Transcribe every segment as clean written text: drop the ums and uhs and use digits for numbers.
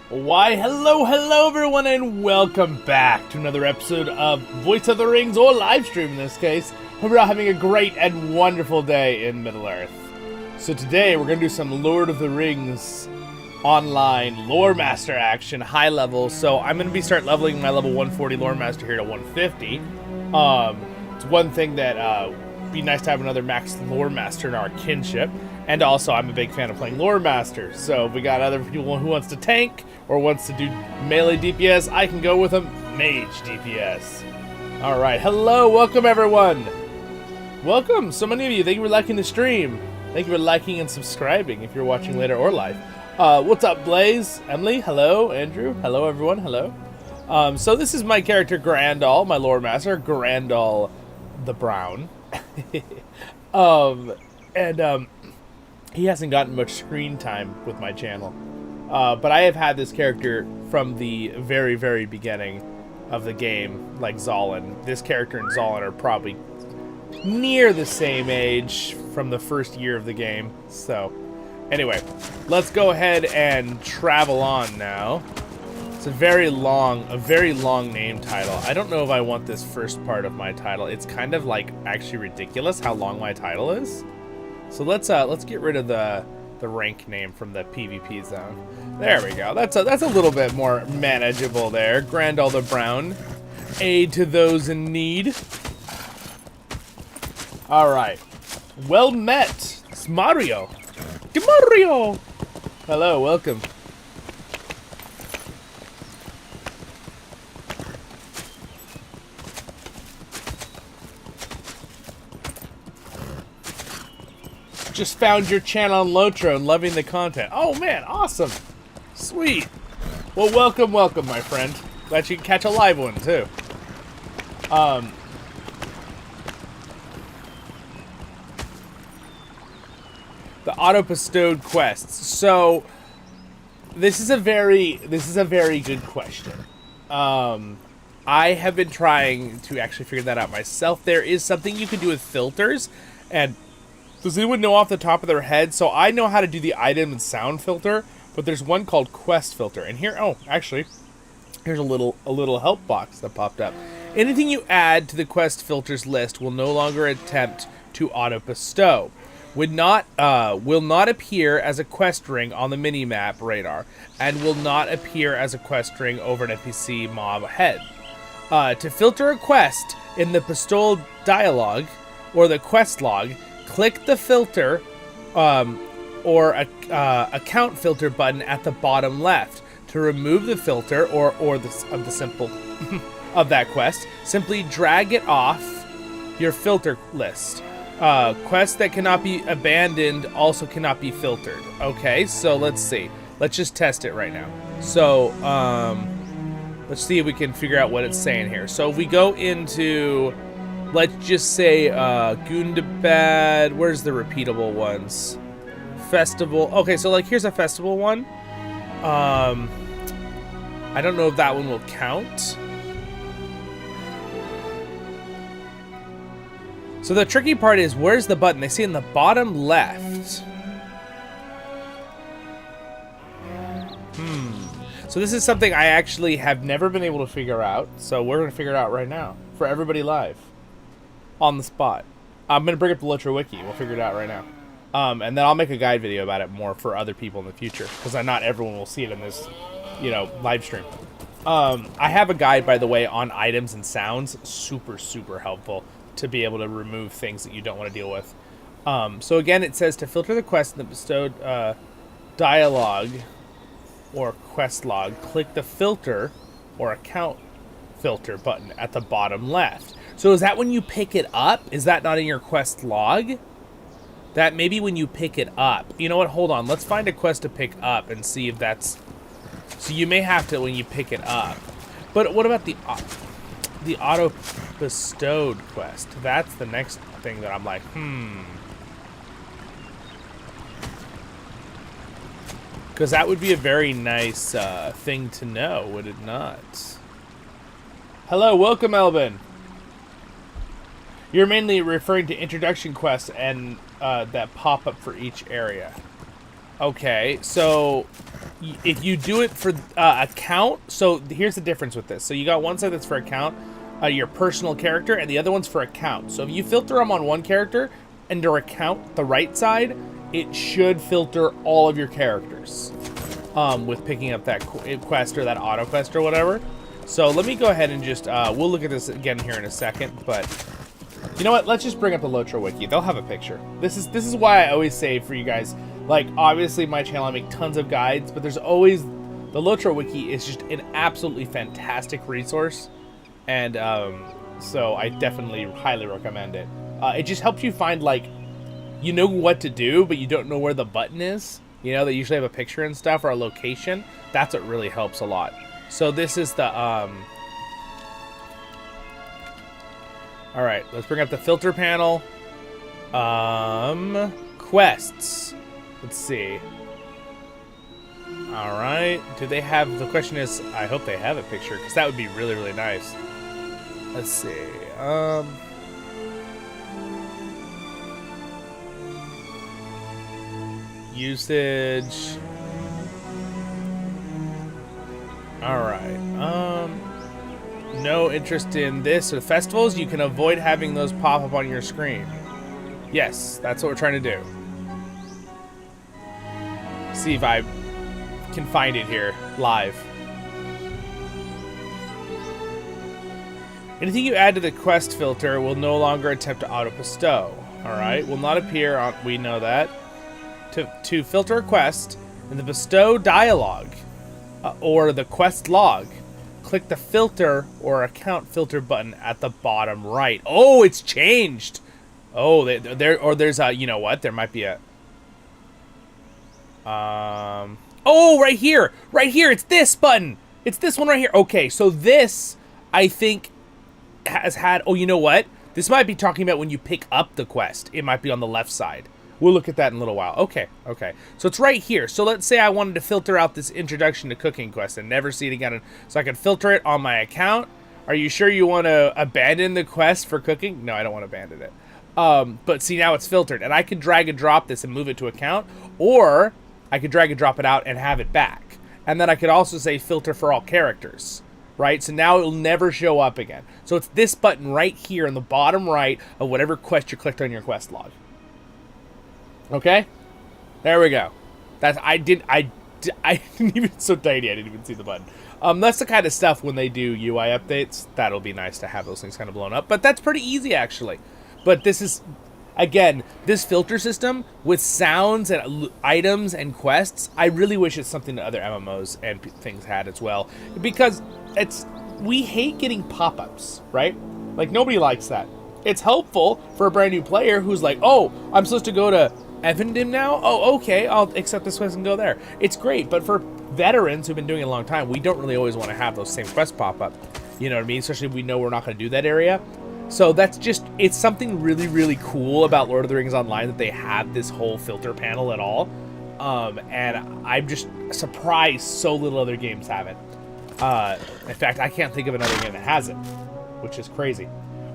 Why, hello everyone, and welcome back to another episode of Voice of the Rings, or Livestream in this case. Hope you're all having a great and wonderful day in Middle-earth. So today we're going to do some Lord of the Rings online lore master action, high level. So I'm going to start leveling my level 140 lore master here to 150. It's one thing that be nice to have another max lore master in our kinship. And also, I'm a big fan of playing lore master. So if we got other people who wants to tank or wants to do melee DPS, I can go with a mage DPS. All right, hello, welcome everyone. Welcome, so many of you. Thank you for liking the stream. Thank you for liking and subscribing if you're watching later or live. What's up, Blaze? Emily, hello. Andrew, hello everyone, hello. So this is my character Grandal, my lore master, Grandal the Brown. He hasn't gotten much screen time with my channel, but I have had this character from the very, very beginning of the game, like Zollin. This character and Zollin are probably near the same age from the first year of the game. So, anyway, let's go ahead and travel on now. It's a very long name title. I don't know if I want this first part of my title. It's kind of like actually ridiculous how long my title is. So let's get rid of the rank name from the PvP zone. There we go. That's a little bit more manageable there. Grandal the Brown, aid to those in need. All right, well met. It's Mario. Mario. Hello, welcome. Just found your channel on LOTRO and loving the content. Oh man, awesome. Sweet. Well, welcome, my friend. Glad you can catch a live one too. The auto-bestowed quests. So this is a very good question. I have been trying to actually figure that out myself. There is something you can do with filters, and does anyone know off the top of their head? So I know how to do the item and sound filter, but there's one called quest filter. And here, oh, actually, here's a little help box that popped up. Anything you add to the quest filters list will no longer attempt to auto bestow. Will not appear as a quest ring on the minimap radar, and will not appear as a quest ring over an NPC mob head. To filter a quest in the bestowal dialogue or the quest log, click the filter or account filter button at the bottom left. To remove the filter or the simple of that quest, simply drag it off your filter list. Quests that cannot be abandoned also cannot be filtered. Okay, so let's see. Let's just test it right now. So let's see if we can figure out what it's saying here. So if we go into, let's just say Gundabad. Where's the repeatable ones? Festival. Okay, so like here's a festival one. I don't know if that one will count. So the tricky part is, where's the button? They say in the bottom left. So this is something I actually have never been able to figure out. So we're going to figure it out right now for everybody live. On the spot. I'm going to bring up the LOTRO wiki. We'll figure it out right now. And then I'll make a guide video about it more for other people in the future, because not everyone will see it in this, live stream. I have a guide, by the way, on items and sounds. Super, super helpful to be able to remove things that you don't want to deal with. So again, it says to filter the quest in the bestowed dialogue or quest log, click the filter or account filter button at the bottom left. So is that when you pick it up? Is that not in your quest log? That maybe when you pick it up. You know what? Hold on. Let's find a quest to pick up and see if that's... So you may have to when you pick it up. But what about the auto-bestowed quest? That's the next thing that I'm like, Because that would be a very nice thing to know, would it not? Hello, welcome, Elvin. You're mainly referring to introduction quests and that pop up for each area. Okay, so if you do it for account, so here's the difference with this. So you got one side that's for account, your personal character, and the other one's for account. So if you filter them on one character and your account, the right side, it should filter all of your characters with picking up that quest or that auto quest or whatever. So let me go ahead and just, we'll look at this again here in a second, but you know what? Let's just bring up the LOTRO wiki. They'll have a picture. This is why I always say for you guys, like, obviously my channel, I make tons of guides, but there's always, the LOTRO wiki is just an absolutely fantastic resource. And so I definitely highly recommend it. It just helps you find, like, you know what to do, but you don't know where the button is. You know, they usually have a picture and stuff or a location. That's what really helps a lot. So this is the, all right, let's bring up the filter panel. Quests. Let's see. All right, do they have, the question is, I hope they have a picture, because that would be really, really nice. Let's see, usage. All right, no interest in this or festivals. You can avoid having those pop up on your screen. Yes, that's what we're trying to do. See if I can find it here live. Anything you add to the quest filter will no longer attempt to auto bestow. All right, will not appear on, we know that. To filter a quest in the bestow dialog or the quest log, click the filter or account filter button at the bottom right. Oh, it's changed. Oh, there's a, you know what? There might be a, oh, right here, it's this button. It's this one right here. Okay, so this, I think, has had, oh, you know what? This might be talking about when you pick up the quest. It might be on the left side. We'll look at that in a little while. Okay. So it's right here. So let's say I wanted to filter out this introduction to cooking quest and never see it again. So I can filter it on my account. Are you sure you want to abandon the quest for cooking? No, I don't want to abandon it. But see, now it's filtered. And I can drag and drop this and move it to account. Or I could drag and drop it out and have it back. And then I could also say filter for all characters. Right? So now it'll never show up again. So it's this button right here in the bottom right of whatever quest you clicked on your quest log. Okay? There we go. I didn't even, so tiny I didn't even see the button. That's the kind of stuff when they do UI updates, that'll be nice to have those things kind of blown up. But that's pretty easy actually. But this is, again, this filter system with sounds and items and quests, I really wish it's something that other MMOs and things had as well. Because we hate getting pop-ups, right? Like, nobody likes that. It's helpful for a brand new player who's like, oh, I'm supposed to go to Evendom now? Oh, okay, I'll accept this quest and go there. It's great, but for veterans who've been doing it a long time, we don't really always want to have those same quests pop up. You know what I mean? Especially if we know we're not going to do that area. So that's just, it's something really, really cool about Lord of the Rings Online that they have this whole filter panel at all. And I'm just surprised so little other games have it. In fact, I can't think of another game that has it, which is crazy.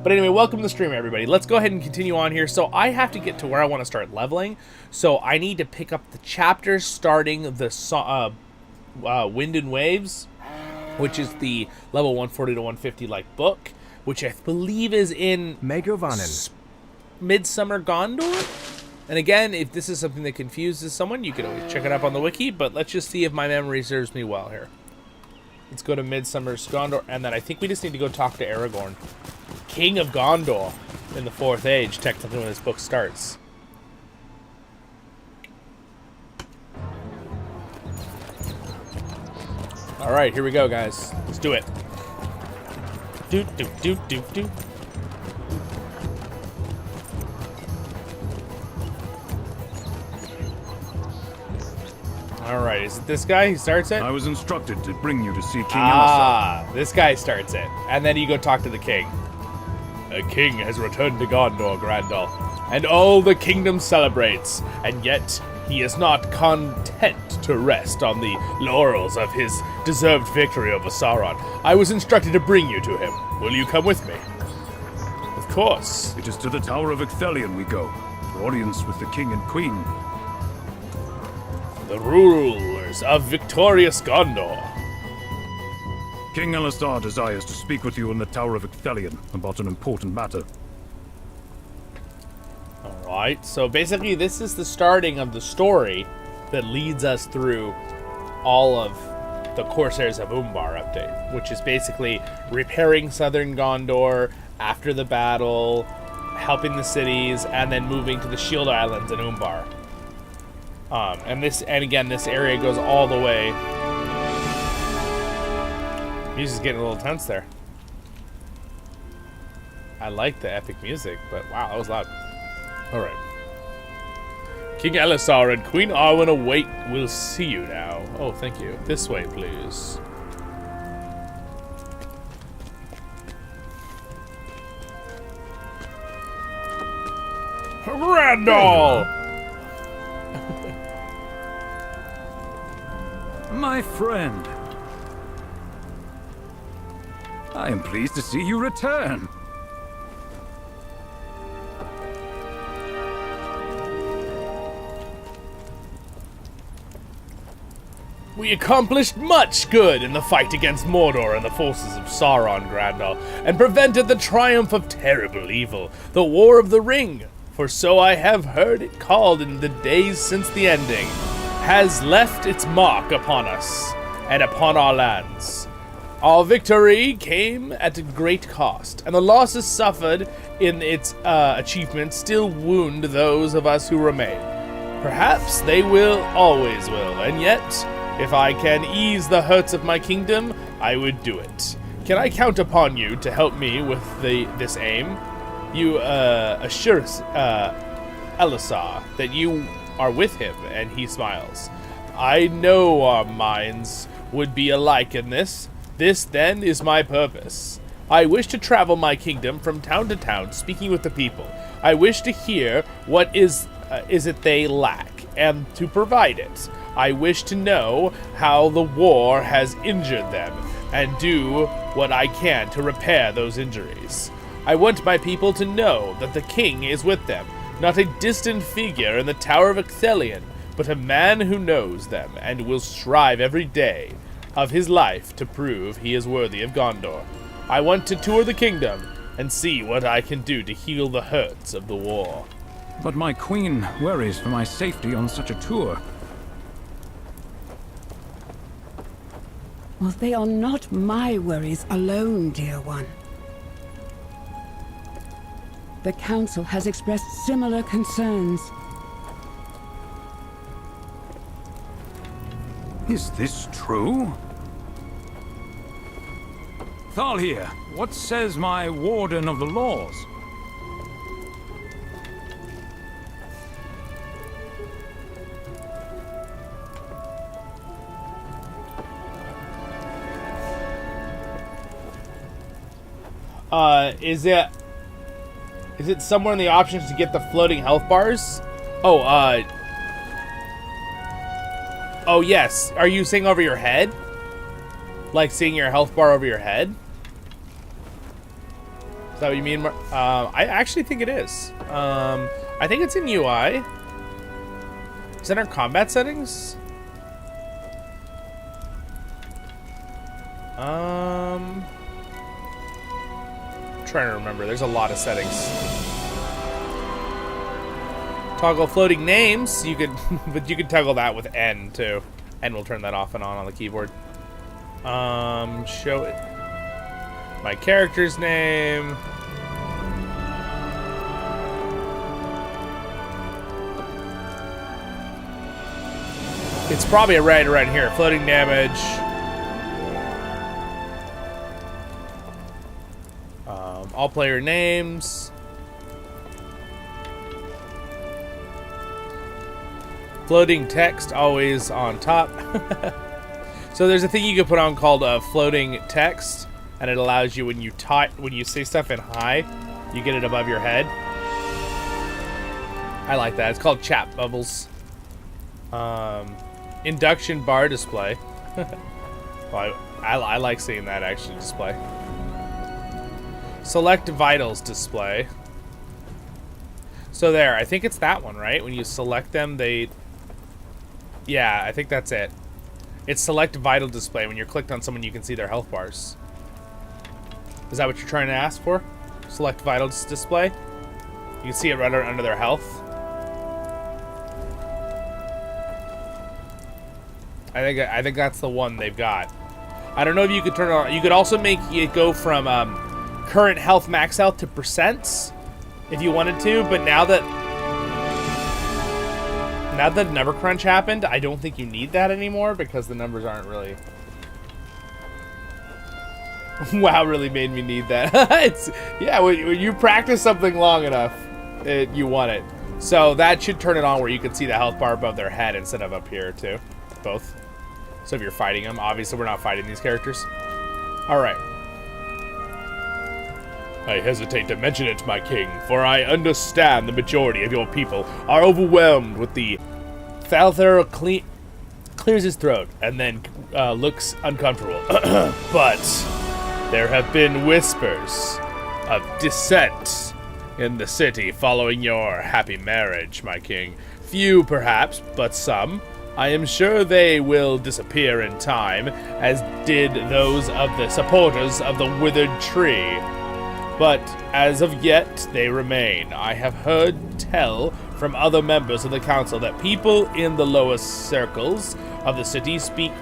But anyway, welcome to the stream, everybody. Let's go ahead and continue on here. So I have to get to where I want to start leveling. So I need to pick up the chapters starting the Wind and Waves, which is the level 140 to 150 like book, which I believe is in Midsummer Gondor. And again, if this is something that confuses someone, you can always check it up on the wiki. But let's just see if my memory serves me well here. Let's go to Midsummer Gondor, and then I think we just need to go talk to Aragorn, King of Gondor, in the 4th Age, technically when this book starts. All right, here we go, guys. Let's do it. Do. All right, is it this guy who starts it? I was instructed to bring you to see King Ah, this guy starts it. And then you go talk to the king. A king has returned to Gondor, Grandal, and all the kingdom celebrates, and yet he is not content to rest on the laurels of his deserved victory over Sauron. I was instructed to bring you to him. Will you come with me? Of course. It is to the Tower of Ecthelion we go, for audience with the king and queen. the rulers of victorious Gondor. King Elisar desires to speak with you in the Tower of Ithilien about an important matter. Alright, so basically this is the starting of the story that leads us through all of the Corsairs of Umbar update, which is basically repairing southern Gondor after the battle, helping the cities, and then moving to the Shield Islands in Umbar. And again, this area goes all the way. Music's getting a little tense there. I like the epic music, but wow, that was loud. Alright. King Elisar and Queen Arwen await. We'll see you now. Oh, thank you. This way, please. Randall! My friend. I am pleased to see you return. We accomplished much good in the fight against Mordor and the forces of Sauron, Grandal, and prevented the triumph of terrible evil, the War of the Ring, for so I have heard it called in the days since the ending, has left its mark upon us and upon our lands. Our victory came at a great cost, and the losses suffered in its achievements still wound those of us who remain. Perhaps they will, always will, and yet, if I can ease the hurts of my kingdom, I would do it. Can I count upon you to help me with this aim? You assure Elisar that you are with him, and he smiles. I know our minds would be alike in this. This, then, is my purpose. I wish to travel my kingdom from town to town, speaking with the people. I wish to hear what is it they lack, and to provide it. I wish to know how the war has injured them, and do what I can to repair those injuries. I want my people to know that the king is with them, not a distant figure in the Tower of Ithilien, but a man who knows them, and will strive every day of his life to prove he is worthy of Gondor. I want to tour the kingdom, and see what I can do to heal the hurts of the war. But my queen worries for my safety on such a tour. Well, they are not my worries alone, dear one. The Council has expressed similar concerns. Is this true? Thalhir, what says my Warden of the Laws? Is it somewhere in the options to get the floating health bars? Oh, oh yes. Are you seeing over your head? Like seeing your health bar over your head? Is that what you mean? I actually think it is. I think it's in UI. Is it in our combat settings? Trying to remember. There's a lot of settings. Toggle floating names. You could, but you could toggle that with N too. N will turn that off and on the keyboard. Show it. My character's name. It's probably right around here. Floating damage. All player names. Floating text always on top. So there's a thing you can put on called floating text, and it allows you when you say stuff in high, you get it above your head. I like that. It's called chat bubbles. Induction bar display. Well, I like seeing that actually display. Select vitals display. So there, I think it's that one, right? When you select them, they Yeah, I think that's it. It's select vital display. When you're clicked on someone, you can see their health bars. Is that what you're trying to ask for? Select vital display? You can see it right under their health. I think that's the one they've got. I don't know if you could turn it on. You could also make it go from current health max health to percents if you wanted to, but now that Never Crunch happened, I don't think you need that anymore because the numbers aren't really... WoW really made me need that. Yeah, when you practice something long enough, you want it. So that should turn it on where you can see the health bar above their head instead of up here too. Both. So if you're fighting them, obviously we're not fighting these characters. Alright. I hesitate to mention it, my king, for I understand the majority of your people are overwhelmed with the... Thalther clears his throat and then looks uncomfortable. But there have been whispers of dissent in the city following your happy marriage, my king. Few, perhaps, but some. I am sure they will disappear in time, as did those of the supporters of the withered tree. But as of yet, they remain. I have heard tell from other members of the council that people in the lowest circles of the city speak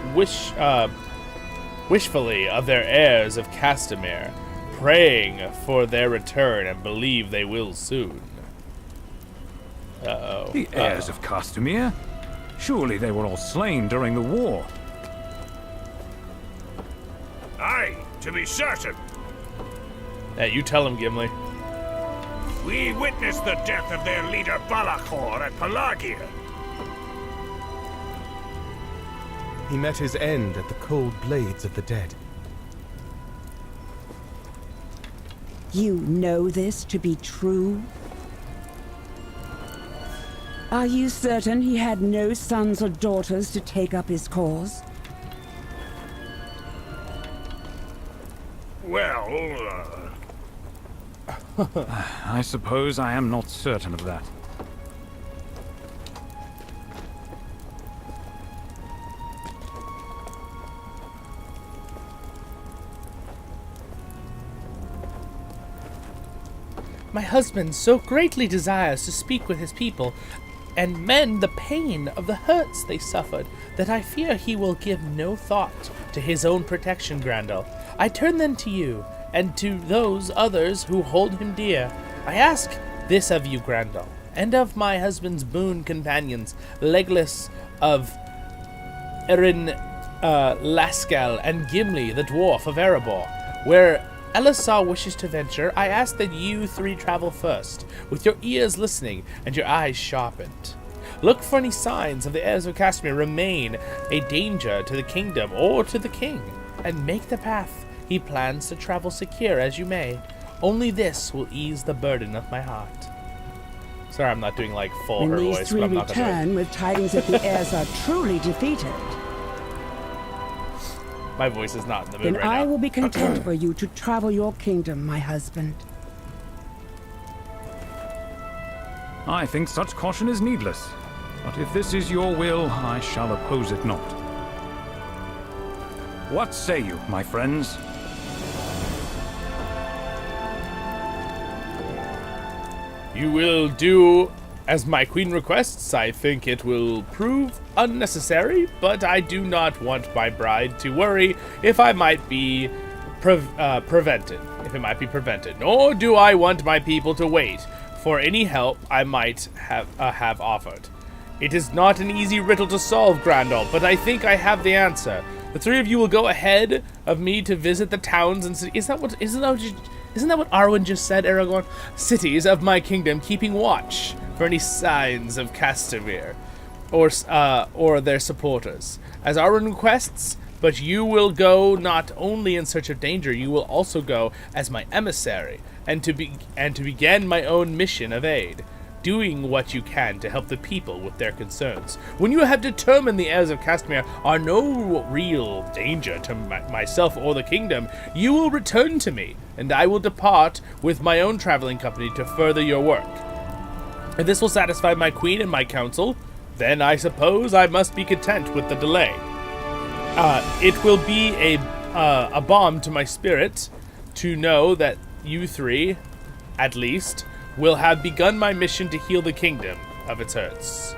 wishfully of their heirs of Castamere, praying for their return and believe they will soon. The heirs of Castamere? Surely they were all slain during the war. Aye, to be certain. Hey, you tell him, Gimli. We witnessed the death of their leader Balakor at Pelagia. He met his end at the cold blades of the dead. You know this to be true? Are you certain he had no sons or daughters to take up his cause? Well, I suppose I am not certain of that. My husband so greatly desires to speak with his people and mend the pain of the hurts they suffered, that I fear he will give no thought to his own protection, Grandel. I turn then to you, and to those others who hold him dear. I ask this of you, Grandel, and of my husband's boon companions, Legolas of Erin Laskel, and Gimli, the dwarf of Erebor. Where Elisar wishes to venture, I ask that you three travel first, with your ears listening and your eyes sharpened. Look for any signs of the heirs of Castamere remain a danger to the kingdom or to the king, and make the path he plans to travel secure as you may. Only this will ease the burden of my heart. Sorry, I'm not doing like full her When these voice, three but I'm not gonna do it. return with tidings that the heirs are truly defeated, My voice is not in the then mood right I now. will be content for you to travel your kingdom, my husband. I think such caution is needless. But if this is your will, I shall oppose it not. What say you, my friends? You will do as my queen requests. I think it will prove unnecessary, but I do not want my bride to worry if I might be prevented. If it might be prevented. Nor do I want my people to wait for any help I might have offered. It is not an easy riddle to solve, Grandal, but I think I have the answer. The three of you will go ahead of me to visit the towns and cities. Isn't that what Arwen just said, Aragorn? Cities of my kingdom, keeping watch for any signs of Castamere or their supporters. As Arwen requests, but you will go not only in search of danger, you will also go as my emissary, and to begin my own mission of aid, doing what you can to help the people with their concerns. When you have determined the heirs of Castamere are no real danger to myself or the kingdom, you will return to me, and I will depart with my own traveling company to further your work. If this will satisfy my queen and my council, then I suppose I must be content with the delay. It will be a balm to my spirit to know that you three, at least, will have begun my mission to heal the kingdom of its hurts.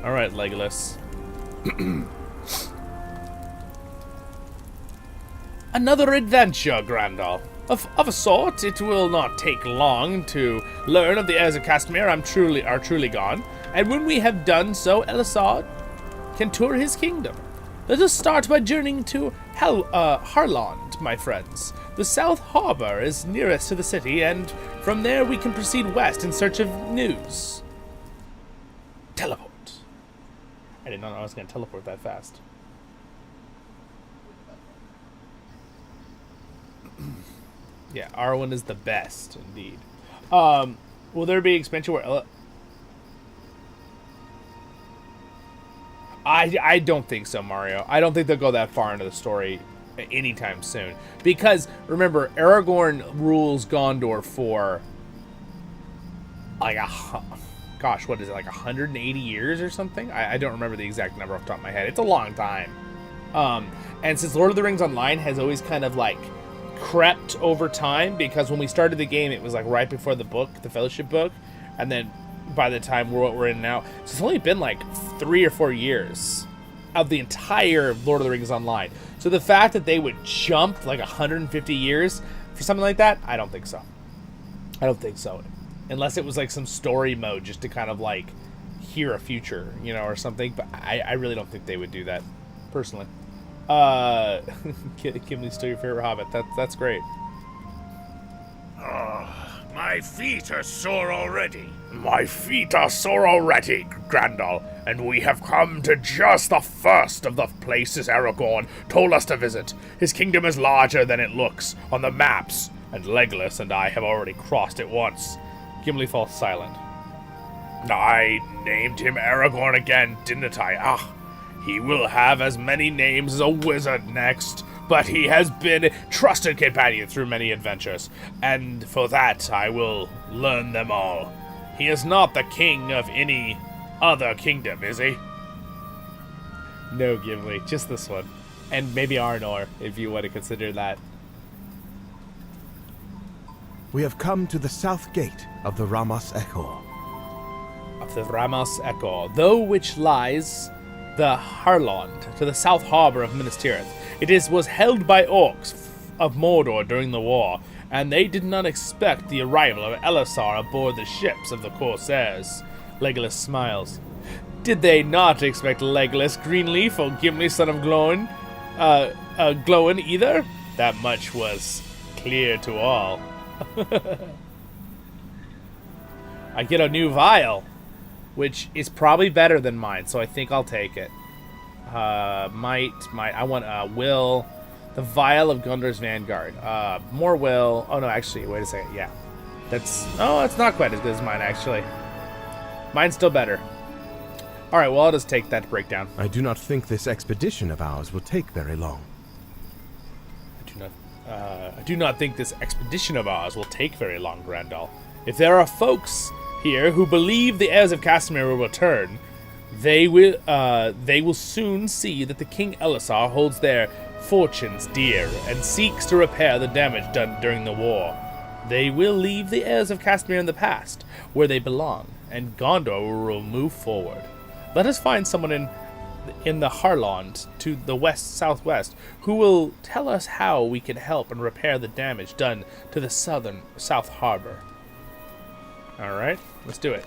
Alright, Legolas. Another adventure, Grandal. Of a sort, it will not take long to learn of the heirs of Castamere are truly gone, and when we have done so, Elisar can tour his kingdom. Let us start by journeying to Harlond, my friends. The South Harbor is nearest to the city, and from there we can proceed west in search of news. Teleport. I didn't know I was going to teleport that fast. Yeah, Arwen is the best, indeed. Will there be expansion where... I don't think so, Mario. I don't think they'll go that far into the story anytime soon. Because, remember, Aragorn rules Gondor for... like gosh, what is it, like 180 years or something? I don't remember the exact number off the top of my head. It's a long time. And since Lord of the Rings Online has always kind of, like, crept over time, because when we started the game, it was, like, right before the book, the Fellowship book, and then by the time we're in now, so it's only been, like, 3 or 4 years of the entire Lord of the Rings Online. So the fact that they would jump, like, 150 years for something like that, I don't think so. I don't think so. Unless it was like some story mode just to kind of like hear a future, you know, or something. But I really don't think they would do that, personally. Gimli's still your favorite Hobbit. That's great. My feet are sore already. My feet are sore already, Grandal, and we have come to just the first of the places Aragorn told us to visit. His kingdom is larger than it looks on the maps, and Legolas and I have already crossed it once. Gimli falls silent. I named him Aragorn again, didn't I? He will have as many names as a wizard next, but he has been a trusted companion through many adventures, and for that I will learn them all. He is not the king of any other kingdom, is he? No, Gimli, just this one. And maybe Arnor, if you want to consider that. We have come to the south gate of the Ramos Echo. Of the Ramos Echo, though which lies the Harlond, to the south harbor of Minas Tirith. It was held by orcs of Mordor during the war, and they did not expect the arrival of Elisar aboard the ships of the Corsairs. Legolas smiles. Did they not expect Legolas, Greenleaf, or Gimli, son of Glóin, Glóin either? That much was clear to all. I get a new vial, which is probably better than mine, so I think I'll take it. I want will, the vial of Gundur's Vanguard. More will. Oh no, actually, wait a second. Yeah, it's not quite as good as mine actually. Mine's still better. All right, well I'll just take that breakdown. I do not think this expedition of ours will take very long. I do not think this expedition of ours will take very long, Grandal. If there are folks here who believe the heirs of Castamere will return, they will soon see that the King Elisar holds their fortunes dear and seeks to repair the damage done during the war. They will leave the heirs of Castamere in the past, where they belong, and Gondor will move forward. Let us find someone in the Harlond to the southwest who will tell us how we can help and repair the damage done to the South Harbor. Alright, let's do it.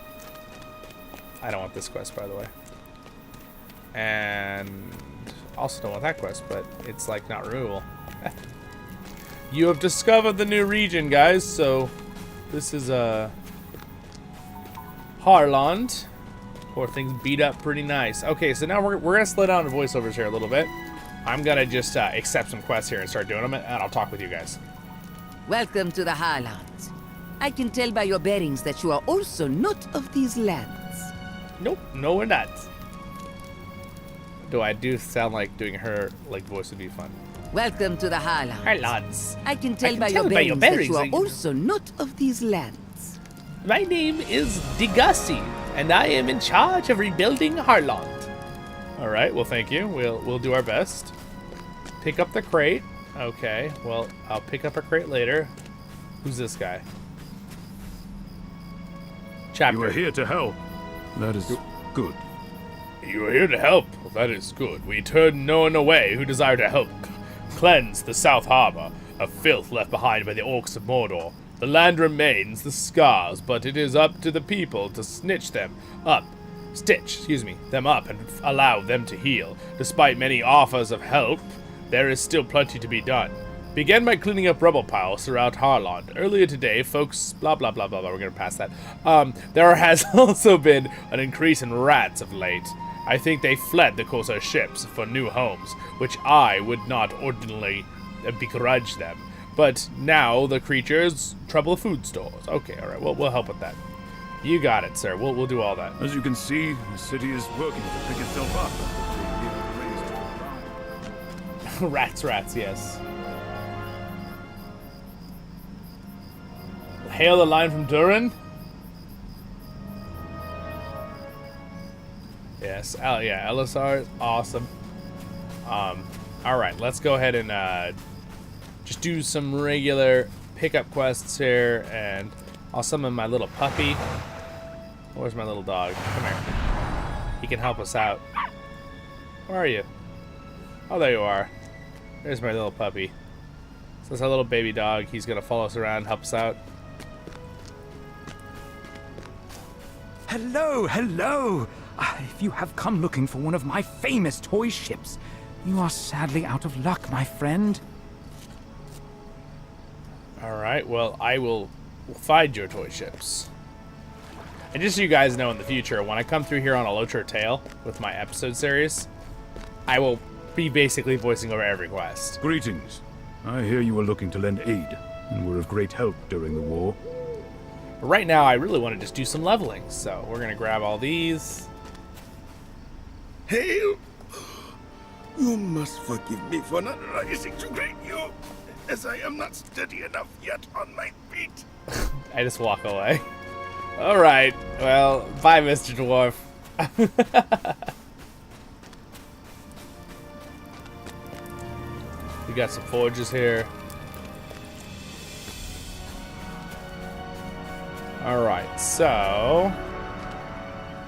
I don't want this quest, by the way. And also don't want that quest, but it's like not removable. You have discovered the new region, guys, so this is Harlond. Poor things beat up pretty nice. Okay, so now we're gonna slow down the voiceovers here a little bit. I'm gonna just accept some quests here and start doing them, and I'll talk with you guys. Welcome to the Highlands. I can tell by your bearings that you are also not of these lands. Nope, no we're not. Do I do sound like doing her like voice would be fun? Welcome to the Highlands. Highlands. I can tell by your bearings that you are also not of these lands. My name is Degassi, and I am in charge of rebuilding Harlond. All right, well, thank you. We'll do our best. Pick up the crate. Okay, well, I'll pick up a crate later. Who's this guy? Chapter. You are here to help. That is good. You are here to help. Well, that is good. We turn no one away who desire to help. Cleanse the South Harbor of filth left behind by the orcs of Mordor. The land remains the scars, but it is up to the people to stitch them up and allow them to heal. Despite many offers of help, there is still plenty to be done. Begin by cleaning up rubble piles throughout Harlond. Earlier today, folks, blah, blah, blah, blah, blah, we're going to pass that. There has also been an increase in rats of late. I think they fled the Corsair ships for new homes, which I would not ordinarily begrudge them. But now the creatures trouble food stores. Okay, all right, we'll help with that. You got it, sir. We'll do all that. As you can see, the city is working to pick itself up. Rats, yes. Hail the line from Durin. Yes. Oh yeah, LSR is awesome. All right, let's go ahead and just do some regular pickup quests here, and I'll summon my little puppy. Where's my little dog? Come here. He can help us out. Where are you? Oh, there you are. There's my little puppy. So that's our little baby dog. He's gonna follow us around, help us out. Hello, hello! If you have come looking for one of my famous toy ships, you are sadly out of luck, my friend. Alright, well, I will find your toy ships. And just so you guys know, in the future, when I come through here on a LOTRO tale with my episode series, I will be basically voicing over every quest. Greetings. I hear you were looking to lend aid, and were of great help during the war. But right now, I really want to just do some leveling, so we're going to grab all these. Hail! You must forgive me for not rising to greet you, as I am not steady enough yet on my feet. I just walk away. Alright, well, bye, Mr. Dwarf. We got some forges here. Alright, so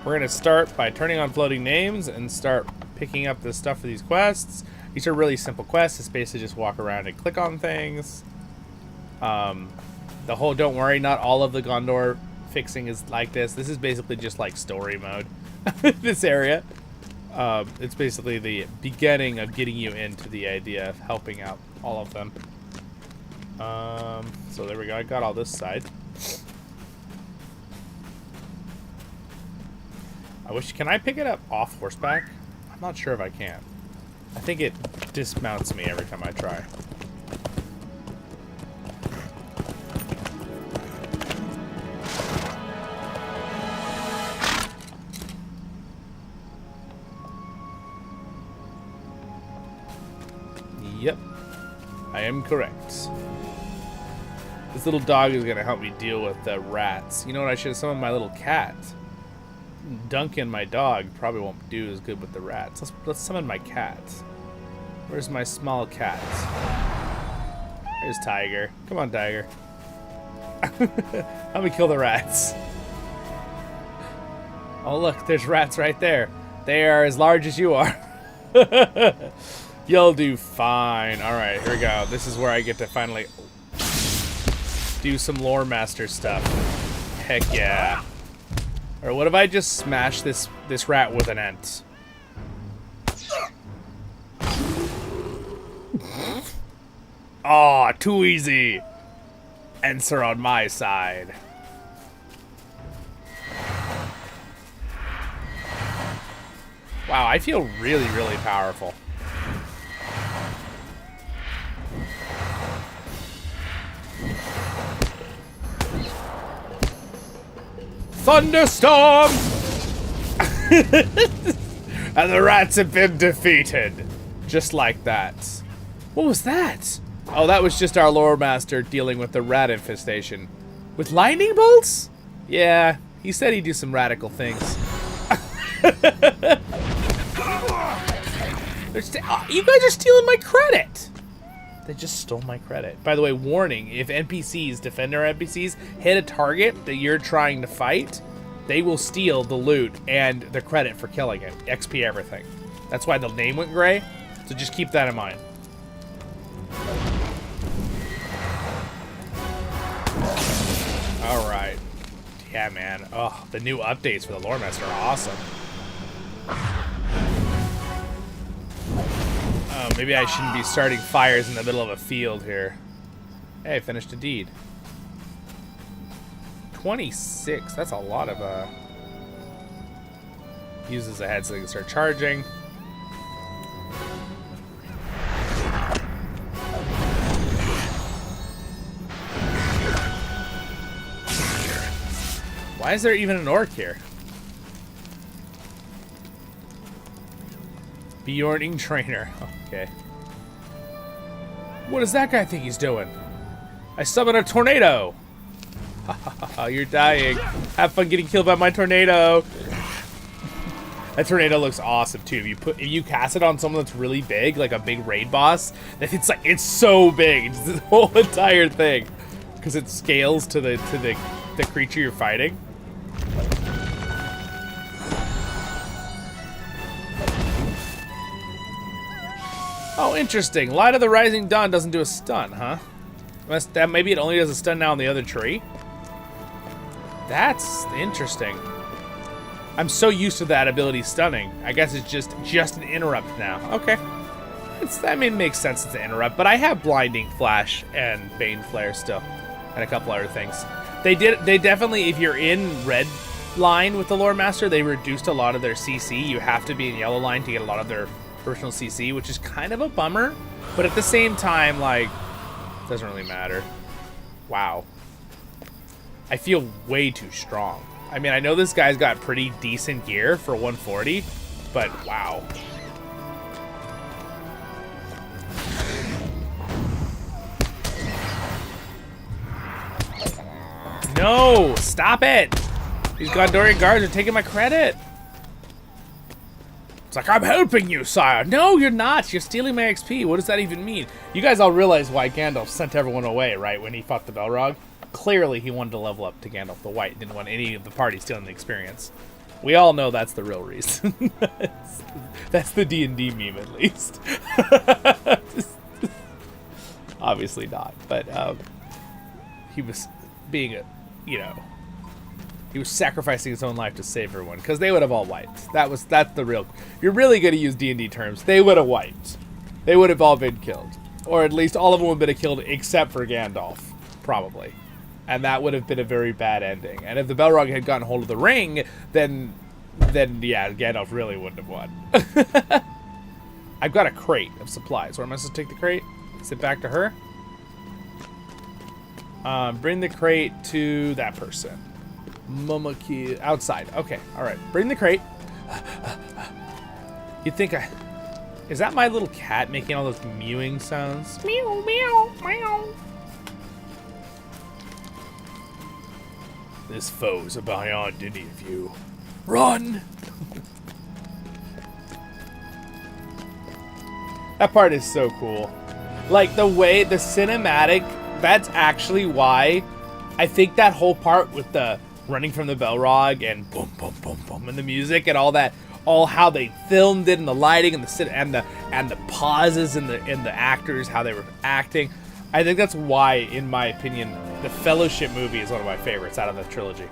we're going to start by turning on floating names and start picking up the stuff for these quests. These are really simple quests. It's basically just walk around and click on things. The whole, don't worry, not all of the Gondor fixing is like this. This is basically just like story mode. This area. It's basically the beginning of getting you into the idea of helping out all of them. So there we go. I got all this side. Can I pick it up off horseback? I'm not sure if I can. I think it dismounts me every time I try. Yep, I am correct. This little dog is gonna help me deal with the rats. You know what? I should have summoned my little cat. Duncan, my dog, probably won't do as good with the rats. Let's summon my cat. Where's my small cat? There's Tiger. Come on, Tiger. Help me kill the rats. Oh, look, there's rats right there. They are as large as you are. You'll do fine. All right, here we go. This is where I get to finally do some lore master stuff. Heck yeah. Or what if I just smash this rat with an ent? Aw, too easy. Ents are on my side. Wow, I feel really, really powerful. Thunderstorm! And the rats have been defeated. Just like that. What was that? Oh, that was just our lore master dealing with the rat infestation. With lightning bolts? Yeah, He said he'd do some radical things. You guys are stealing my credit. They just stole my credit. By the way, warning, if NPCs, Defender NPCs, hit a target that you're trying to fight, they will steal the loot and the credit for killing it. XP everything. That's why the name went gray, so just keep that in mind. Alright. Yeah, man. Oh, the new updates for the Lore Master are awesome. Oh, maybe I shouldn't be starting fires in the middle of a field here. Hey, I finished a deed. 26. That's a lot of, uses ahead so they can start charging. Why is there even an orc here? Bjorning Trainer. Okay. What does that guy think he's doing? I summon a tornado. You're dying. Have fun getting killed by my tornado. That tornado looks awesome too. If you cast it on someone that's really big, like a big raid boss, then it's so big. It's the whole entire thing because it scales to the creature you're fighting. Oh, interesting. Light of the Rising Dawn doesn't do a stun, huh? Maybe it only does a stun now on the other tree? That's interesting. I'm so used to that ability stunning. I guess it's just an interrupt now. Okay. It makes sense it's an interrupt, but I have Blinding Flash and Bane Flare still. And a couple other things. They definitely, if you're in red line with the Lore Master, they reduced a lot of their CC. You have to be in yellow line to get a lot of their personal CC, which is kind of a bummer, but at the same time, like, it doesn't really matter. Wow. I feel way too strong. I mean, I know this guy's got pretty decent gear for 140, but wow. No, stop it. These Gondorian guards are taking my credit. It's like, I'm helping you, sire. No, you're not. You're stealing my XP. What does that even mean? You guys all realize why Gandalf sent everyone away, right, when he fought the Balrog? Clearly, he wanted to level up to Gandalf the White. Didn't want any of the party stealing the experience. We all know that's the real reason. That's the D&D meme, at least. Obviously not. But he was being a, he was sacrificing his own life to save everyone, because they would have all wiped. That's the real. You're really going to use D&D terms. They would have wiped. They would have all been killed, or at least all of them would have been killed except for Gandalf, probably, and that would have been a very bad ending. And if the Balrog had gotten hold of the ring, then yeah, Gandalf really wouldn't have won. I've got a crate of supplies. Where am I supposed to take the crate? Is it back to her? Bring the crate to that person. Momaki outside. Okay, all right. Bring the crate. You'd think is that my little cat making all those mewing sounds? Meow, meow, meow. This foe's beyond any of you. Run! That part is so cool. Like the way the cinematic. That's actually why I think that whole part with the running from the Balrog and boom, boom, boom, boom, and the music and all that, all how they filmed it and the lighting and the pauses and the actors, how they were acting. I think that's why, in my opinion, the Fellowship movie is one of my favorites out of the trilogy.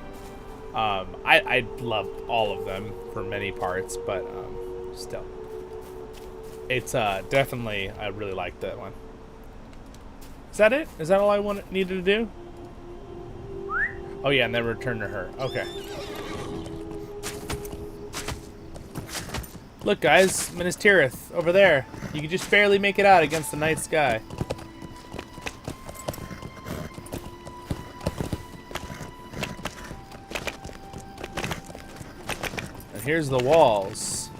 I love all of them for many parts, but still, it's definitely, I really like that one. Is that it? Is that all I needed to do? Oh yeah, and then return to her. Okay. Look, guys, Minas Tirith over there. You can just barely make it out against the night sky. And here's the walls.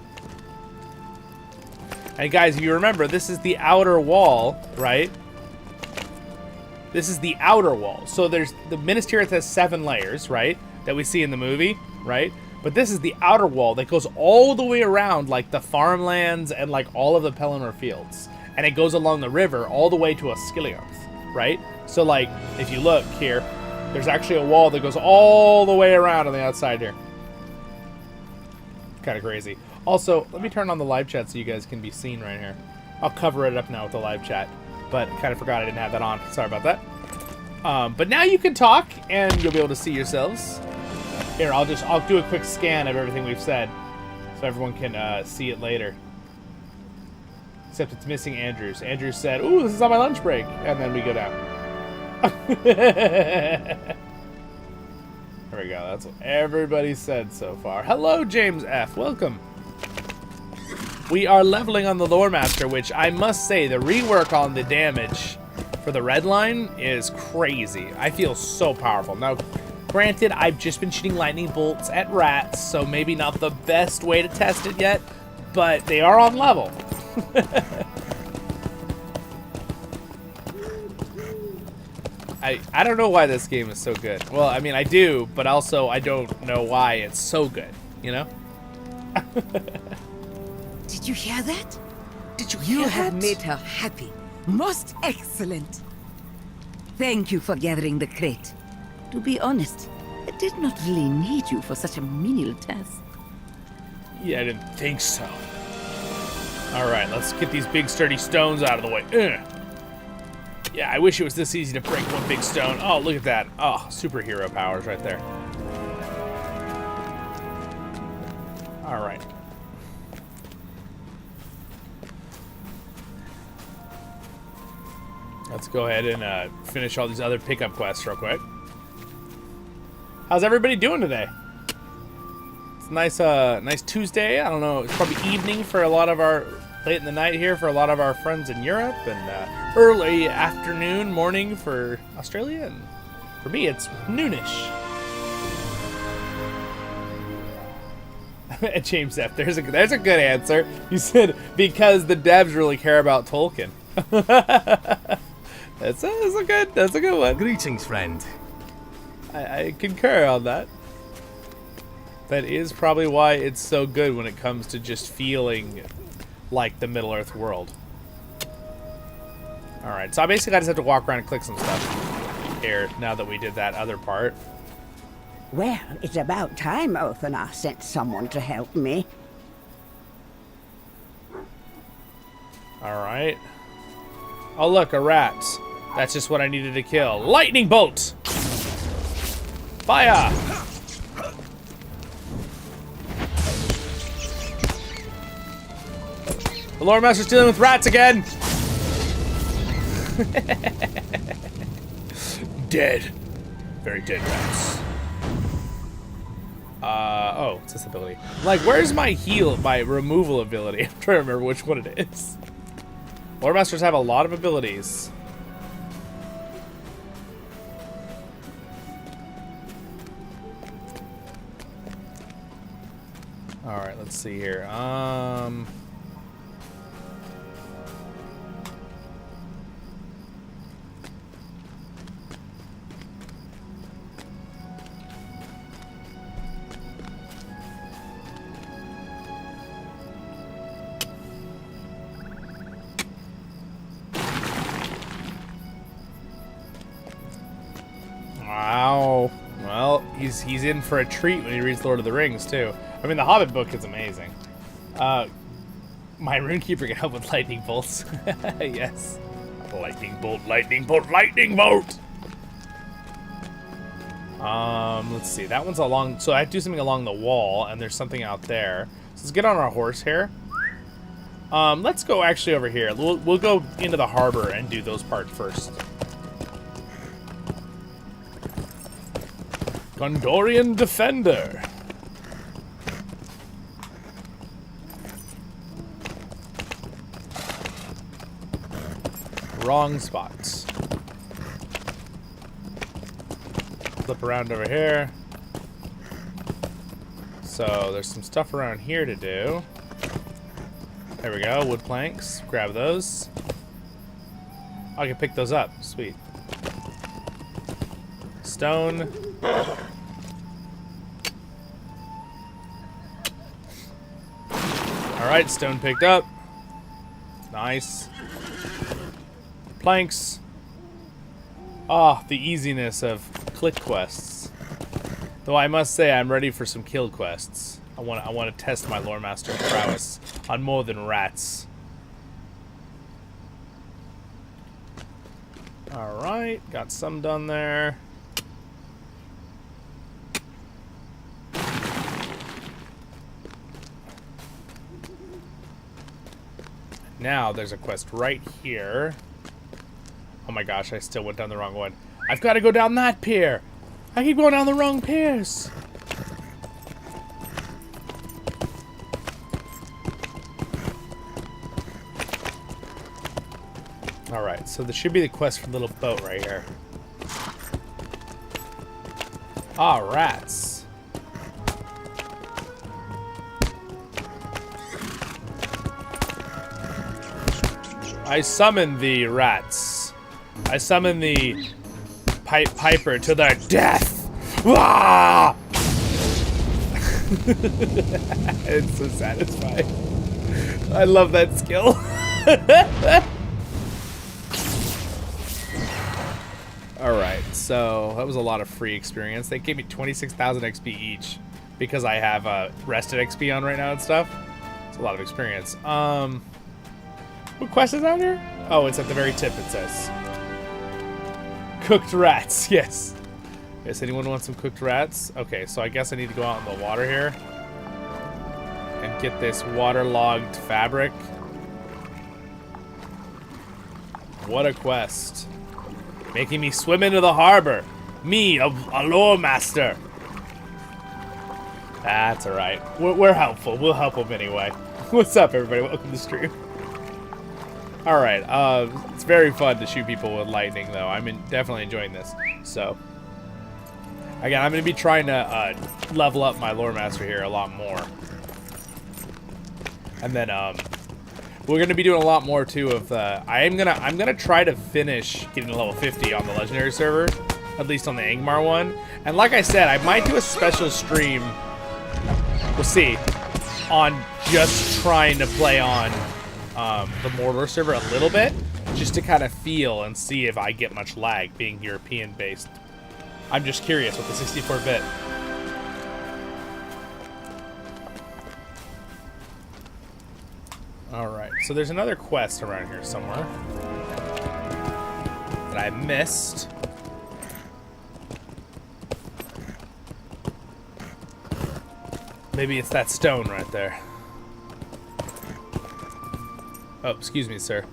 And guys, you remember, this is the outer wall, right? This is the outer wall. So there's the Minas Tirith has 7 layers, right? that we see in the movie, right? But this is the outer wall that goes all the way around, like the farmlands and like all of the Pelennor fields. And it goes along the river all the way to Osgiliarth, right? So like, if you look here, there's actually a wall that goes all the way around on the outside here. Kind of crazy. Also, let me turn on the live chat so you guys can be seen right here. I'll cover it up now with the live chat, but kind of forgot I didn't have that on. Sorry about that. But now you can talk and you'll be able to see yourselves. Here, I'll do a quick scan of everything we've said so everyone can see it later. Except it's missing Andrews. Andrews said, "Ooh, this is on my lunch break," and then we go down. There we go. That's what everybody said so far. Hello, James F. Welcome. We are leveling on the Lore Master, which I must say, the rework on the damage for the red line is crazy. I feel so powerful. Now, granted, I've just been shooting lightning bolts at rats, so maybe not the best way to test it yet, but they are on level. I don't know why this game is so good. Well, I mean, I do, but also I don't know why it's so good, you know? Did you hear that? Did you You hear have that? made her happy. Most excellent. Thank you for gathering the crate. To be honest, I did not really need you for such a menial task. Yeah, I didn't think so. Alright, let's get these big sturdy stones out of the way. Ugh. Yeah, I wish it was this easy to break one big stone. Oh, look at that. Oh, superhero powers right there. Alright. Let's go ahead and finish all these other pickup quests real quick. How's everybody doing today? It's a nice, nice Tuesday. I don't know. It's probably evening for a lot of our, late in the night here for a lot of our friends in Europe, and early afternoon, morning for Australia, and for me, it's noonish. James F. There's a good answer. You said because the devs really care about Tolkien. That's a good one. Greetings, friend. I concur on that. That is probably why it's so good when it comes to just feeling like the Middle-earth world. Alright, so I just have to walk around and click some stuff here now that we did that other part. Well, it's about time Lossarnach sent someone to help me. Alright. Oh look, a rat. That's just what I needed to kill. Lightning bolt! Fire! The Lore Master's dealing with rats again! Dead. Very dead rats. Oh, it's this ability. Like, where's my heal, my removal ability? I'm trying to remember which one it is. Lore Masters have a lot of abilities. Alright, let's see here. Wow. Well, he's in for a treat when he reads Lord of the Rings, too. I mean, the Hobbit book is amazing. My Runekeeper can help with lightning bolts. Yes. Lightning bolt, lightning bolt, lightning bolt! Let's see. That one's along... So I have to do something along the wall, and there's something out there. So let's get on our horse here. Let's go actually over here. We'll go into the harbor and do those parts first. Gondorian Defender. Wrong spots. Flip around over here. So there's some stuff around here to do. There we go, wood planks. Grab those. I can pick those up. Sweet. Stone. Alright, stone picked up. Nice. Planks. Ah, the easiness of click quests. Though I must say I'm ready for some kill quests. I want to test my lore master prowess on more than rats. Alright, got some done there. Now there's a quest right here. Oh my gosh, I still went down the wrong one. I've got to go down that pier. I keep going down the wrong piers. Alright, so this should be the quest for the little boat right here. Ah, rats. I summon the rats. I summon the piper to their death. Ah! It's so satisfying. I love that skill. Alright, so that was a lot of free experience. They gave me 26,000 XP each because I have rested XP on right now and stuff. It's a lot of experience. What quest is out here? Oh, it's at the very tip, it says. Cooked rats, yes. Yes, anyone want some cooked rats? Okay, so I guess I need to go out in the water here and get this waterlogged fabric. What a quest. Making me swim into the harbor. Me, a lore master. That's alright. We're helpful. We'll help them anyway. What's up, everybody? Welcome to the stream. Alright, it's very fun to shoot people with lightning, though. I'm definitely enjoying this. So, again, I'm going to be trying to level up my lore master here a lot more. And then, we're going to be doing a lot more, too, of the... I'm gonna try to finish getting to level 50 on the Legendary server, at least on the Angmar one. And like I said, I might do a special stream, we'll see, on just trying to play on the Mordor server a little bit, just to kind of feel and see if I get much lag being European based. I'm just curious with the 64-bit. Alright, so there's another quest around here somewhere that I missed. Maybe it's that stone right there. Oh, excuse me, sir.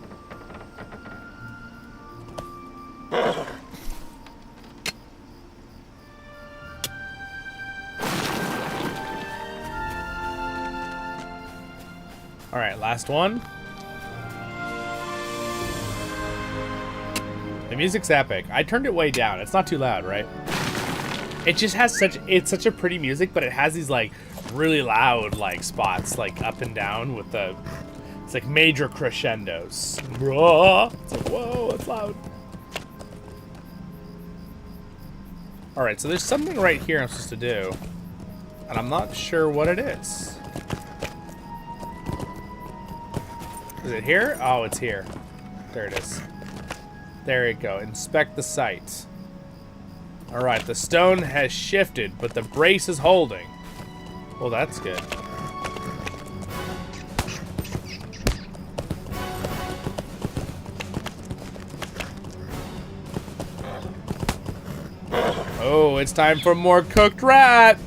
Alright, last one. The music's epic. I turned it way down. It's not too loud, right? It just has it's such a pretty music, but it has these like really loud like spots like up and down with the, it's like major crescendos. It's like, whoa, it's loud. Alright, so there's something right here I'm supposed to do, and I'm not sure what it is. Is it here? Oh, it's here. There it is. There you go. Inspect the site. Alright, the stone has shifted, but the brace is holding. Well, that's good. Oh, it's time for more cooked rat!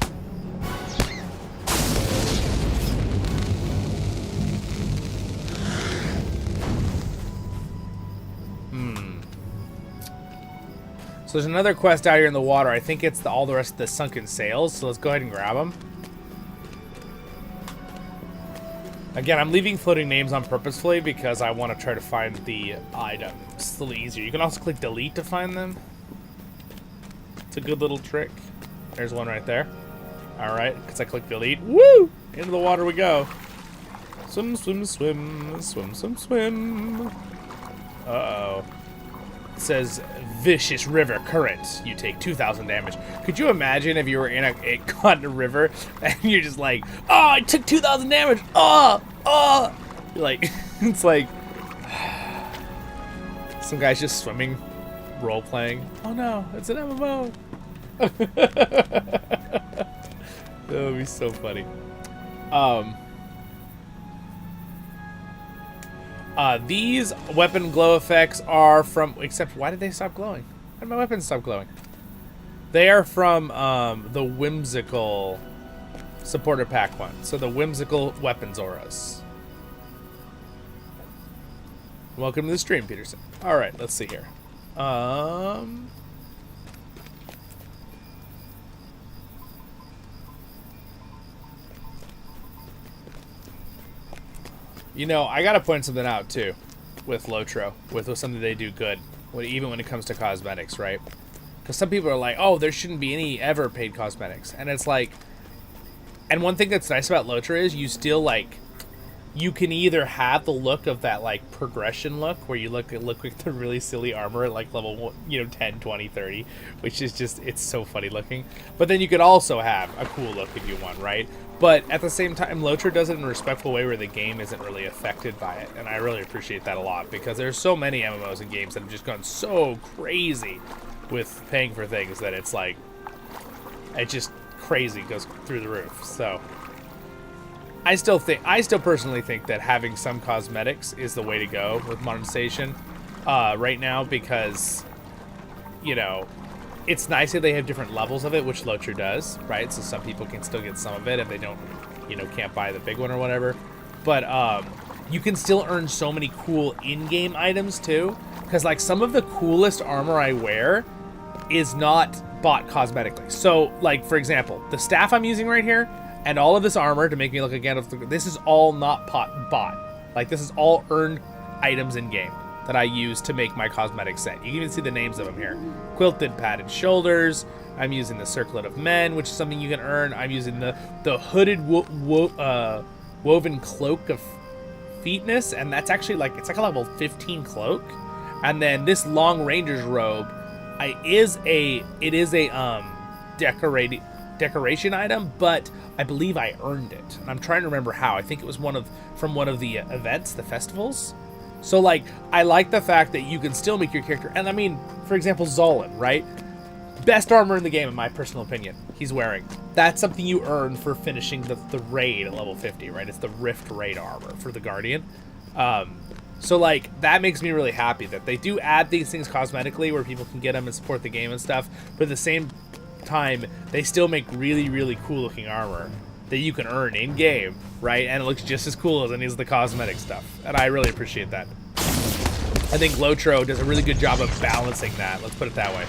So there's another quest out here in the water. I think it's all the rest of the sunken sails, so let's go ahead and grab them. Again, I'm leaving floating names on purposefully because I want to try to find the items. It's a little easier. You can also click delete to find them. It's a good little trick. There's one right there. Alright, because I click delete. Woo! Into the water we go. Swim, swim, swim. Swim, swim, swim. Uh-oh. It says, vicious river current. You take 2,000 damage. Could you imagine if you were in a caught in a river and you're just like, oh, I took 2,000 damage. Oh, oh, like it's like some guy's just swimming, role playing. Oh no, it's an MMO. That would be so funny. These weapon glow effects are from, except why did they stop glowing? Why did my weapons stop glowing? They are from the whimsical supporter pack one. So the whimsical weapons auras. Welcome to the stream, Peterson. All right, let's see here. You know, I gotta point something out too, with LOTRO, with something they do good, even when it comes to cosmetics, right? Because some people are like, oh, there shouldn't be any ever paid cosmetics, and it's like, and one thing that's nice about LOTRO is you still like, you can either have the look of that like progression look, where you look like the really silly armor at like level 10, 20, 30, which is just, it's so funny looking. But then you could also have a cool look if you want, right? But at the same time, LOTRO does it in a respectful way where the game isn't really affected by it. And I really appreciate that a lot, because there's so many MMOs and games that have just gone so crazy with paying for things that it's like, it's just crazy, goes through the roof. So I still personally think that having some cosmetics is the way to go with monetization right now, because, you know, it's nice that they have different levels of it, which LOTRO does, right? So some people can still get some of it if they don't, can't buy the big one or whatever. But you can still earn so many cool in-game items too, because like some of the coolest armor I wear is not bought cosmetically. So like, for example, the staff I'm using right here and all of this armor to make me look again, this is all not bought. Like this is all earned items in-game that I use to make my cosmetic set. You can even see the names of them here. Quilted padded shoulders. I'm using the circlet of men, which is something you can earn. I'm using the hooded woven cloak of feetness, and that's actually like, it's like a level 15 cloak. And then this long ranger's robe, it is a decoration item, but I believe I earned it. And I'm trying to remember how. I think it was from one of the events, the festivals. So like, I like the fact that you can still make your character, and I mean, for example, Zollin, right? Best armor in the game, in my personal opinion, he's wearing. That's something you earn for finishing the raid at level 50, right? It's the Rift raid armor for the Guardian. So like, that makes me really happy that they do add these things cosmetically where people can get them and support the game and stuff, but at the same time, they still make really, really cool looking armor that you can earn in game, right? And it looks just as cool as any of the cosmetic stuff, and I really appreciate that. I think LOTRO does a really good job of balancing that. Let's put it that way.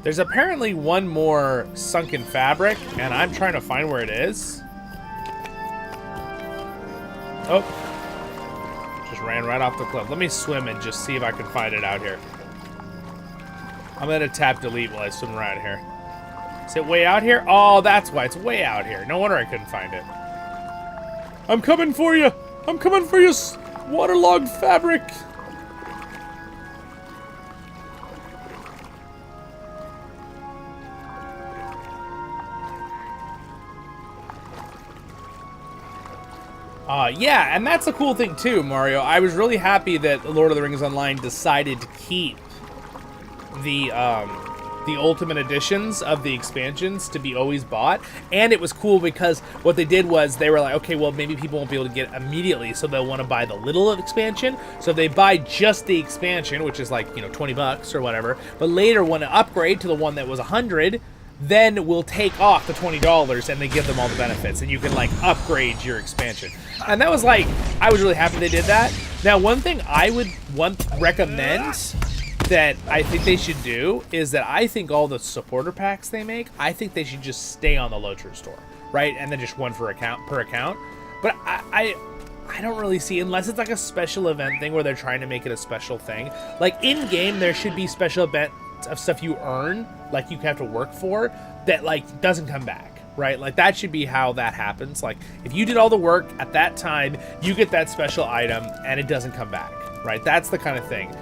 There's apparently one more sunken fabric, and I'm trying to find where it is. Oh, just ran right off the cliff. Let me swim and just see if I can find it out here. I'm gonna tap delete while I swim around here. Is it way out here? Oh, that's why it's way out here. No wonder I couldn't find it. I'm coming for you. I'm coming for you, waterlogged fabric. Yeah, and that's a cool thing too, Mario. I was really happy that Lord of the Rings Online decided to keep the ultimate editions of the expansions to be always bought. And it was cool because what they did was they were like, okay, well, maybe people won't be able to get it immediately, so they'll want to buy the little expansion. So if they buy just the expansion, which is like, $20 or whatever, but later want to upgrade to the one that was 100, then we'll take off the $20 and they give them all the benefits, and you can like upgrade your expansion. And that was like, I was really happy they did that. Now, one thing I would recommend that I think they should do is that I think all the supporter packs they make, I think they should just stay on the LOTRO store, right? And then just one per account. But I don't really see, unless it's like a special event thing where they're trying to make it a special thing. Like in game, there should be special events of stuff you earn, like you have to work for, that like doesn't come back, right? Like that should be how that happens. Like if you did all the work at that time, you get that special item and it doesn't come back, right? That's the kind of thing,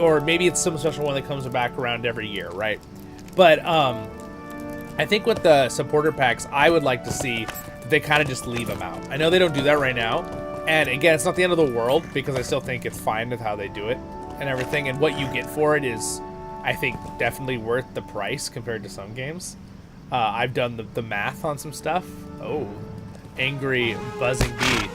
or maybe it's some special one that comes back around every year, right? But I think with the supporter packs, I would like to see that they kind of just leave them out. I know they don't do that right now. And again, it's not the end of the world because I still think it's fine with how they do it and everything. And what you get for it is, I think, definitely worth the price compared to some games. I've done the math on some stuff. Oh, angry buzzing bee.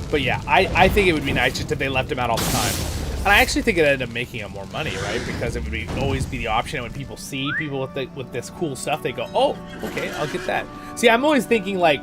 But yeah, I think it would be nice just if they left them out all the time. And I actually think it ended up making them more money, right? Because it would always be the option, and when people see people with this cool stuff, they go, oh, okay, I'll get that. See, I'm always thinking, like,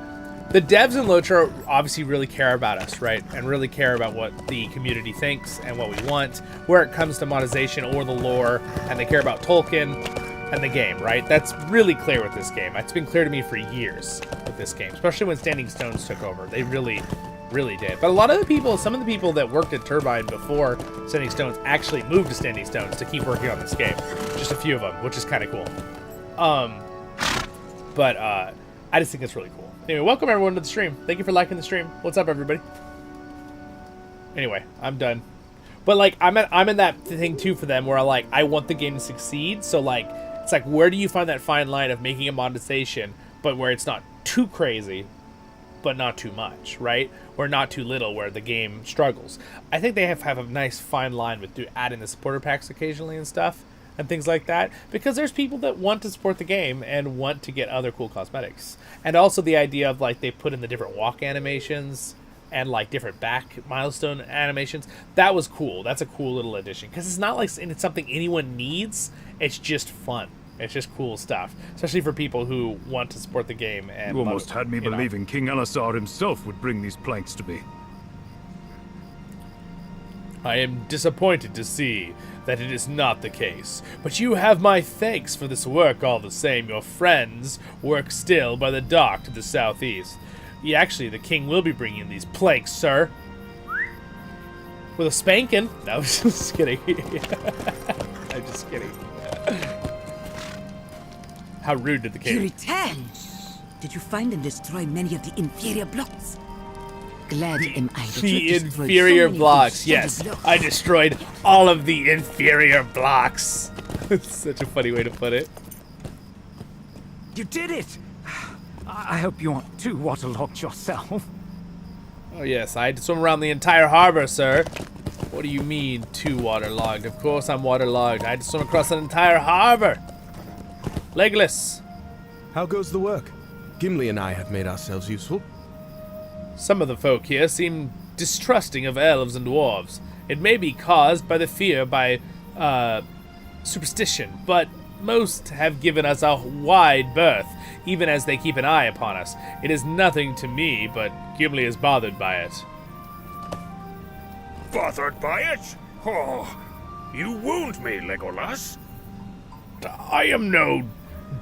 the devs in LOTRO obviously really care about us, right? And really care about what the community thinks and what we want, where it comes to monetization or the lore, and they care about Tolkien and the game, right? That's really clear with this game. It's been clear to me for years with this game, especially when Standing Stones took over. They really did. But a lot of the people, some of the people that worked at Turbine before Standing Stones actually moved to Standing Stones to keep working on this game. Just a few of them, which is kind of cool. But I just think it's really cool. Anyway, welcome everyone to the stream. Thank you for liking the stream. What's up, everybody? Anyway, I'm done. But like, I'm in that thing too for them where I want the game to succeed. So like, it's like, where do you find that fine line of making a monetization, but where it's not too crazy, but not too much, right? Or not too little, where the game struggles. I think they have a nice fine line with adding the supporter packs occasionally and stuff and things like that, because there's people that want to support the game and want to get other cool cosmetics. And also the idea of like they put in the different walk animations and like different back milestone animations. That was cool. That's a cool little addition, because it's not like it's something anyone needs. It's just fun. It's just cool stuff, especially for people who want to support the game. And you almost had me believing King Elisar himself would bring these planks to me. I am disappointed to see that it is not the case, but you have my thanks for this work all the same. Your friends work still by the dock to the southeast. Yeah, actually, the king will be bringing these planks, sir. With a spanking. No, I'm just kidding. I'm just kidding. How rude did the king? You return! Did you find and destroy many of the inferior blocks? Glad am I that the you destroyed inferior so many blocks, of these yes. blocks. I destroyed all of the inferior blocks. It's such a funny way to put it. You did it! I hope you aren't too waterlogged yourself. Oh yes, I had to swim around the entire harbor, sir. What do you mean, too waterlogged? Of course I'm waterlogged. I had to swim across an entire harbor. Legless. How goes the work? Gimli and I have made ourselves useful. Some of the folk here seem distrusting of elves and dwarves. It may be caused by the fear by superstition, but most have given us a wide berth, even as they keep an eye upon us. It is nothing to me, but Gimli is bothered by it. Bothered by it? Oh, you wound me, Legolas. I am no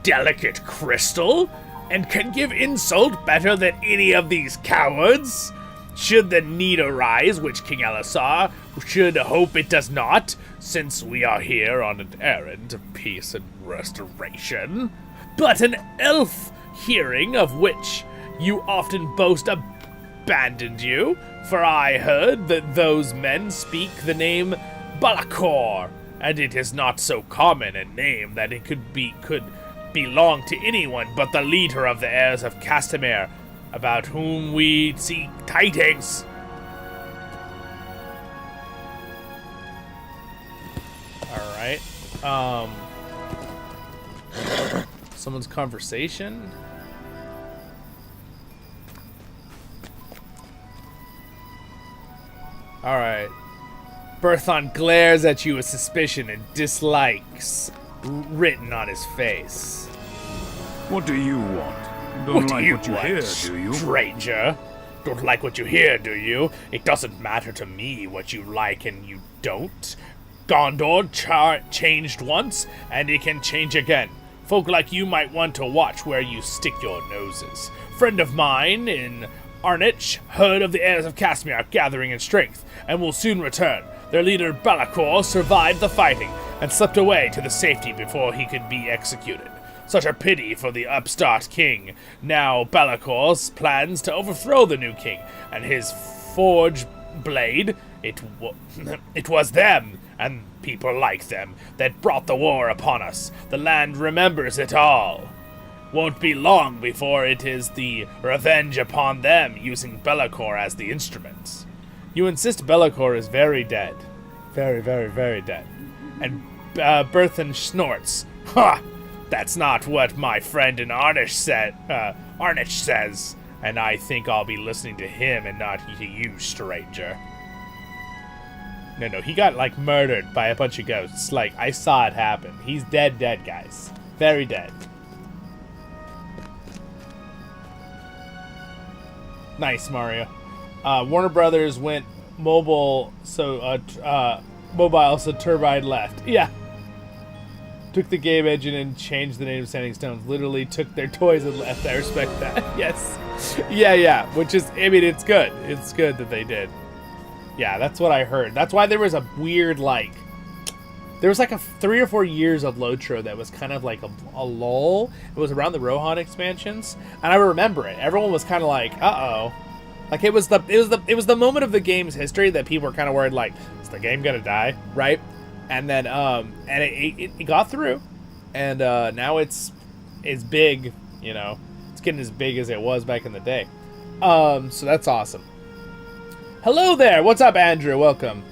delicate crystal, and can give insult better than any of these cowards. Should the need arise, which King Elisar should hope it does not, since we are here on an errand of peace and restoration. But an elf hearing of which you often boast abandoned you, for I heard that those men speak the name Balakor, and it is not so common a name that it could belong to anyone but the leader of the heirs of Castamere, about whom we seek tidings. Alright. Someone's conversation? Alright. Berthon glares at you with suspicion and dislikes written on his face. What do you want? Don't What like do you what you want, hear, do you? stranger? Don't like what you hear, do you? It doesn't matter to me what you like and you don't. Gondor changed once, and it can change again. Folk like you might want to watch where you stick your noses. Friend of mine in Arnach heard of the heirs of Castamere gathering in strength, and will soon return. Their leader Balakor survived the fighting, and slipped away to the safety before he could be executed. Such a pity for the upstart king. Now Balakor plans to overthrow the new king, and his forge blade. It was them, and people like them, that brought the war upon us. The land remembers it all. Won't be long before it is the revenge upon them, using Be'lakor as the instrument. You insist Be'lakor is very dead. Very, very, very dead. And Berthan snorts. Ha! That's not what my friend in Arnach says. And I think I'll be listening to him and not to you, stranger. No, he got, like, murdered by a bunch of ghosts. Like, I saw it happen. He's dead, guys. Very dead. Nice, Mario. Warner Brothers went mobile, so Turbine left. Yeah. Took the game engine and changed the name of Standing Stones. Literally took their toys and left. I respect that. Yes. Yeah. Which is, I mean, it's good. It's good that they did. Yeah, that's what I heard. That's why there was a weird, like... There was like a 3 or 4 years of LOTRO that was kind of like a lull. It was around the Rohan expansions, and I remember it. Everyone was kind of like, "Uh-oh." Like it was the moment of the game's history that people were kind of worried, like, is the game gonna die, right? And then and it got through, and now it's big, you know. It's getting as big as it was back in the day. So that's awesome. Hello there. What's up, Andrew? Welcome.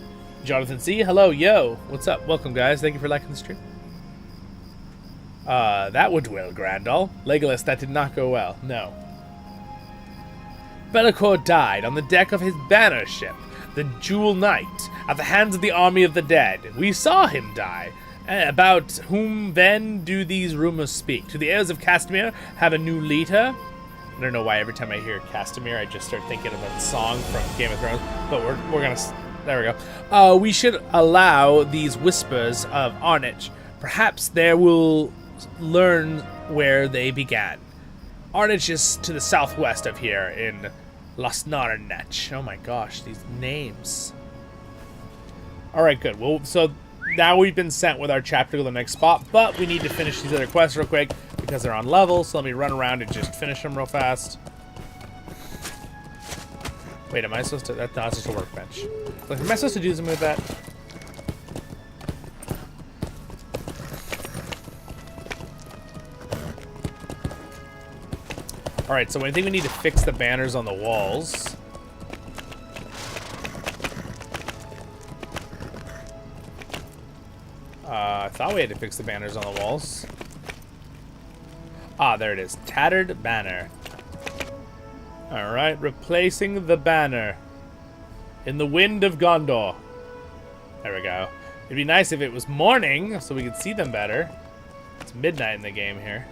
Jonathan C. Hello, yo. What's up? Welcome, guys. Thank you for liking the stream. That would well, Grandal. Legolas, that did not go well. No. Be'lakor died on the deck of his banner ship, the Jewel Knight, at the hands of the army of the dead. We saw him die. About whom then do these rumors speak? Do the heirs of Castamere have a new leader? I don't know why every time I hear Castamere, I just start thinking of a song from Game of Thrones, but we're gonna... There we go. We should allow these whispers of Arnach. Perhaps they will learn where they began. Arnach is to the southwest of here in Lossarnach. Oh my gosh, these names. Alright, good. Well, so now we've been sent with our chapter to the next spot, but we need to finish these other quests real quick because they're on level, so let me run around and just finish them real fast. Wait, am I supposed to... That's not just a workbench. Like, am I supposed to do something with that? Alright, so I think we need to fix the banners on the walls. I thought we had to fix the banners on the walls. Ah, there it is. Tattered banner. Alright, replacing the banner. In the wind of Gondor. There we go. It'd be nice if it was morning, so we could see them better. It's midnight in the game here.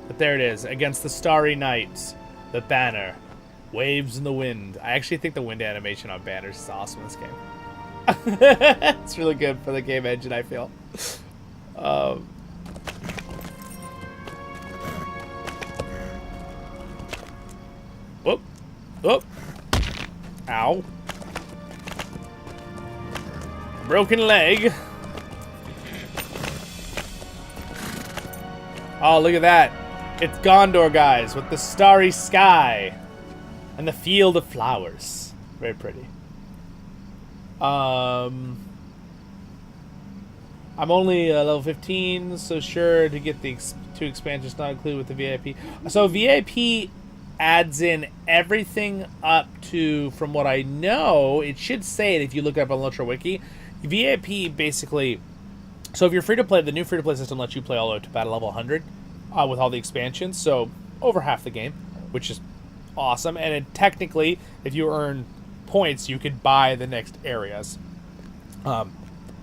But there it is. Against the starry night. The banner. Waves in the wind. I actually think the wind animation on banners is awesome in this game. It's really good for the game engine, I feel. Whoop. Whoop. Ow. Broken leg. Oh, look at that. It's Gondor, guys, with the starry sky and the field of flowers. Very pretty. I'm only level 15, so sure to get the 2 expansions not included with the VIP. So VIP adds in everything up to, from what I know, it should say it if you look it up on LOTRO Wiki. VIP basically, so if you're free to play, the new free to play system lets you play all the way to battle level 100 with all the expansions, so over half the game, which is awesome. And it, technically, if you earn points, you could buy the next areas.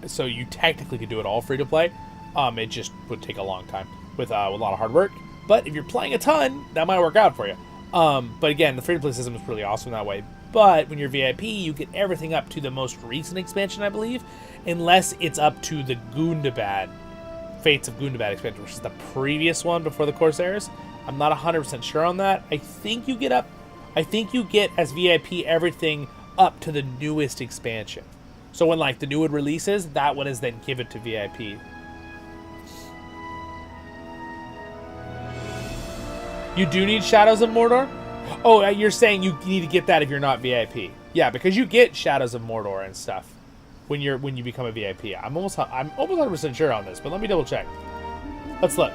So you technically could do it all free to play. It just would take a long time with a lot of hard work. But if you're playing a ton, that might work out for you. But again, the free to play system is really awesome that way. But when you're VIP, you get everything up to the most recent expansion, I believe, unless it's up to the Gundabad, Fates of Gundabad expansion, which is the previous one before the Corsairs. I'm not 100% sure on that. I think you get as VIP everything up to the newest expansion. So when like the new one releases, that one is then given to VIP. You do need Shadows of Mordor? Oh, you're saying you need to get that if you're not VIP. Yeah, because you get Shadows of Mordor and stuff when you become a VIP. I'm almost 100% sure on this, but let me double check. Let's look.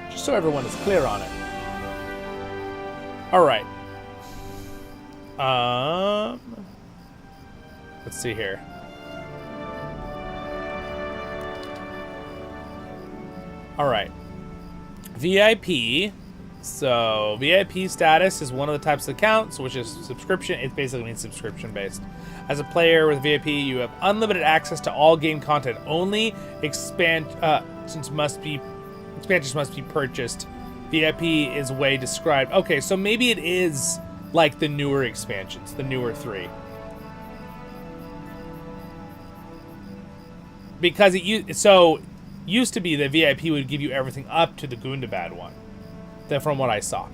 Just so everyone is clear on it. All right. Let's see here. All right. VIP. So VIP status is one of the types of accounts, which is subscription. It basically means subscription based. As a player with VIP, you have unlimited access to all game content. Only expansions must be purchased. VIP is way described. Okay, so maybe it is like the newer expansions, the newer 3. Because it used to be that VIP would give you everything up to the Gundabad one. That from what I saw.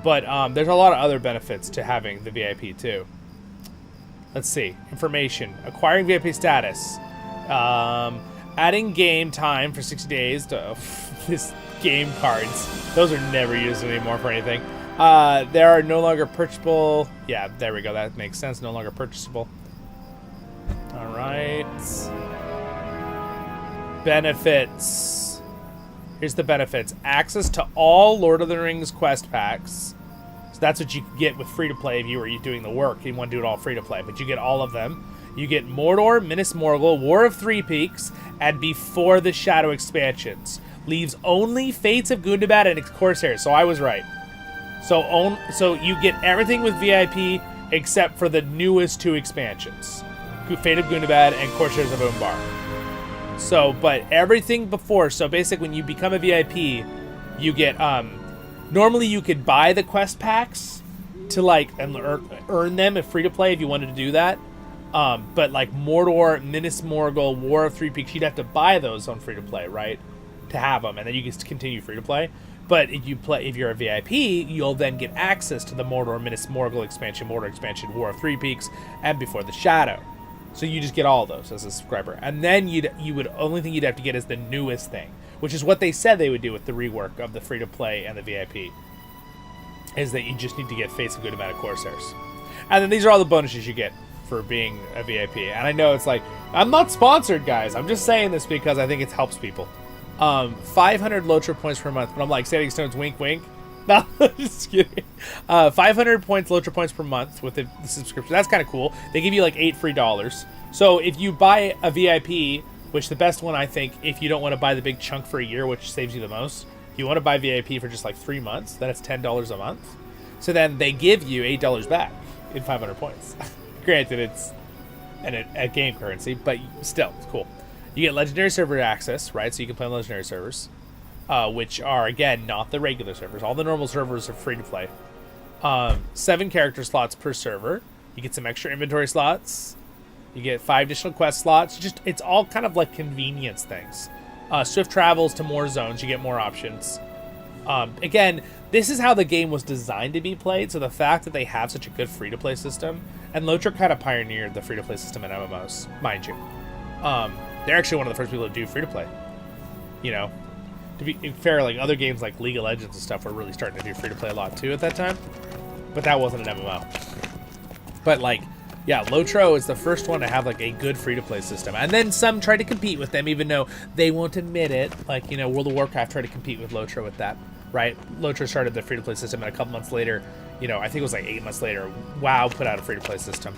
But there's a lot of other benefits to having the VIP too. Let's see. Information. Acquiring VIP status. Adding game time for 60 days to this game cards. Those are never used anymore for anything. There are no longer purchasable. Yeah, there we go. That makes sense. No longer purchasable. All right. Benefits. Here's the benefits. Access to all Lord of the Rings quest packs. So that's what you get with free-to-play if you were doing the work. You want to do it all free-to-play, but you get all of them. You get Mordor, Minas Morgul, War of Three Peaks, and Before the Shadow expansions. Leaves only Fates of Gundabad and Corsairs, so I was right. So you get everything with VIP except for the newest 2 expansions. Fate of Gundabad and Corsairs of Umbar. So, but everything before, so basically when you become a VIP, you get, normally you could buy the quest packs to and earn them if free to play if you wanted to do that. But like Mordor, Minas Morgul, War of Three Peaks, you'd have to buy those on free to play, right? To have them, and then you can continue free to play. But if you're a VIP, you'll then get access to the Mordor, Minas Morgul expansion, Mordor expansion, War of Three Peaks, and Before the Shadow. So you just get all of those as a subscriber. And then only thing you'd have to get is the newest thing, which is what they said they would do with the rework of the free-to-play and the VIP, is that you just need to get Fates of Gundabad and Corsairs. And then these are all the bonuses you get for being a VIP. And I know it's like, I'm not sponsored, guys. I'm just saying this because I think it helps people. 500 LOTRO points per month. But I'm like, Saving Stones, wink, wink. No, just kidding. 500 points, LOTRO points per month with the subscription. That's kind of cool. They give you like $8 free. So if you buy a VIP, which the best one I think, if you don't want to buy the big chunk for a year, which saves you the most, you want to buy VIP for just like 3 months, then it's $10 a month. So then they give you $8 back in 500 points. Granted, it's a game currency, but still, it's cool. You get Legendary Server access, right? So you can play on Legendary servers. Which are, again, not the regular servers. All the normal servers are free to play. 7 character slots per server. You get some extra inventory slots. You get 5 additional quest slots. It's all kind of like convenience things. Swift travels to more zones. You get more options. Again, this is how the game was designed to be played. So the fact that they have such a good free-to-play system, and LOTRO kind of pioneered the free-to-play system in MMOs, mind you. They're actually one of the first people to do free-to-play. You know, to be fair, like other games like League of Legends and stuff were really starting to do free-to-play a lot too at that time. But that wasn't an MMO. But like, yeah, LOTRO is the first one to have like a good free-to-play system. And then some try to compete with them, even though they won't admit it. Like, you know, World of Warcraft tried to compete with LOTRO with that, right? LOTRO started the free-to-play system, and a couple months later, you know, I think it was like 8 months later, WoW put out a free-to-play system.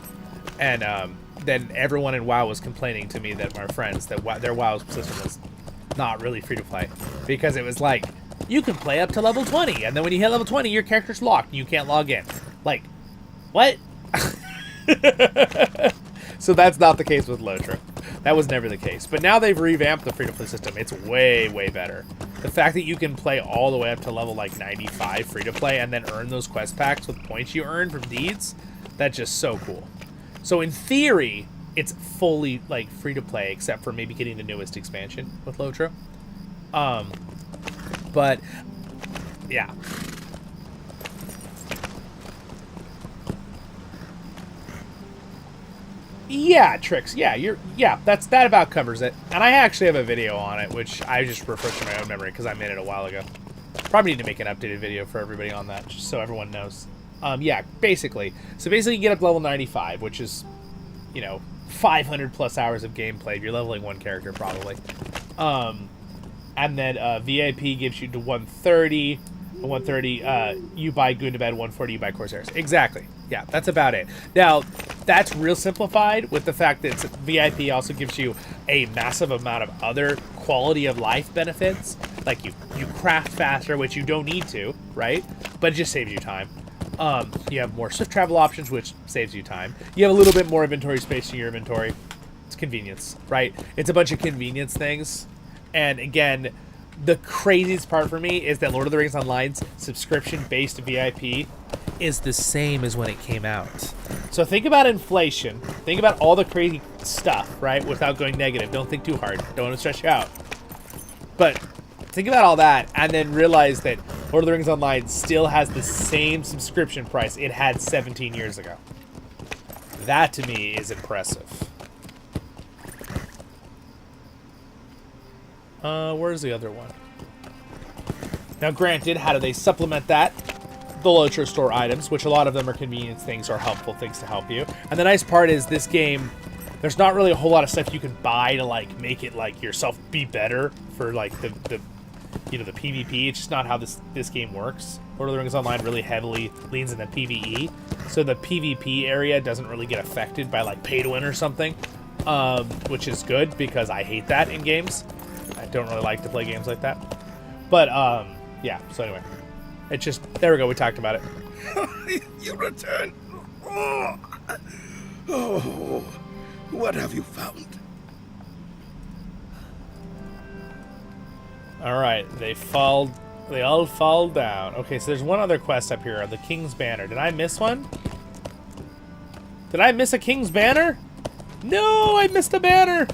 And then everyone in WoW was complaining to me, that my friends, that their WoW system was not really free-to-play. Because it was like, you can play up to level 20, and then when you hit level 20, your character's locked, and you can't log in. Like, what? So that's not the case with LOTRO. That was never the case. But now they've revamped the free-to-play system. It's way, way better. The fact that you can play all the way up to level like 95 free-to-play and then earn those quest packs with points you earn from deeds, that's just so cool. So in theory, it's fully like free-to-play, except for maybe getting the newest expansion with LOTRO. But yeah. Yeah, Tricks. Yeah, that about covers it. And I actually have a video on it, which I just refreshed in my own memory because I made it a while ago. Probably need to make an updated video for everybody on that, just so everyone knows. Yeah, basically. So basically you get up to level 95, which is, 500 plus hours of gameplay. You're leveling one character, probably. And then VIP gives you to 130. 130, you buy Gundabad. 140, you buy Corsairs. Exactly. Yeah, that's about it. Now, that's real simplified with the fact that VIP also gives you a massive amount of other quality of life benefits. Like you craft faster, which you don't need to, right? But it just saves you time. You have more swift travel options, which saves you time. You have a little bit more inventory space in your inventory. It's convenience, right? It's a bunch of convenience things. And again, the craziest part for me is that Lord of the Rings Online's subscription-based VIP is the same as when it came out. So think about inflation. Think about all the crazy stuff, right? Without going negative. Don't think too hard. Don't want to stress you out. But think about all that and then realize that Lord of the Rings Online still has the same subscription price it had 17 years ago. That, to me, is impressive. Where's the other one? Now, granted, how do they supplement that? The LOTRO store items, which a lot of them are convenience things or helpful things to help you. And the nice part is this game, there's not really a whole lot of stuff you can buy to, like, make it, like, yourself be better for, like, the PvP. It's just not how this game works. Lord of the Rings Online really heavily leans into PvE. So the PvP area doesn't really get affected by, like, pay to win or something, which is good because I hate that in games. I don't really like to play games like that. But, yeah, so anyway. It's just, there we go, we talked about it. You returned. Oh, what have you found? Alright, they all fall down. Okay, so there's one other quest up here, the King's Banner. Did I miss one? Did I miss a King's Banner? No, I missed a banner!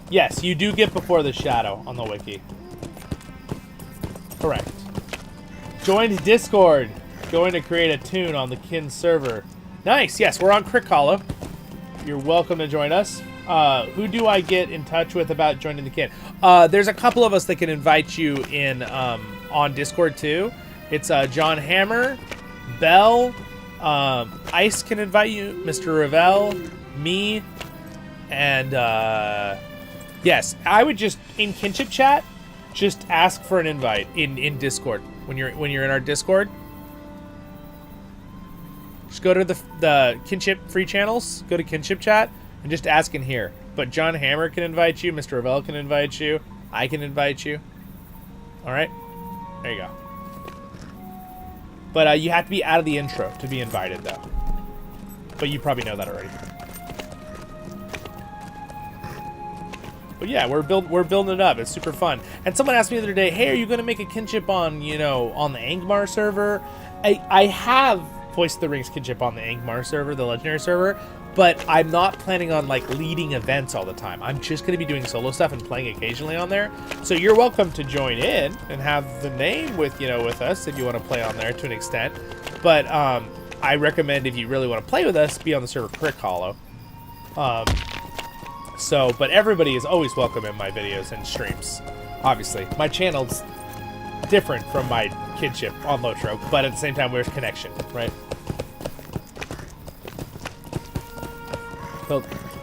Yes, you do get Before the Shadow on the wiki. Correct. Joined Discord. Going to create a tune on the Kin server. Nice, yes, we're on CrickHollow. You're welcome to join us. Who do I get in touch with about joining the Kin? There's a couple of us that can invite you in on Discord too. It's John Hammer, Bell, Ice can invite you, Mr. Ravel, me, and yes, I would just in Kinship chat, just ask for an invite in Discord when you're in our Discord. Just go to the Kinship free channels, go to Kinship chat, and just ask in here. But John Hammer can invite you, Mr. Ravel can invite you, I can invite you. All right, there you go. But you have to be out of the intro to be invited, though. But you probably know that already. But yeah, we're building it up. It's super fun. And someone asked me the other day, "Hey, are you going to make a Kinship on on the Angmar server?" I have Voice of the Rings Kinship on the Angmar server, the Legendary server, but I'm not planning on like leading events all the time. I'm just going to be doing solo stuff and playing occasionally on there. So you're welcome to join in and have the name with with us if you want to play on there to an extent. But I recommend if you really want to play with us, be on the server CrickHollow. But everybody is always welcome in my videos and streams. Obviously, my channel's different from my Kinship on LOTRO, but at the same time, there's connection, right?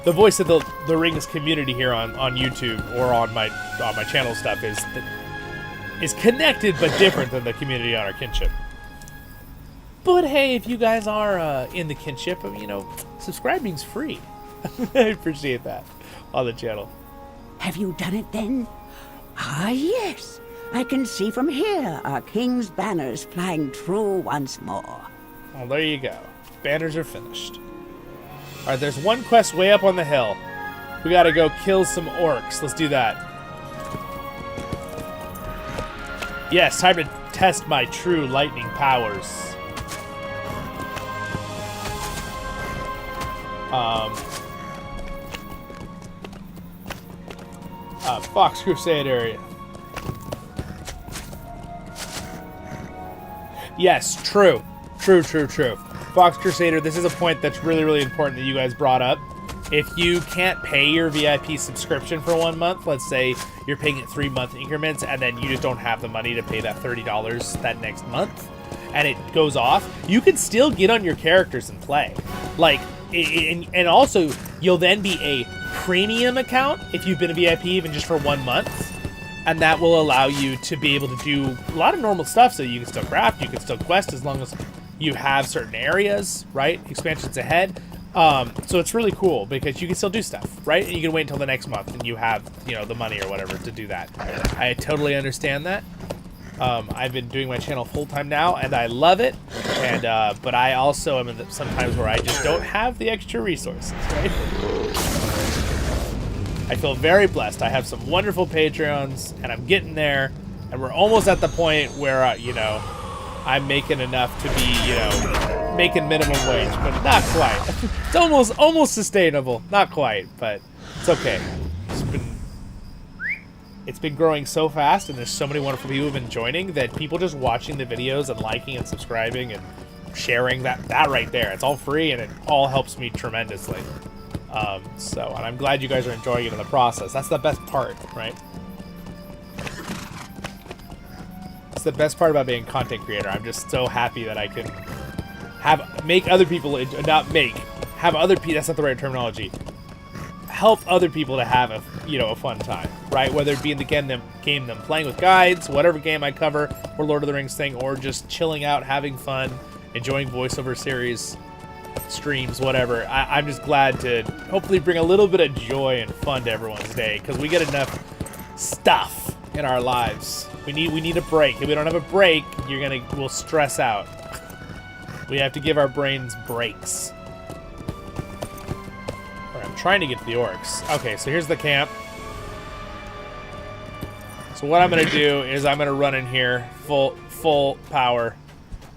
The Voice of the Rings community here on YouTube or on my channel stuff is connected but different than the community on our Kinship. But hey, if you guys are in the Kinship, subscribing's free. I appreciate that on the channel. Have you done it then? Ah, yes. I can see from here our king's banners flying true once more. Well, there you go. Banners are finished. All right, there's one quest way up on the hill. We gotta go kill some orcs. Let's do that. Yes, time to test my true lightning powers. Fox Crusade area. Yes, true. True. Fox Crusader, this is a point that's really, really important that you guys brought up. If you can't pay your VIP subscription for 1 month, let's say you're paying it 3-month increments, and then you just don't have the money to pay that $30 that next month, and it goes off, you can still get on your characters and play. Like, and also, you'll then be a premium account if you've been a VIP even just for 1 month. And that will allow you to be able to do a lot of normal stuff. So you can still craft, you can still quest as long as you have certain areas, right? Expansions ahead. So it's really cool because you can still do stuff, right? And you can wait until the next month and you have, you know, the money or whatever to do that. I totally understand that. I've been doing my channel full time now and I love it. And but I also am in sometimes where I just don't have the extra resources, right? I feel very blessed. I have some wonderful Patreons, and I'm getting there, and we're almost at the point where, you know, I'm making enough to be, you know, making minimum wage, but not quite. It's almost sustainable. Not quite, but it's okay. It's been growing so fast, and there's so many wonderful people who've been joining that people just watching the videos and liking and subscribing and sharing that right there. It's all free, and it all helps me tremendously. And I'm glad you guys are enjoying it in the process. That's the best part, right? It's the best part about being a content creator. I'm just so happy that I can make other people, have other people, that's not the right terminology, help other people to have a fun time, right? Whether it be in the game them playing with guides, whatever game I cover, or Lord of the Rings thing, or just chilling out, having fun, enjoying voiceover series, streams, whatever. I'm just glad to hopefully bring a little bit of joy and fun to everyone's day, because we get enough stuff in our lives. We need a break. If we don't have a break, we'll stress out. We have to give our brains breaks. Alright, I'm trying to get to the orcs. Okay, so here's the camp. So what I'm gonna do is I'm gonna run in here full power.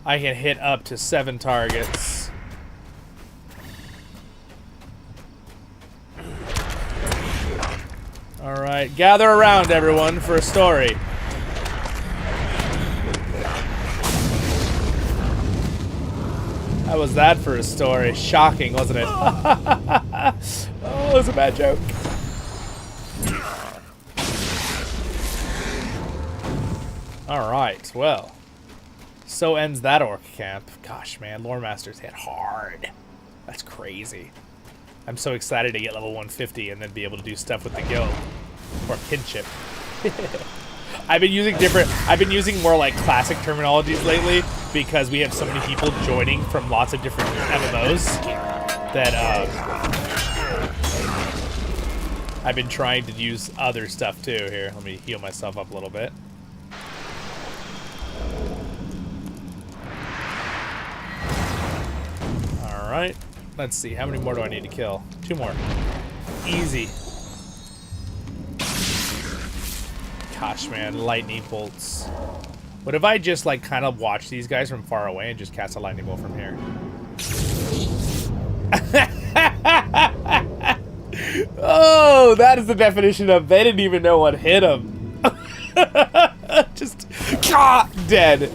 I can hit up to 7 targets. Alright, gather around everyone for a story. How was that for a story? Shocking, wasn't it? Oh, it was a bad joke. Alright, well. So ends that orc camp. Gosh, man, Lore Masters hit hard. That's crazy. I'm so excited to get level 150 and then be able to do stuff with the guild. Or kinship. I've been using more like classic terminologies lately because we have so many people joining from lots of different MMOs that I've been trying to use other stuff too. Here, let me heal myself up a little bit. Alright. Let's see, how many more do I need to kill? 2 more. Easy. Gosh, man, lightning bolts. What if I just, like, kind of watch these guys from far away and just cast a lightning bolt from here? Oh, that is the definition of they didn't even know what hit them. Just, dead.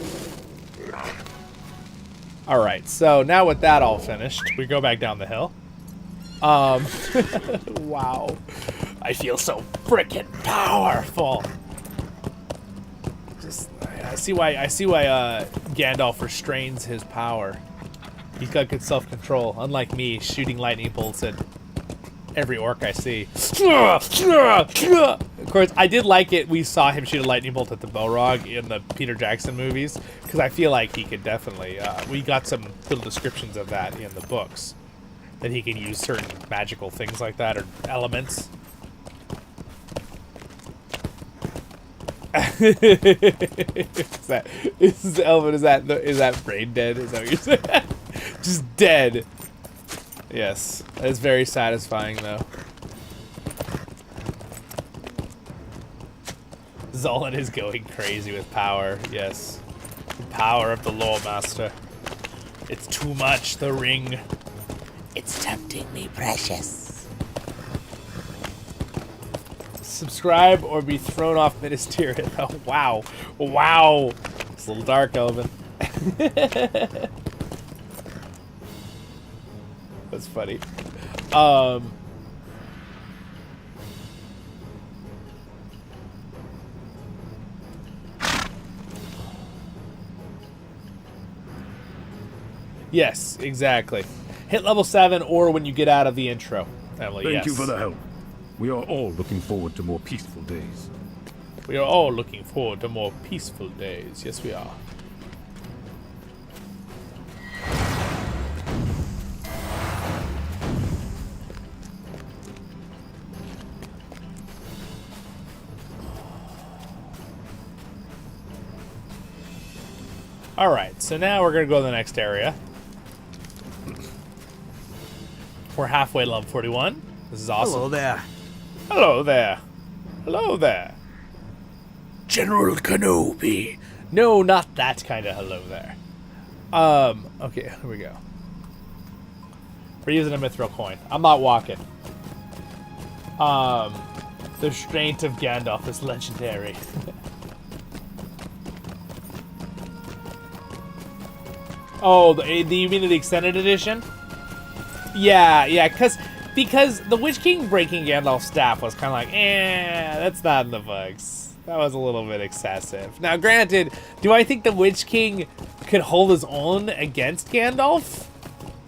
Alright, so now with that all finished, we go back down the hill. Wow. I feel so frickin' powerful. Just, I see why Gandalf restrains his power. He's got good self-control, unlike me shooting lightning bolts at every orc I see. Of course, I did like it. We saw him shoot a lightning bolt at the Balrog in the Peter Jackson movies, because I feel like he could definitely, we got some little descriptions of that in the books, that he can use certain magical things like that, or elements. Is that brain dead? Is that what you're saying? Just dead. Yes, that is very satisfying, though. Zollin is going crazy with power, yes. The power of the Lore Master. It's too much, the ring. It's tempting me, precious. Subscribe or be thrown off Ministerial. Oh, wow. Wow. It's a little dark, Elvin. That's funny. Yes, exactly. Hit level 7 or when you get out of the intro. Emily, Thank yes. you for the help. We are all looking forward to more peaceful days. We are all looking forward to more peaceful days. Yes, we are. Alright, so now we're going to go to the next area. We're halfway to level 41. This is awesome. Hello there. Hello there. Hello there. General Kenobi. No, not that kind of hello there. Okay, here we go. We're using a mithril coin. I'm not walking. The Restraint of Gandalf is legendary. Oh, you mean the extended edition? Yeah, because the Witch King breaking Gandalf's staff was kind of like, that's not in the books. That was a little bit excessive. Now, granted, do I think the Witch King could hold his own against Gandalf?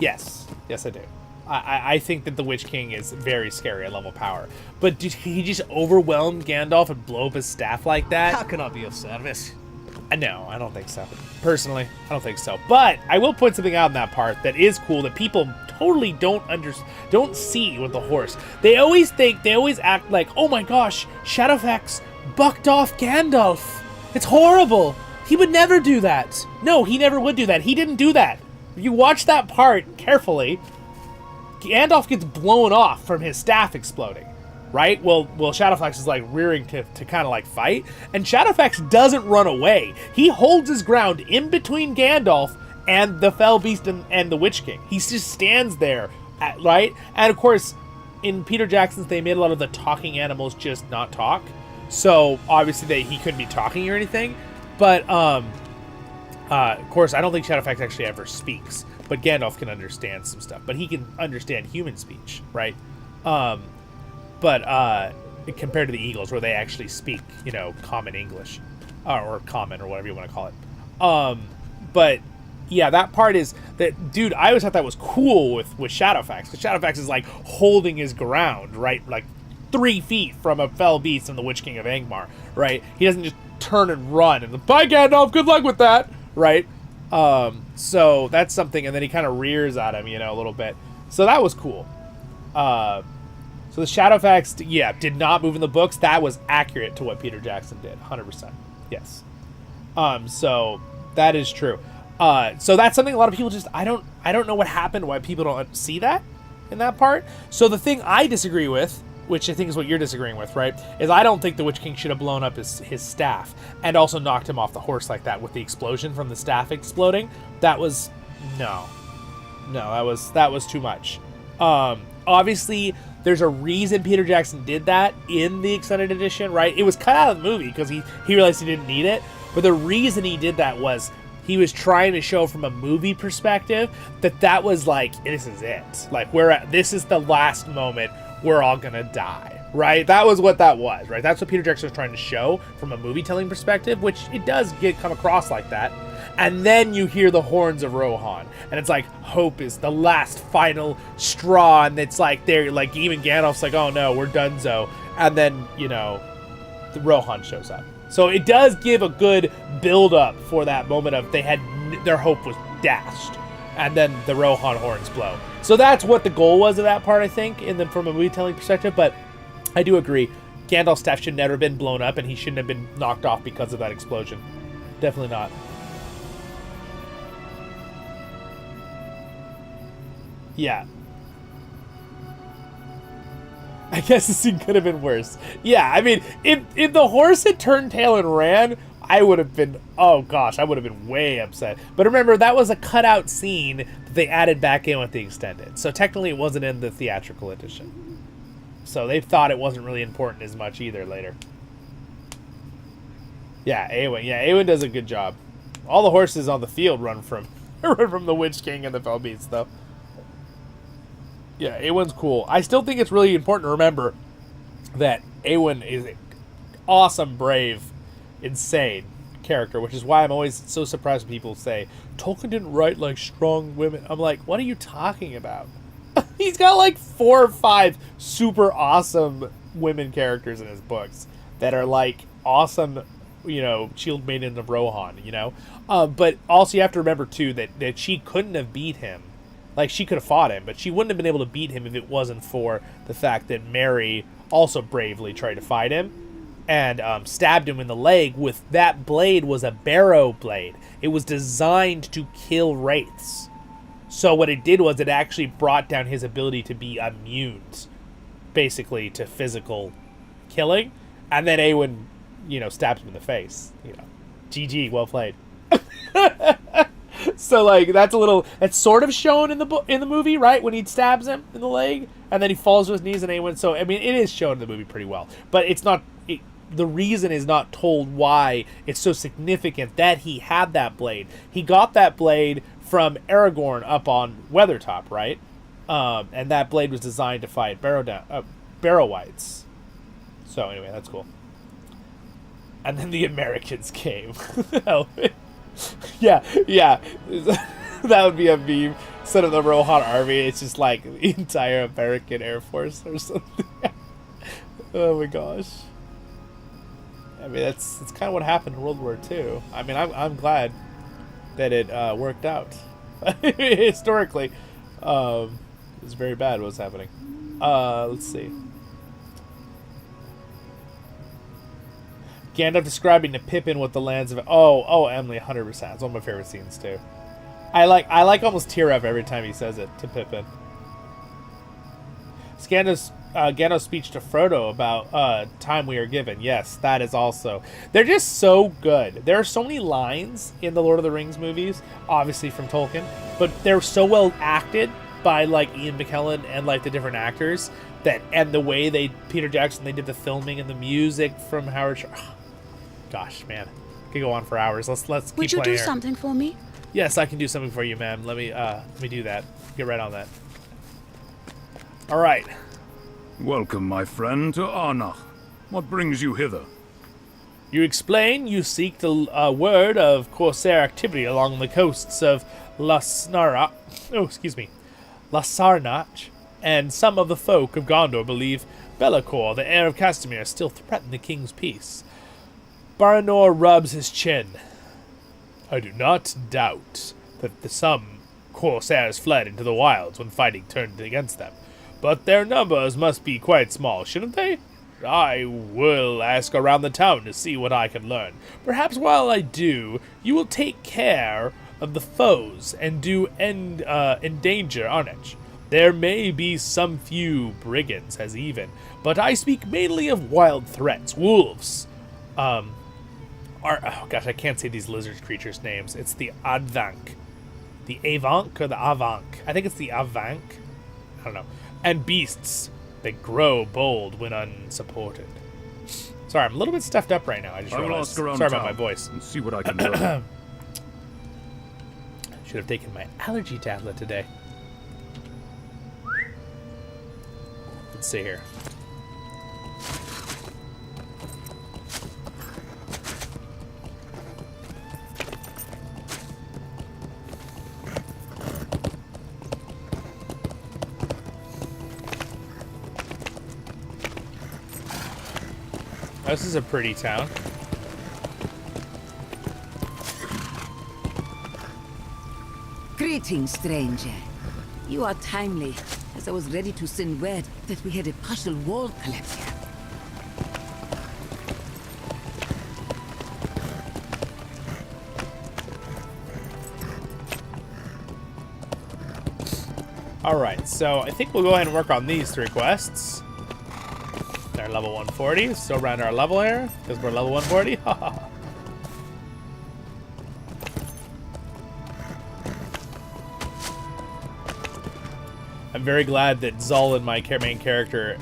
Yes. Yes, I do. I think that the Witch King is very scary at level power. But did he just overwhelm Gandalf and blow up his staff like that? How can I be of service? No, I don't think so. Personally, I don't think so. But I will point something out in that part that is cool that people totally don't see with the horse. They always act like, oh my gosh, Shadowfax bucked off Gandalf. It's horrible. He would never do that. No, he never would do that. He didn't do that. If you watch that part carefully, Gandalf gets blown off from his staff exploding. Right? Well, Shadowfax is like rearing to kind of like fight, and Shadowfax doesn't run away. He holds his ground in between Gandalf and the Fell Beast and the Witch King. He just stands there, right? And of course, in Peter Jackson's, they made a lot of the talking animals just not talk. So obviously he couldn't be talking or anything. But of course, I don't think Shadowfax actually ever speaks. But Gandalf can understand some stuff. But he can understand human speech, right? But compared to the Eagles, where they actually speak, common English, or common, or whatever you want to call it. But yeah, that part is that, dude. I always thought that was cool with Shadowfax, because Shadowfax is like holding his ground, right, like 3 feet from a Fell Beast and the Witch King of Angmar, right. He doesn't just turn and run and bye Gandalf, good luck with that, right. So that's something, and then he kind of rears at him, a little bit. So that was cool. So the Shadowfax, did not move in the books. That was accurate to what Peter Jackson did, 100%. Yes. So that is true. So that's something a lot of people just, I don't know what happened, why people don't see that in that part. So the thing I disagree with, which I think is what you're disagreeing with, right, is I don't think the Witch King should have blown up his staff and also knocked him off the horse like that with the explosion from the staff exploding. That was, no, that was too much. Obviously, there's a reason Peter Jackson did that in the extended edition, right? It was cut out of the movie because he realized he didn't need it. But the reason he did that was he was trying to show from a movie perspective that was like, this is it. Like, this is the last moment we're all gonna die, right? That was what that was, right? That's what Peter Jackson was trying to show from a movie telling perspective, which it does come across like that. And then you hear the horns of Rohan, and it's like hope is the last final straw, and it's like they're like, even Gandalf's like, oh no, we're donezo, and then the Rohan shows up. So it does give a good build up for that moment of their hope was dashed, and then the Rohan horns blow. So that's what the goal was of that part, I think, from a movie telling perspective. But I do agree, Gandalf's staff should never have been blown up, and he shouldn't have been knocked off because of that explosion. Definitely not. Yeah. I guess the scene could have been worse. Yeah, I mean, if the horse had turned tail and ran, I would have been, oh gosh, I would have been way upset. But remember, that was a cutout scene that they added back in with the extended. So technically it wasn't in the theatrical edition. So they thought it wasn't really important as much either later. Yeah, Eowyn does a good job. All the horses on the field run from the Witch King and the Fell Beast, though. Yeah, Awen's cool. I still think it's really important to remember that Awen is an awesome, brave, insane character, which is why I'm always so surprised when people say, Tolkien didn't write, like, strong women. I'm like, what are you talking about? He's got, like, 4 or 5 super awesome women characters in his books that are, like, awesome, you know, Shield Maiden of Rohan, you know? But also you have to remember, too, that she couldn't have beat him. Like, she could have fought him, but she wouldn't have been able to beat him if it wasn't for the fact that Mary also bravely tried to fight him and stabbed him in the leg with that blade was a barrow blade. It was designed to kill wraiths. So what it did was it actually brought down his ability to be immune, basically, to physical killing. And then Awen, you know, stabs him in the face. You know, GG, well played. So, like, it's sort of shown in the movie, right? When he stabs him in the leg, and then he falls to his knees and Awen. So, I mean, it is shown in the movie pretty well. But it's not, the reason is not told why it's so significant that he had that blade. He got that blade from Aragorn up on Weathertop, right? And that blade was designed to fight Barrow Wights. So, anyway, that's cool. And then the Americans came. Yeah. That would be a meme. Instead of the Rohan army, it's just like the entire American Air Force or something. Oh my gosh. I mean, that's kind of what happened in World War II. I mean, I'm glad that it worked out. Historically, it's very bad what's happening. Let's see. Gandalf describing to Pippin what the lands of Emily, 100%. It's one of my favorite scenes too. I like almost tear up every time he says it to Pippin. Gandalf's speech to Frodo about time we are given. Yes, that is also. They're just so good. There are so many lines in the Lord of the Rings movies, obviously from Tolkien, but they're so well acted by like Ian McKellen and like the different actors and the way Peter Jackson they did the filming and the music from Howard. Gosh, man, could go on for hours. Let's keep playing. Would you do here. something for me? Yes, I can do something for you, ma'am. Let me do that. Get right on that. All right. Welcome, my friend, to Arnach. What brings you hither? You explain you seek the word of Corsair activity along the coasts of Lossarnach, and some of the folk of Gondor believe Be'lakor, the heir of Castamere, still threaten the king's peace. Baranor rubs his chin. I do not doubt that some Corsairs fled into the wilds when fighting turned against them, but their numbers must be quite small, shouldn't they? I will ask around the town to see what I can learn. Perhaps while I do, you will take care of the foes and do endanger Arnach. There may be some few brigands as even, but I speak mainly of wild threats, wolves. I can't say these lizard creatures' names. It's the Advank. The Avank or the Avank? I think it's the Avank. I don't know. And beasts that grow bold when unsupported. Sorry, I'm a little bit stuffed up right now. I just realized. Sorry about my voice. And see what I can do. Should have taken my allergy tablet today. Let's see here. This is a pretty town. Greetings, stranger. You are timely, as I was ready to send word that we had a partial wall collapse here. Alright, so I think we'll go ahead and work on these 3 quests. They're level 140, still around our level here, because we're level 140. I'm very glad that Zollin, my main character,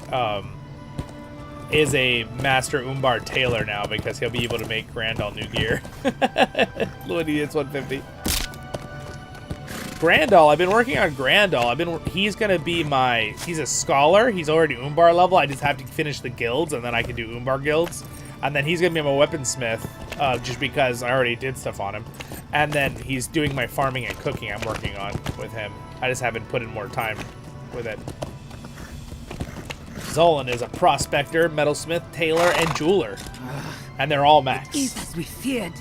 is a master Umbar tailor now, because he'll be able to make Grandal new gear. When he hits 150. Grandal, I've been working on Grandal. He's gonna be he's a scholar. He's already Umbar level. I just have to finish the guilds, and then I can do Umbar guilds. And then he's gonna be my weaponsmith, just because I already did stuff on him. And then he's doing my farming and cooking I'm working on with him. I just haven't put in more time with it. Zollin is a prospector, metalsmith, tailor, and jeweler. And they're all max. It is as we feared.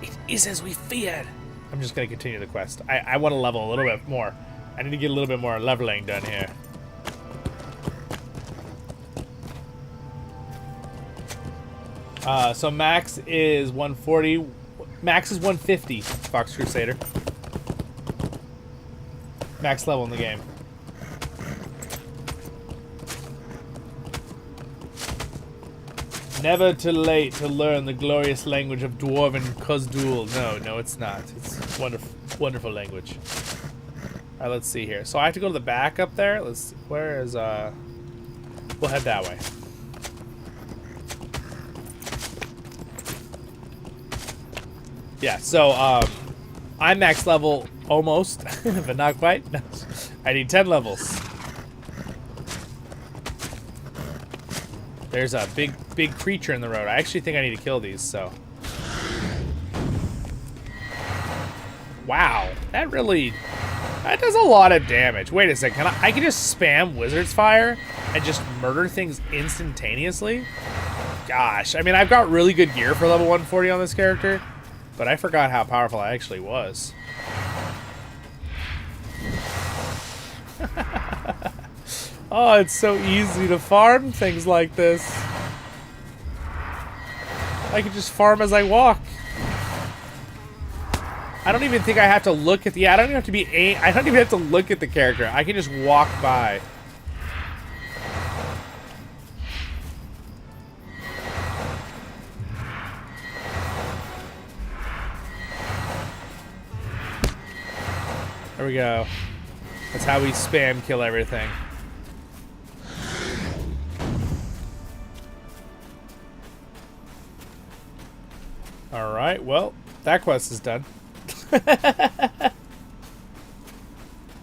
It is as we feared. I'm just going to continue the quest. I want to level a little bit more. I need to get a little bit more leveling done here. So max is 140. Max is 150, Fox Crusader. Max level in the game. Never too late to learn the glorious language of Dwarven Khuzdul. No, it's not. It's wonderful, wonderful language. All right, let's see here. So I have to go to the back up there. Let's see. Where is We'll head that way. Yeah. So I'm max level almost, but not quite. No. I need 10 levels. There's a big creature in the road. I actually think I need to kill these, so. Wow, that does a lot of damage. Wait a second, I can just spam Wizard's Fire and just murder things instantaneously? Gosh, I mean, I've got really good gear for level 140 on this character, but I forgot how powerful I actually was. Oh, it's so easy to farm things like this. I can just farm as I walk. I don't even think I have to look at the... I don't even have to be... I don't even have to look at the character. I can just walk by. There we go. That's how we spam kill everything. Alright, well, that quest is done.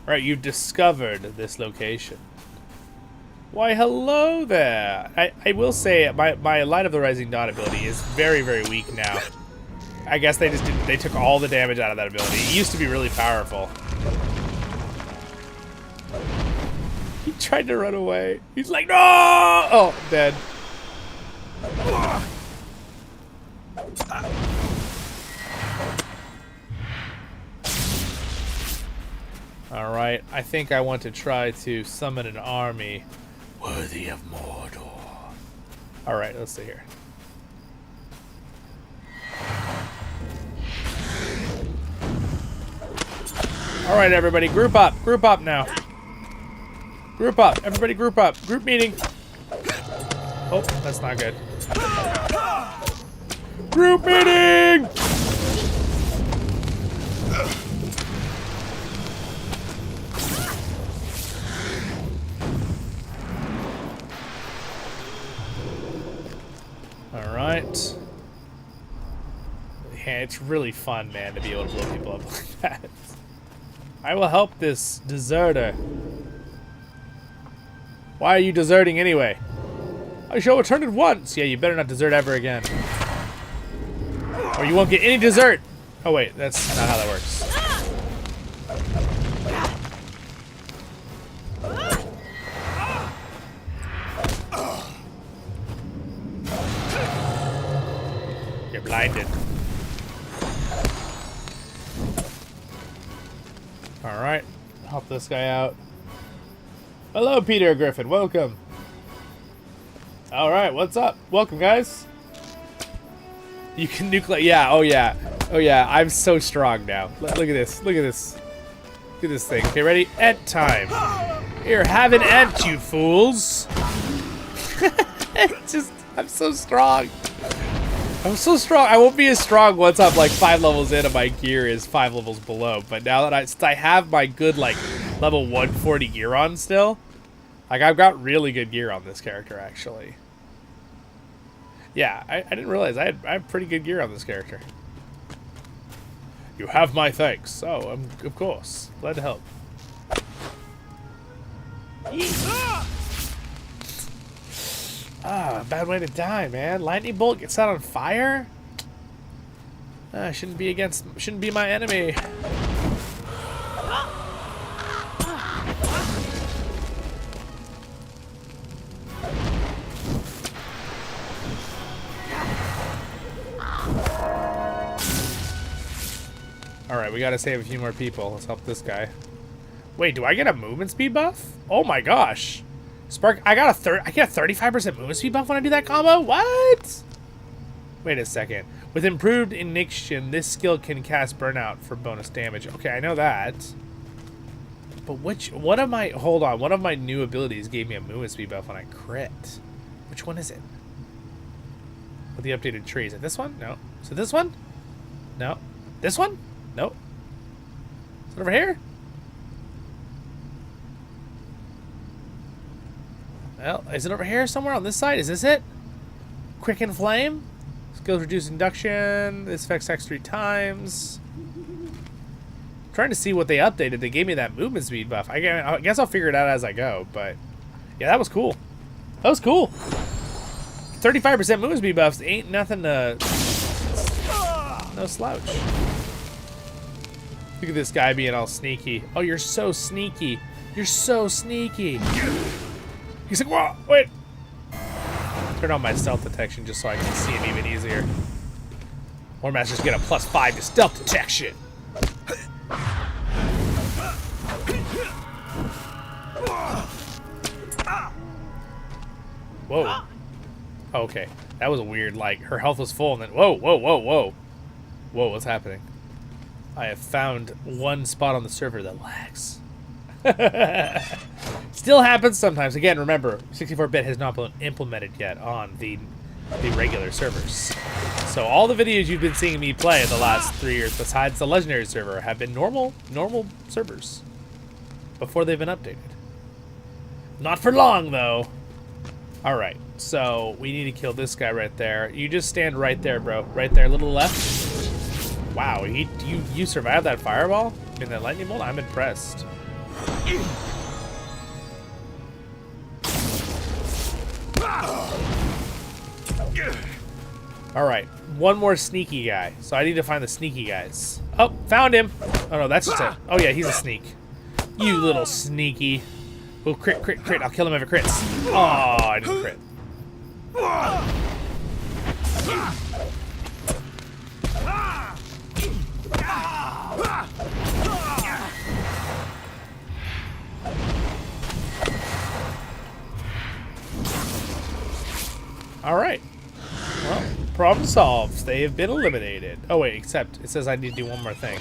Alright, you've discovered this location. Why, hello there! I will say, my Light of the Rising Dawn ability is very, very weak now. I guess they just didn't, they took all the damage out of that ability. It used to be really powerful. He tried to run away. He's like, no! Oh, dead. Alright, I think I want to try to summon an army worthy of Mordor. Alright, let's see here. Alright, everybody, group up. Group up now. Group up. Everybody group up. Group meeting. Oh, that's not good. Group meeting! Alright. Yeah, it's really fun, man, to be able to blow people up like that. I will help this deserter. Why are you deserting anyway? I shall return at once. Yeah, you better not desert ever again. Or you won't get any dessert. Oh wait, that's not how that works. You're blinded. Alright, help this guy out. Hello, Peter Griffin, welcome. Alright, what's up? Welcome, guys. You can nuclear. Yeah, oh yeah. Oh yeah, I'm so strong now. Look at this. Look at this. Look at this thing. Okay, ready? Ent time. Here, have an ent, you fools. I'm so strong. I'm so strong. I won't be as strong once I'm like 5 levels in and my gear is 5 levels below. But now that since I have my good like level 140 gear on still, like I've got really good gear on this character actually. Yeah, I didn't realize I have pretty good gear on this character. You have my thanks. Oh, of course. Glad to help. Ah, bad way to die, man. Lightning bolt gets set on fire? Shouldn't be my enemy. Alright, we gotta save a few more people. Let's help this guy. Wait, do I get a movement speed buff? Oh my gosh. Spark, I get a 35% movement speed buff when I do that combo? What? Wait a second. With improved ignition, this skill can cast burnout for bonus damage. Okay, I know that. But one of my new abilities gave me a movement speed buff when I crit. Which one is it? With the updated tree. Is it this one? No. Is it this one? No. This one? Nope. Is it over here? Well, is it over here somewhere on this side? Is this it? Quicken Flame? Skills reduce induction. This affects X 3 times. I'm trying to see what they updated. They gave me that movement speed buff. I guess I'll figure it out as I go, but yeah, that was cool. That was cool. 35% movement speed buffs ain't nothing to... No slouch. Look at this guy being all sneaky. Oh, you're so sneaky. You're so sneaky. He's like, whoa, wait. Turn on my stealth detection just so I can see him even easier. War Masters get a +5 to stealth detection. Whoa. Okay. That was a weird, like, her health was full and then, whoa, whoa, whoa, whoa. Whoa, what's happening? I have found one spot on the server that lags. Still happens sometimes. Again, remember, 64-bit has not been implemented yet on the regular servers. So all the videos you've been seeing me play the last 3 years, besides the Legendary server, have been normal servers before they've been updated. Not for long, though. All right, so we need to kill this guy right there. You just stand right there, bro. Right there, a little left. Wow, you survived that fireball? I mean, that lightning bolt? I'm impressed. All right, one more sneaky guy. So I need to find the sneaky guys. Oh, found him. Oh no, that's just it. Oh yeah, he's a sneak. You little sneaky. Oh, crit, crit, crit. I'll kill him if it crits. Oh, I didn't crit. All right. Well, problem solved. They have been eliminated. Oh wait, except it says I need to do one more thing.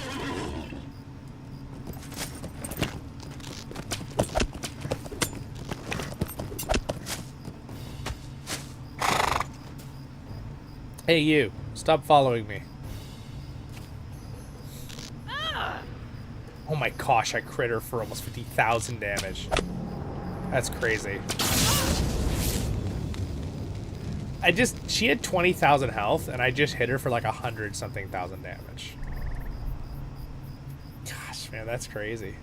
Hey you, stop following me. Oh my gosh, I crit her for almost 50,000 damage. That's crazy. She had 20,000 health, and I just hit her for like 100-something thousand damage. Gosh, man, that's crazy.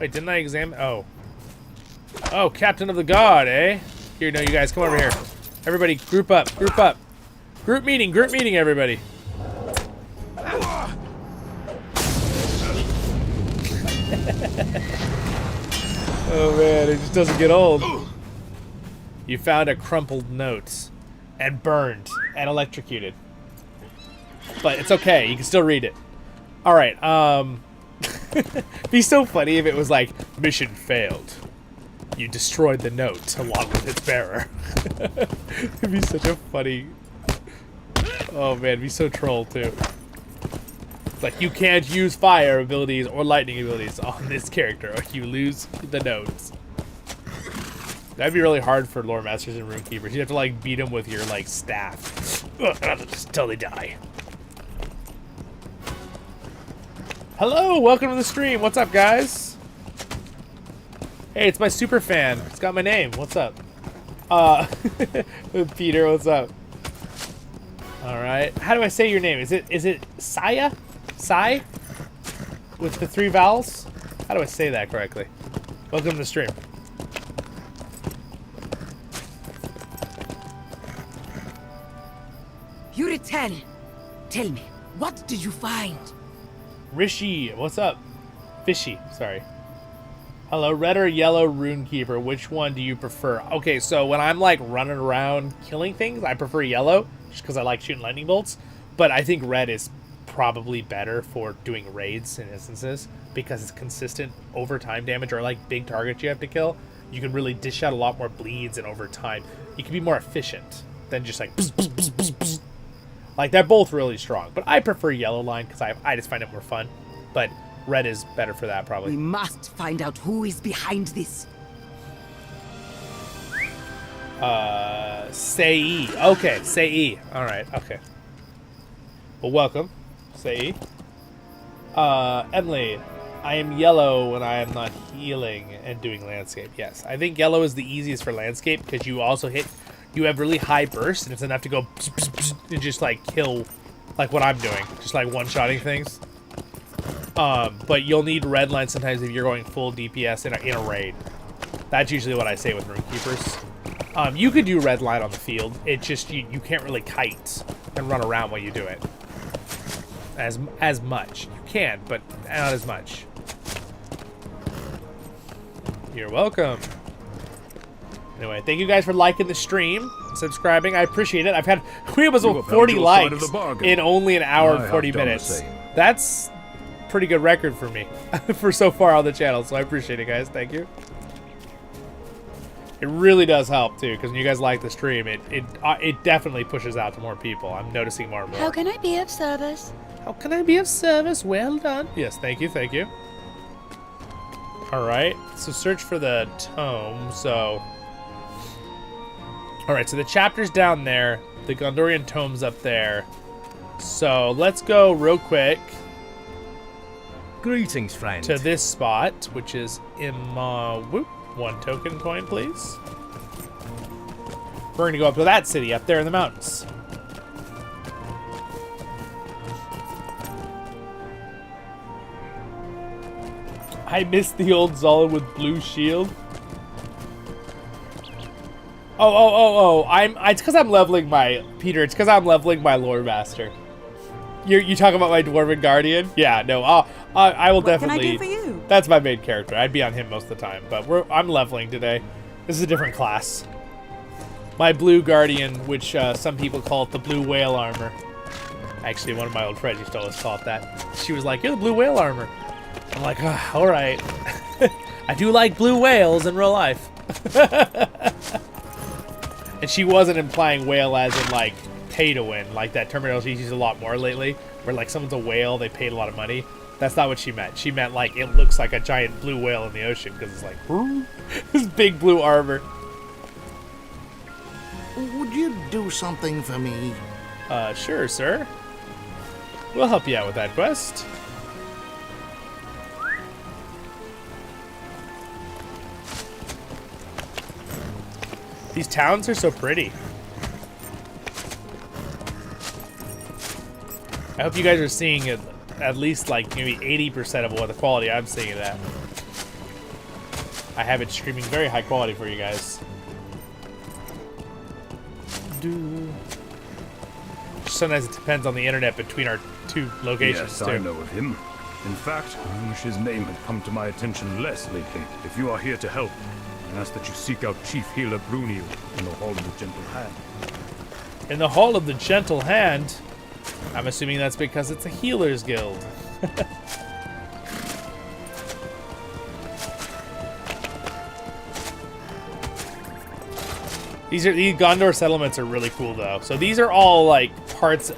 Wait, didn't I examine? Oh. Oh, Captain of the God, eh? Here, no, you guys, come over here. Everybody, group up, group up. Group meeting, everybody. Oh man, it just doesn't get old. You found a crumpled note and burned and electrocuted. But it's okay, you can still read it. All right, be so funny if it was like, mission failed. You destroyed the note along with its bearer. It'd be such a funny... Oh man, it'd be so troll too. Like, you can't use fire abilities or lightning abilities on this character or you lose the notes. That'd be really hard for lore masters and rune keepers. You have to like beat them with your like staff just until they die. Hello, welcome to the stream. What's up, guys? Hey, it's my super fan. It's got my name. What's up? Peter, what's up? All right. How do I say your name? Is it Saya? Sai? With the 3 vowels? How do I say that correctly? Welcome to the stream. Yuritel, tell me, what did you find? Rishi, what's up? Fishy, sorry. Hello, red or yellow runekeeper, which one do you prefer? Okay, so when I'm like running around killing things, I prefer yellow, just because I like shooting lightning bolts. But I think red is probably better for doing raids and instances, because it's consistent overtime damage, or like big targets you have to kill. You can really dish out a lot more bleeds, and over time, you can be more efficient than just like bzz, bzz, bzz, bzz, bzz. Like, they're both really strong, but I prefer yellow line because I just find it more fun. But red is better for that, probably. We must find out who is behind this. Sei. Okay, Sei. Alright, okay. Well, welcome, Sei. Emily, I am yellow when I am not healing and doing landscape. Yes, I think yellow is the easiest for landscape because you also you have really high bursts, and it's enough to go and just like kill, like what I'm doing, just like one-shotting things. But you'll need red line sometimes if you're going full DPS in a raid. That's usually what I say with runekeepers. You could do red line on the field. It just you can't really kite and run around while you do it as much. You can, but not as much. You're welcome. Anyway, thank you guys for liking the stream, subscribing. I appreciate it. We almost have 40 likes in only an hour and 40 minutes. That's pretty good record for me for so far on the channel, so I appreciate it, guys. Thank you. It really does help too, because when you guys like the stream, it definitely pushes out to more people. I'm noticing more and more. How can I be of service? How can I be of service? Well done. Yes, thank you, thank you. All right, so search for the tome. So, all right, so the chapter's down there. The Gondorian tome's up there. So let's go real quick. Greetings, friend. To this spot, which is Whoop. 1 token coin, please. We're gonna go up to that city up there in the mountains. I missed the old Zollin with blue shield. Oh! It's because I'm leveling my Peter. It's because I'm leveling my lore master. You talking about my Dwarven Guardian? Yeah, no. I will definitely. What can I do for you? That's my main character. I'd be on him most of the time, but I'm leveling today. This is a different class. My blue Guardian, which some people call it the blue whale armor. Actually, one of my old friends used to always call it that. She was like, "You're the blue whale armor." I'm like, oh, all right. I do like blue whales in real life. And she wasn't implying whale as in like pay to win, like that terminology she's used a lot more lately, where like someone's a whale, they paid a lot of money. That's not what she meant. She meant like it looks like a giant blue whale in the ocean because it's like this big blue armor. Would you do something for me? Sure, sir. We'll help you out with that quest. These towns are so pretty. I hope you guys are seeing it at least like maybe 80% of what the quality I'm seeing it at. I have it streaming very high quality for you guys. Sometimes it depends on the internet between our two locations. Yes, I know of him. In fact, I wish his name had come to my attention less lately. If you are here to help, I ask that you seek out Chief Healer Brunil in the Hall of the Gentle Hand. In the Hall of the Gentle Hand? I'm assuming that's because it's a healer's guild. These Gondor settlements are really cool though. So these are all like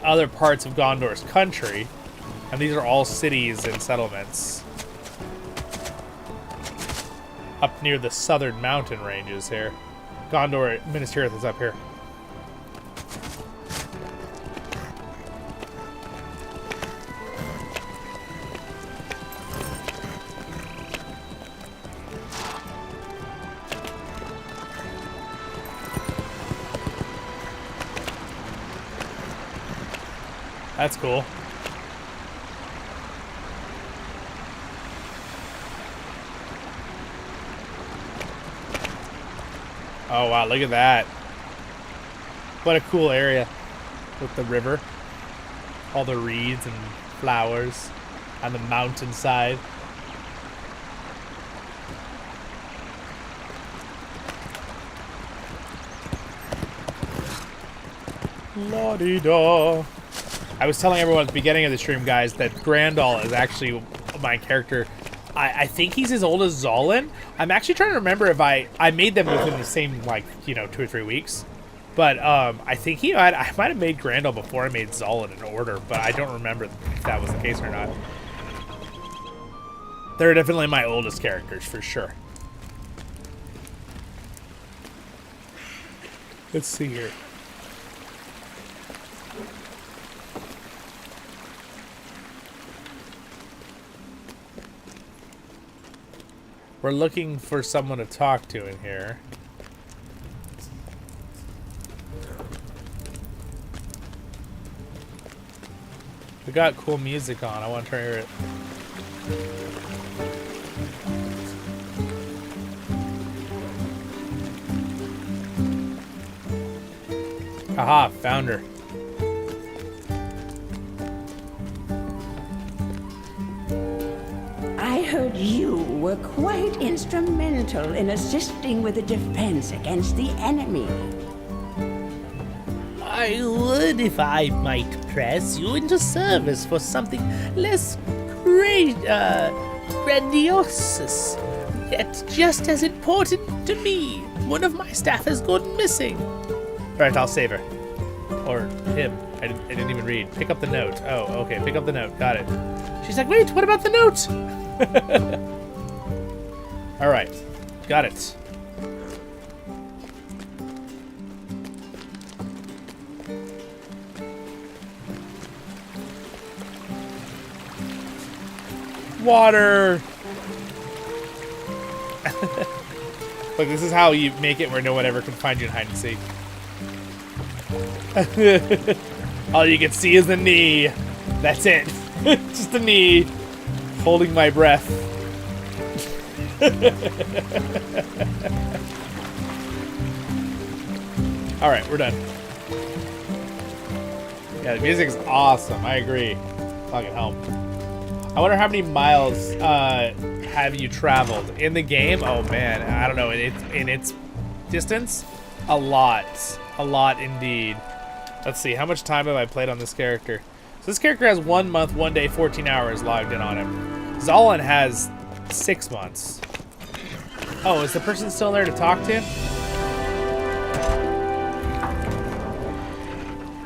other parts of Gondor's country, and these are all cities and settlements up near the southern mountain ranges here. Gondor, Minas Tirith is up here. That's cool. Oh wow, look at that. What a cool area with the river. All the reeds and flowers on the mountainside. La-di-da. I was telling everyone at the beginning of the stream, guys, that Grandal is actually my character. I think he's as old as Zollin. I'm actually trying to remember if I made them within the same, like, you know, 2 or 3 weeks. But I think I might have made Grandal before I made Zollin in order, but I don't remember if that was the case or not. They're definitely my oldest characters, for sure. Let's see here. We're looking for someone to talk to in here. We got cool music on. I want to try to hear it. Aha, found her. I heard you were quite instrumental in assisting with the defense against the enemy. I would if I might press you into service for something less grandiose, yet just as important to me. One of my staff has gone missing. Alright, I'll save her. Or him. I didn't even read. Pick up the note. Oh, okay, pick up the note. Got it. She's like, wait, what about the note? Alright, got it. Water! Look, this is how you make it where no one ever can find you in hide and seek. All you can see is the knee. That's it. Just the knee. Holding my breath. Alright, we're done. Yeah, the music's awesome. I agree. Fucking help. I wonder how many miles have you traveled in the game? Oh man, I don't know. In its distance, a lot indeed. Let's see, how much time have I played on this character? So this character has 1 month, 1 day, 14 hours logged in on him. Zollin has 6 months. Oh, is the person still there to talk to?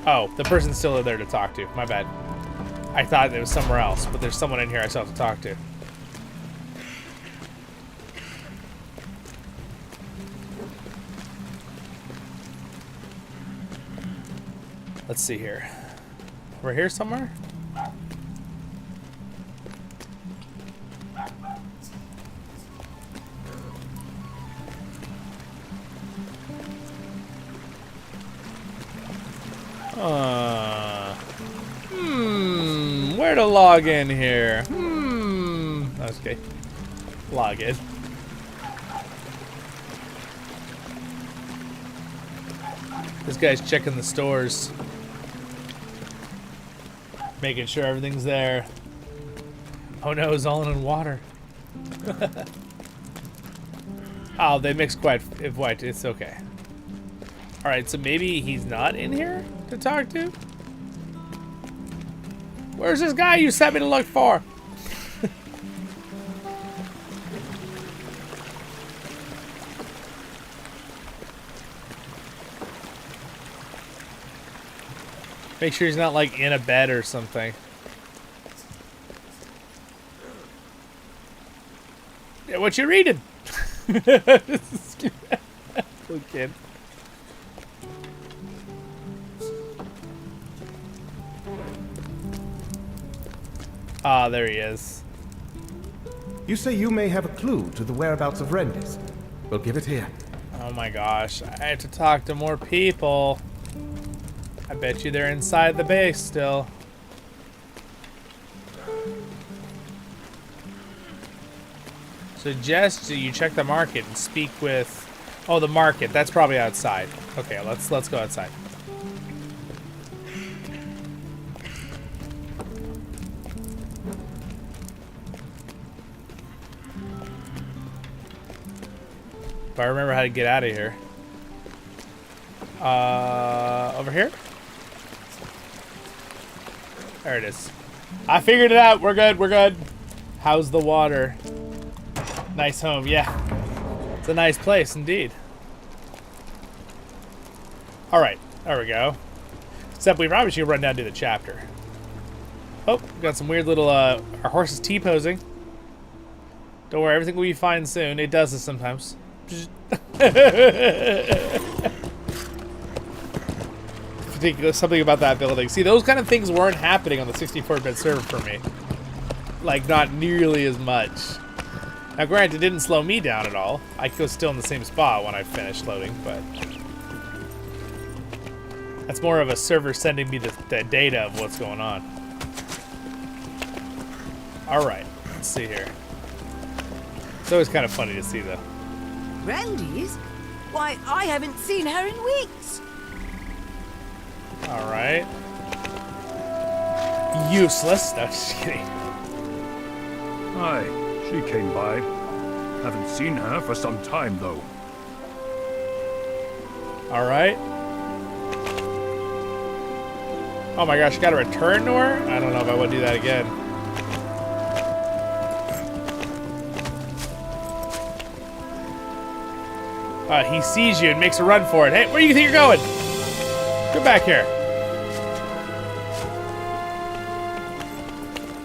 Oh, the person's still there to talk to. My bad. I thought it was somewhere else, but there's someone in here I still have to talk to. Let's see here. We're here somewhere? Where to log in here? Okay. Log in. This guy's checking the stores. Making sure everything's there. Oh no, Zollin and water. Oh, they mix quite white. It's okay. Alright, so maybe he's not in here to talk to? Where's this guy you sent me to look for? Make sure he's not like in a bed or something. Yeah, what you reading? Little kid. Ah, there he is. You say you may have a clue to the whereabouts of Rendis. We'll give it here. Oh my gosh, I have to talk to more people. I bet you they're inside the base still. Suggest you check the market and speak with... Oh, the market. That's probably outside. Okay, let's go outside. If I remember how to get out of here. Over here? There it is. I figured it out. We're good. We're good. How's the water? Nice home. Yeah. It's a nice place indeed. All right. There we go. Except we probably should run down to the chapter. Oh, got some weird little, our horse is T-posing. Don't worry, everything will be fine soon. It does this sometimes. Something about that building. See, those kind of things weren't happening on the 64-bit server for me. Like, not nearly as much. Now, granted, it didn't slow me down at all. I was still in the same spot when I finished loading, but... That's more of a server sending me the data of what's going on. Alright, let's see here. It's always kind of funny to see, though. Brandy's? Why, I haven't seen her in weeks. Alright. Useless. No, just kidding. Hi, she came by. Haven't seen her for some time, though. Alright. Oh my gosh, you gotta return to her? I don't know if I would do that again. He sees you and makes a run for it. Hey, where do you think you're going? Get back here.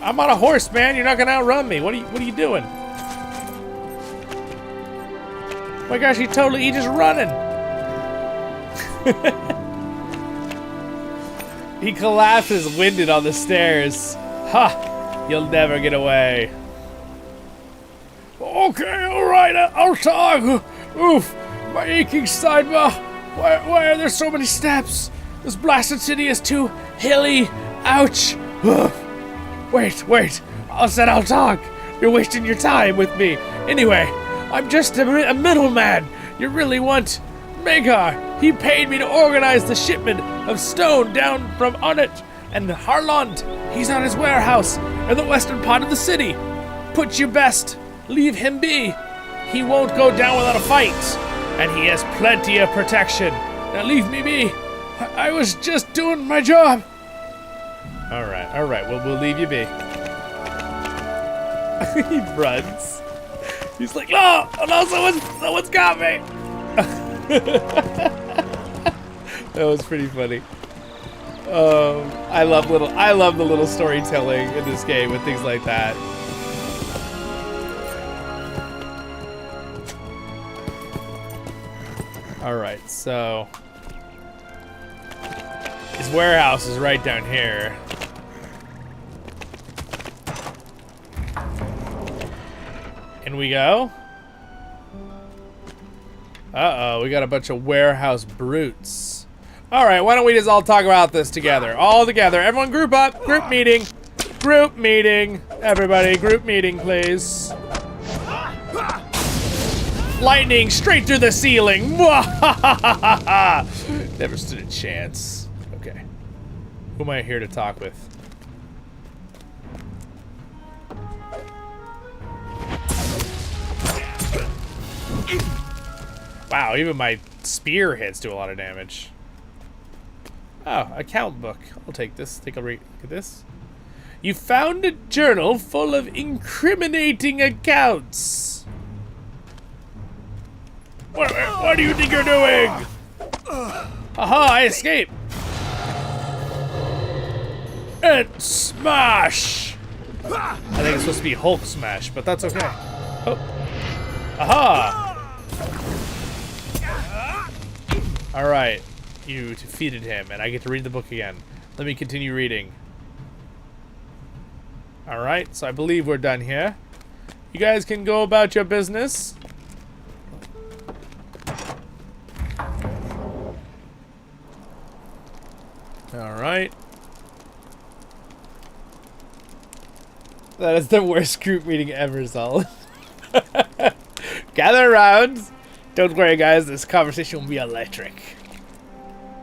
I'm on a horse, man. You're not gonna outrun me. What are you doing? Oh my gosh, he's just running. He collapses winded on the stairs. Ha! You'll never get away. Okay, alright, I'll talk. Oof, my aching sidebar. Why are there so many steps? This blasted city is too hilly. Ouch. Wait. I said I'll talk. You're wasting your time with me. Anyway, I'm just a middleman. You really want Magar? He paid me to organize the shipment of stone down from Arnach and Harlond. He's on his warehouse in the western part of the city. Put your best. Leave him be. He won't go down without a fight. And he has plenty of protection. Now leave me be. I was just doing my job. Alright. Well, we'll leave you be. He runs. He's like, no, someone's got me. That was pretty funny. I love the little storytelling in this game with things like that. Alright, so his warehouse is right down here. In we go. Uh-oh, we got a bunch of warehouse brutes. Alright, why don't we just all talk about this together? All together. Everyone group up. Group meeting. Group meeting. Everybody, group meeting, please. Lightning straight through the ceiling. Never stood a chance. Okay. Who am I here to talk with? Wow, even my spear hits do a lot of damage. Oh, account book. I'll take this. Take a look at this. You found a journal full of incriminating accounts. What do you think you're doing? Aha, I escaped. And smash. I think it's supposed to be Hulk smash, but that's okay. Oh. Aha. Alright, you defeated him, and I get to read the book again. Let me continue reading. Alright, so I believe we're done here. You guys can go about your business. Alright. That is the worst group meeting ever, Zollin. Gather around. Don't worry, guys. This conversation will be electric.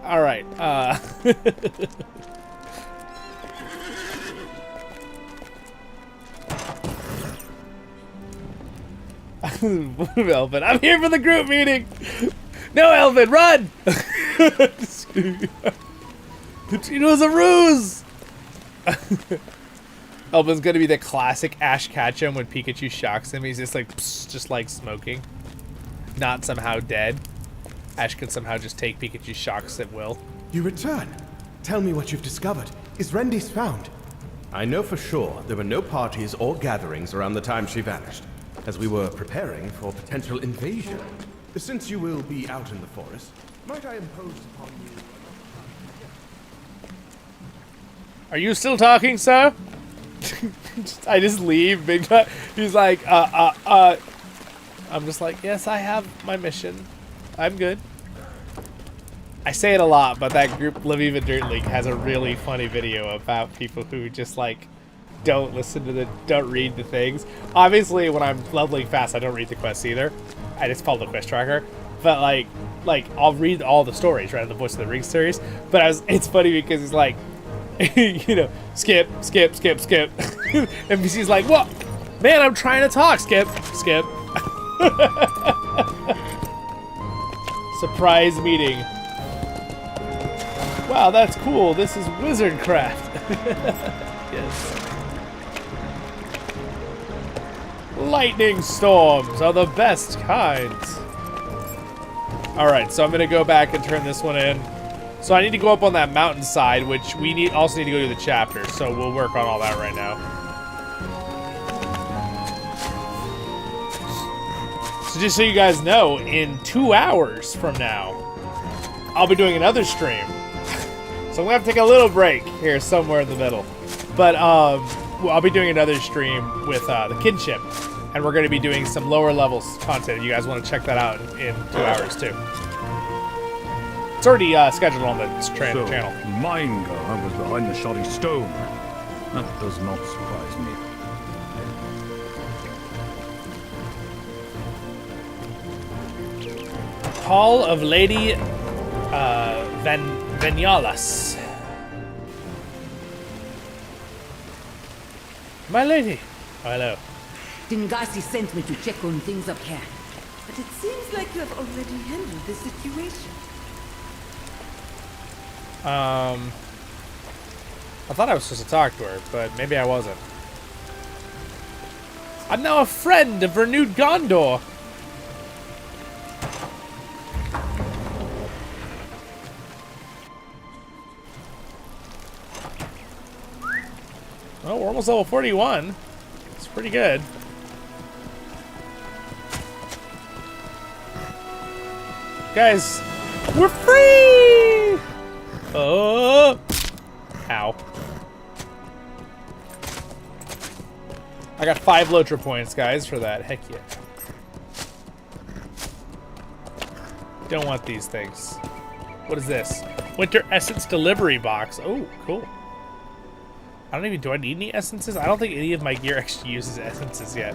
All right. Elvin, I'm here for the group meeting. No, Elvin, run! It was a ruse. Elvin's gonna be the classic Ash Ketchum when Pikachu shocks him. He's just like, psst, just like smoking, not somehow dead. Ash can somehow just take Pikachu's shocks at will. You return. Tell me what you've discovered. Is Rendis found? I know for sure there were no parties or gatherings around the time she vanished, as we were preparing for potential invasion. Since you will be out in the forest, might I impose upon you? Are you still talking, sir? I just leave. He's like, I'm just like, yes, I have my mission. I'm good. I say it a lot, but that group, Live the Dirt League, has a really funny video about people who just like don't read the things. Obviously, when I'm leveling fast, I don't read the quests either. I just follow the quest tracker. But like I'll read all the stories, right, in the Voice of the Ring series. But it's funny because he's like, you know, skip. NPC's like, what? Man, I'm trying to talk. Skip. Surprise meeting. Wow, that's cool. This is wizardcraft. Yes. Lightning storms are the best kinds. Alright, so I'm going to go back and turn this one in. So I need to go up on that mountainside, which we also need to go to the chapter. So we'll work on all that right now. So just so you guys know, in 2 hours from now, I'll be doing another stream. So I'm going to have to take a little break here somewhere in the middle. But I'll be doing another stream with the Kinship. And we're going to be doing some lower levels content. You guys want to check that out in 2 hours too. It's already scheduled on the channel. Mingar was behind the shoddy stone. That does not surprise me. Hall of Lady Venyalas. My lady. Oh, hello. Dingasi sent me to check on things up here. But it seems like you have already handled the situation. I thought I was supposed to talk to her, but maybe I wasn't. I'm now a friend of renewed Gondor. Oh, we're almost level 41. It's pretty good. Guys, we're free! Oh! Ow. I got 5 LOTRO points, guys, for that. Heck yeah. Don't want these things. What is this? Winter Essence Delivery Box. Oh, cool. Do I need any essences? I don't think any of my gear actually uses essences yet.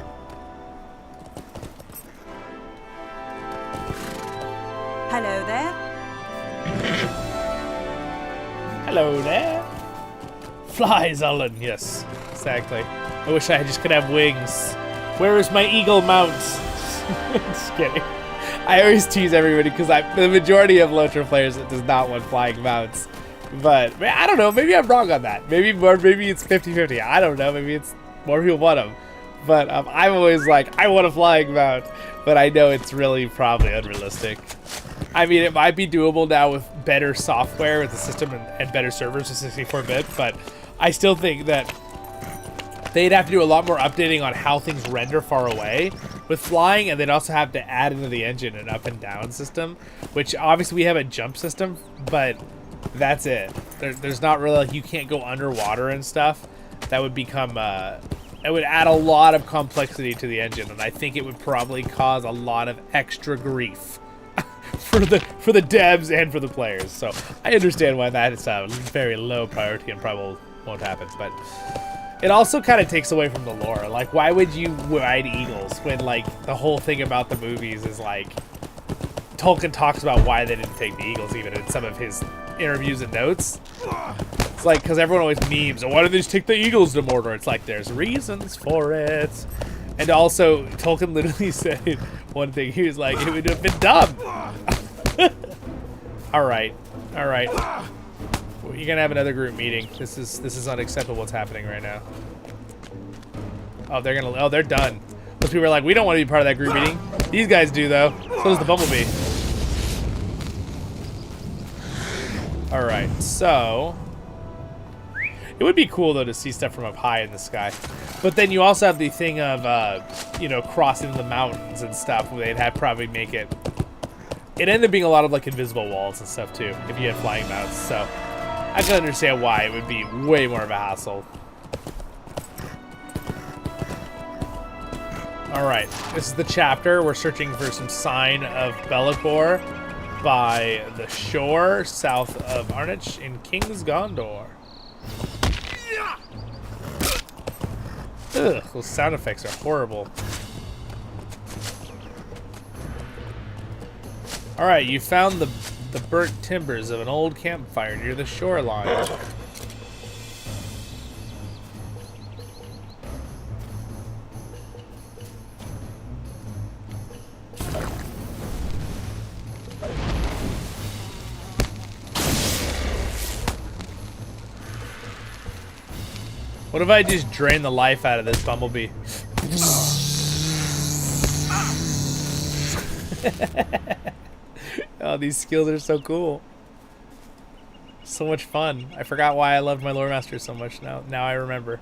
Hello there. Hello there. Fly, Zollin. Yes, exactly. I wish I just could have wings. Where is my eagle mount? Just kidding. I always tease everybody because the majority of LOTRO players does not want flying mounts. But man, I don't know. Maybe I'm wrong on that. Maybe it's 50-50. I don't know. Maybe it's more people want them. But I'm always like, I want a flying mount. But I know it's really probably unrealistic. I mean, it might be doable now with better software with the system and better servers with 64-bit. But I still think that they'd have to do a lot more updating on how things render far away with flying. And they'd also have to add into the engine an up and down system. Which obviously we have a jump system. But that's it. There's not really, like, you can't go underwater and stuff. That would become, it would add a lot of complexity to the engine, and I think it would probably cause a lot of extra grief for the devs and for the players. So I understand why that is a very low priority and probably won't happen. But It also kind of takes away from the lore. Like, why would you ride eagles when, like, the whole thing about the movies is, like, Tolkien talks about why they didn't take the eagles even in some of his interviews and notes. It's like, because everyone always memes, why did they just take the eagles to Mordor? It's like, there's reasons for it. And also, Tolkien literally said one thing. He was like, it would have been dumb. All right. You're gonna have another group meeting. This is unacceptable what's happening right now. Oh, they're done. Those people are like, we don't want to be part of that group meeting. These guys do though. So does the bumblebee. All right, so it would be cool though to see stuff from up high in the sky. But then you also have the thing of you know, crossing the mountains and stuff where they'd have probably make it. It ended up being a lot of like invisible walls and stuff too if you had flying mounts. So I can understand why it would be way more of a hassle. All right, this is the chapter. We're searching for some sign of Be'lakor by the shore south of Arnach in King's Gondor. Ugh, those sound effects are horrible. All right, you found the burnt timbers of an old campfire near the shoreline. What if I just drain the life out of this bumblebee? Oh, these skills are so cool. So much fun. I forgot why I loved my lore master so much. Now I remember.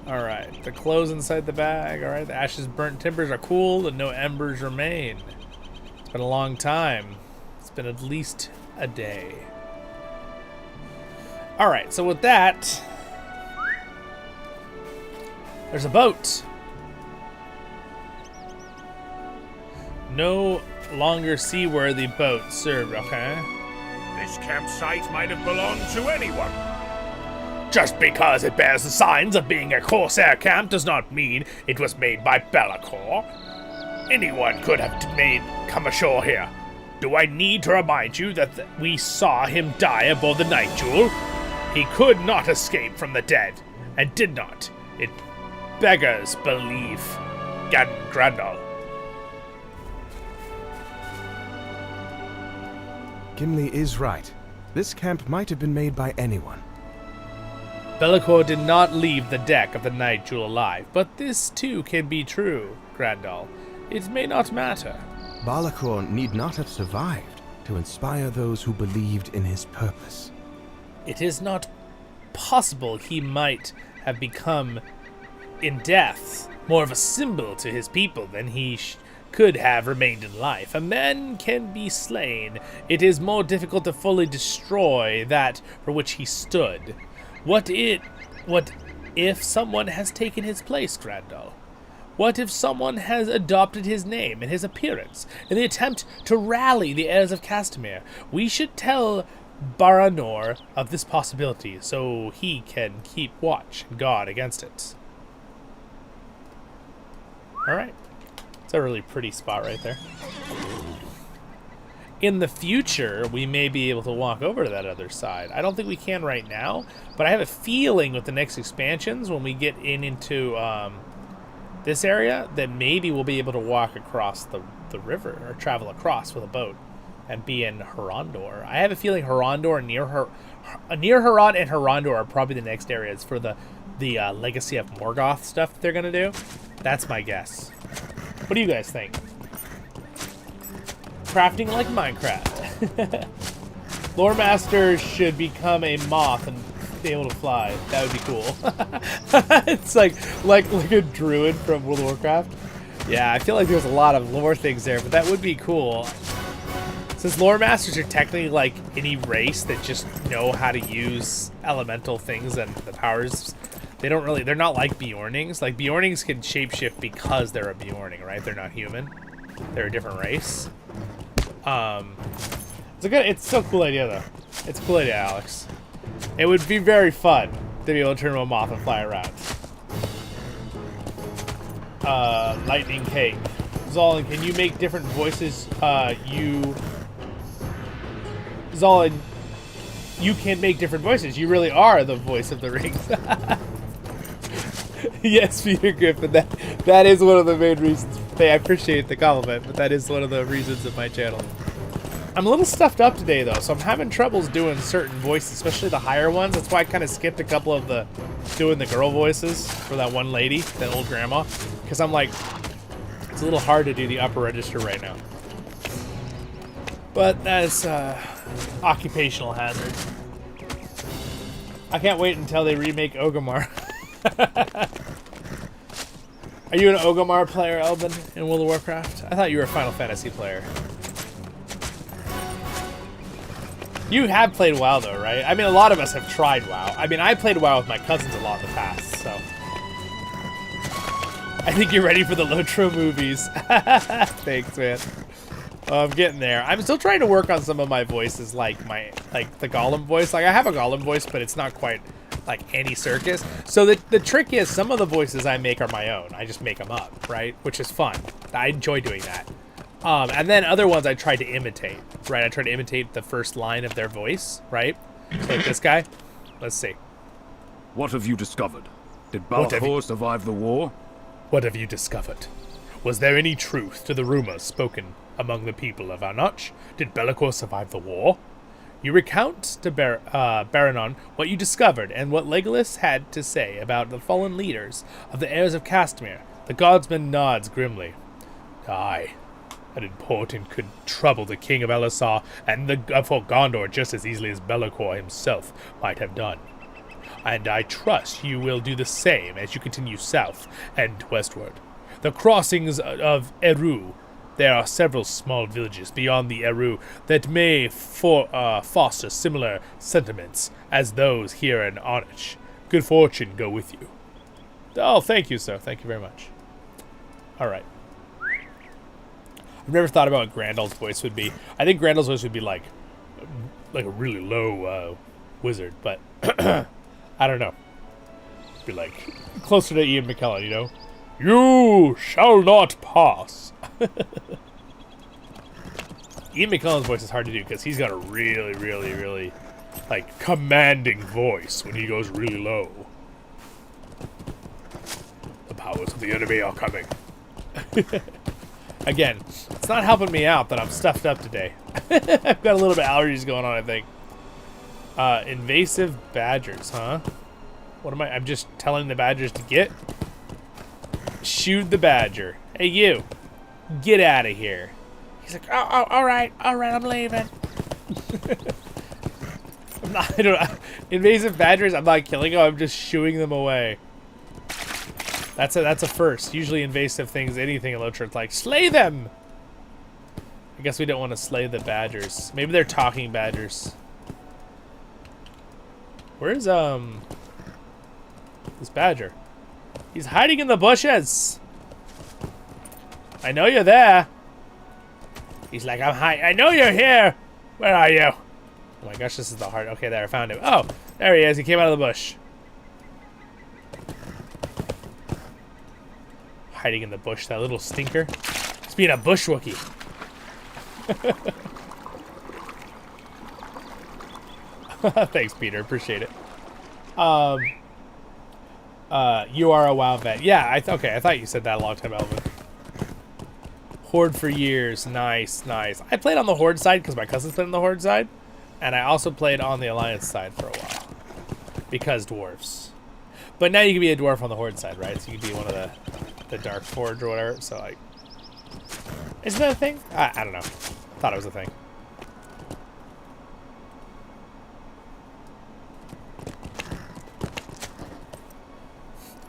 All right, the clothes inside the bag. All right, the ashes burnt timbers are cool and no embers remain. It's been a long time. It's been at least a day. All right, so with that, there's a boat. No longer seaworthy boat served, okay? This campsite might have belonged to anyone. Just because it bears the signs of being a Corsair camp does not mean it was made by Be'lakor. Anyone could have come ashore here. Do I need to remind you that we saw him die aboard the Night Jewel? He could not escape from the dead, and did not. It beggars belief. Grandal. Gimli is right. This camp might have been made by anyone. Be'lakor did not leave the deck of the Night Jewel alive, but this too can be true, Grandal. It may not matter. Be'lakor need not have survived to inspire those who believed in his purpose. It is not possible he might have become, in death, more of a symbol to his people than he could have remained in life. A man can be slain. It is more difficult to fully destroy that for which he stood. What if someone has taken his place, Grandal? What if someone has adopted his name and his appearance in the attempt to rally the heirs of Castamere? We should tell Baranor of this possibility so he can keep watch and guard against it. Alright. It's a really pretty spot right there. In the future, we may be able to walk over to that other side. I don't think we can right now, but I have a feeling with the next expansions, when we get into this area, that maybe we'll be able to walk across the river, or travel across with a boat, and be in Harondor. I have a feeling Harondor and near Harad and Harondor are probably the next areas for the Legacy of Morgoth stuff that they're gonna do. That's my guess. What do you guys think? Crafting like Minecraft. Lore Master should become a moth and be able to fly. That would be cool. It's like a druid from World of Warcraft. Yeah, I feel like there's a lot of lore things there, but that would be cool. Since Lore Masters are technically like any race that just know how to use elemental things and the powers, they're not like Bjornings. Like Bjornings can shapeshift because they're a Bjorning, right? They're not human. They're a different race. It's still a cool idea though. It's a cool idea, Alex. It would be very fun to be able to turn into a moth and fly around. Lightning cake. Zollin, can you make different voices? Zollin, you can make different voices. You really are the voice of the rings. Yes, Peter Griffin. That is one of the main reasons. Hey, I appreciate the compliment, but that is one of the reasons of my channel. I'm a little stuffed up today, though, so I'm having troubles doing certain voices, especially the higher ones. That's why I kind of skipped a couple of doing the girl voices for that one lady, that old grandma, because I'm like, it's a little hard to do the upper register right now. But that's occupational hazard. I can't wait until they remake Orgrimmar. Are you an Orgrimmar player, Elvin, in World of Warcraft? I thought you were a Final Fantasy player. You have played WoW, though, right? I mean, a lot of us have tried WoW. I mean, I played WoW with my cousins a lot in the past, so... I think you're ready for the LOTRO movies. Thanks, man. I'm getting there. I'm still trying to work on some of my voices, like the Gollum voice. Like, I have a Gollum voice, but it's not quite like any circus. So the trick is, some of the voices I make are my own. I just make them up, right? Which is fun. I enjoy doing that. And then other ones I tried to imitate, right? I tried to imitate the first line of their voice, right? So like this guy. Let's see. What have you discovered? Did Balakor survive the war? What have you discovered? Was there any truth to the rumors spoken among the people of Arnach? Did Bellicor survive the war? You recount to Baranon what you discovered and what Legolas had to say about the fallen leaders of the heirs of Castamere. The guardsman nods grimly. Aye, an important could trouble the king of Elisar and for Gondor just as easily as Bellicor himself might have done. And I trust you will do the same as you continue south and westward. The crossings of Eru. There are several small villages beyond the Eru that may foster similar sentiments as those here in Arnach. Good fortune go with you. Oh, thank you, sir. Thank you very much. All right. I've never thought about what Grandal's voice would be. I think Grandal's voice would be like a really low wizard, but I don't know. Be like closer to Ian McKellen, you know? You shall not pass. Ian McKellen's voice is hard to do because he's got a really, really, really like commanding voice when he goes really low. The powers of the enemy are coming. Again, it's not helping me out that I'm stuffed up today. I've got a little bit of allergies going on, I think. Invasive badgers, huh? What am I? I'm just telling the badgers to get. Shoot the badger. Hey, you. Get out of here. He's like, oh, all right, I'm leaving. I don't know. Invasive badgers, I'm not killing them, I'm just shooing them away. That's a first. Usually invasive things, anything in LOTRO, it's like, slay them! I guess we don't want to slay the badgers. Maybe they're talking badgers. Where's, this badger? He's hiding in the bushes! I know you're there! He's like, I know you're here! Where are you? Oh my gosh, this is the hard. Okay, there, I found him. Oh, there he is. He came out of the bush. Hiding in the bush, that little stinker. He's being a bush Wookie. Thanks, Peter. Appreciate it. You are a WoW vet. Yeah, okay, I thought you said that a long time, Elvin. Horde for years. Nice, nice. I played on the Horde side because my cousins played on the Horde side. And I also played on the Alliance side for a while. Because dwarves. But now you can be a dwarf on the Horde side, right? So you can be one of the Dark Forge or whatever. So, like... Isn't that a thing? I don't know. Thought it was a thing.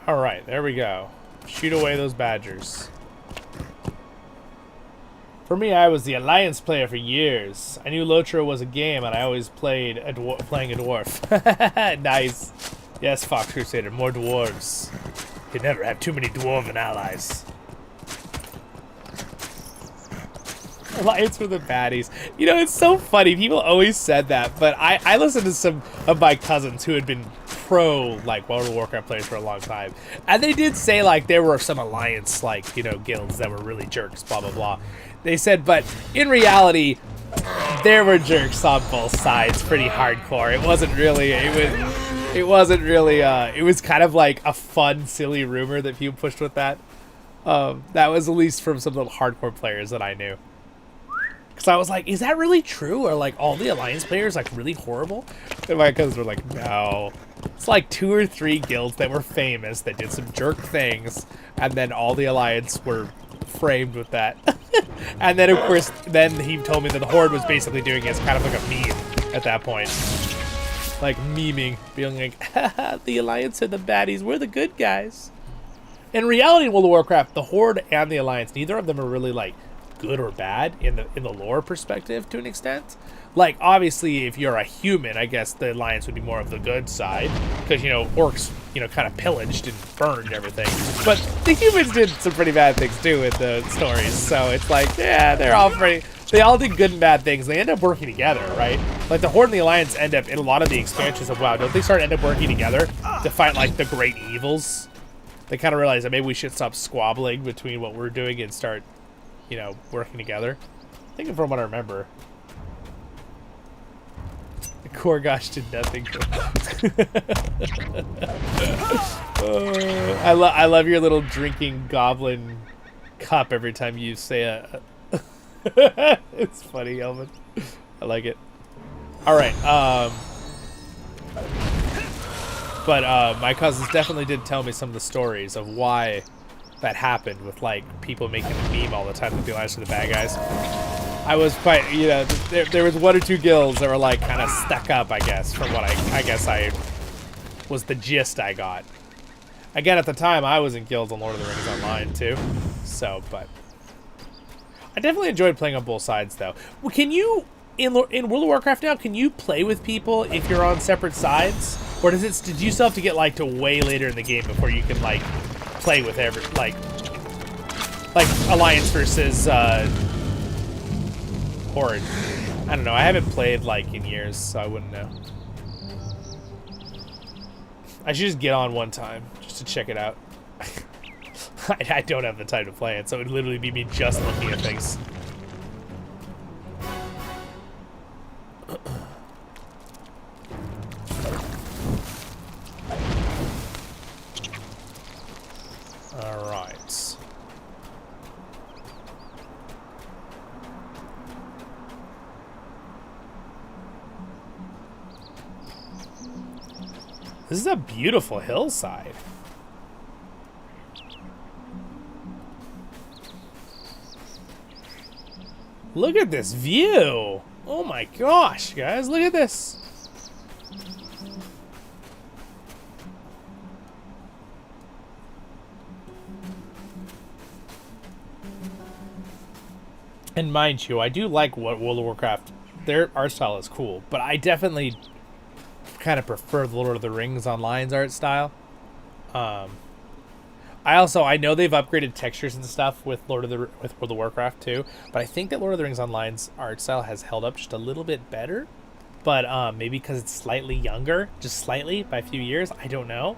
Alright, there we go. Shoot away those badgers. For me, I was the Alliance player for years. I knew LOTRO was a game, and I always played playing a dwarf. Nice. Yes, Fox Crusader, more dwarves. You never have too many dwarven allies. Alliance for the baddies. You know, it's so funny. People always said that, but I listened to some of my cousins who had been pro like World of Warcraft players for a long time, and they did say like there were some alliance like guilds that were really jerks, blah blah blah. They said, but in reality, there were jerks on both sides, pretty hardcore. It wasn't really. It wasn't really. It was kind of like a fun, silly rumor that people pushed with that. That was at least from some of the hardcore players that I knew. Because I was like, is that really true? Or like all the Alliance players like really horrible? And my cousins were like, no. It's like 2 or 3 guilds that were famous that did some jerk things. And then all the Alliance were framed with that. And then of course, then he told me that the Horde was basically doing it as kind of like a meme at that point. Like memeing, being like, haha, the Alliance are the baddies, we're the good guys. In reality, in World of Warcraft, the Horde and the Alliance, neither of them are really like good or bad in the lore perspective to an extent. Like obviously if you're a human, I guess the Alliance would be more of the good side because orcs kind of pillaged and burned everything, but the humans did some pretty bad things too with the stories. So it's like, yeah, they all did good and bad things. They end up working together, right? Like the Horde and the Alliance end up in a lot of the expansions of WoW, don't they end up working together to fight like the great evils? They kind of realize that maybe we should stop squabbling between what we're doing and start working together. I think from what I remember. The Korgosh did nothing. I love your little drinking goblin cup every time you say a... It's funny, Elvin. I like it. Alright, but my cousins definitely did tell me some of the stories of why that happened with like people making the meme all the time that the Alliance are the bad guys. I was quite, there was 1 or 2 guilds that were like kind of stuck up, I guess, from what I guess I was the gist I got. Again, at the time, I was in guilds on Lord of the Rings Online too, so, but I definitely enjoyed playing on both sides though. Well, can you, in World of Warcraft now, can you play with people if you're on separate sides? Or did you still have to get like to way later in the game before you can like play with like Alliance versus Horde? I don't know. I haven't played like in years, so I wouldn't know. I should just get on one time just to check it out. I don't have the time to play it, so it would literally be me just looking at things. Alright. This is a beautiful hillside. Look at this view. Oh my gosh, guys, look at this. And mind you, I do like what World of Warcraft, their art style is cool, but I definitely kind of prefer the Lord of the Rings Online's art style. I know they've upgraded textures and stuff with World of Warcraft too, but I think that Lord of the Rings Online's art style has held up just a little bit better. But maybe because it's slightly younger, just slightly by a few years, I don't know.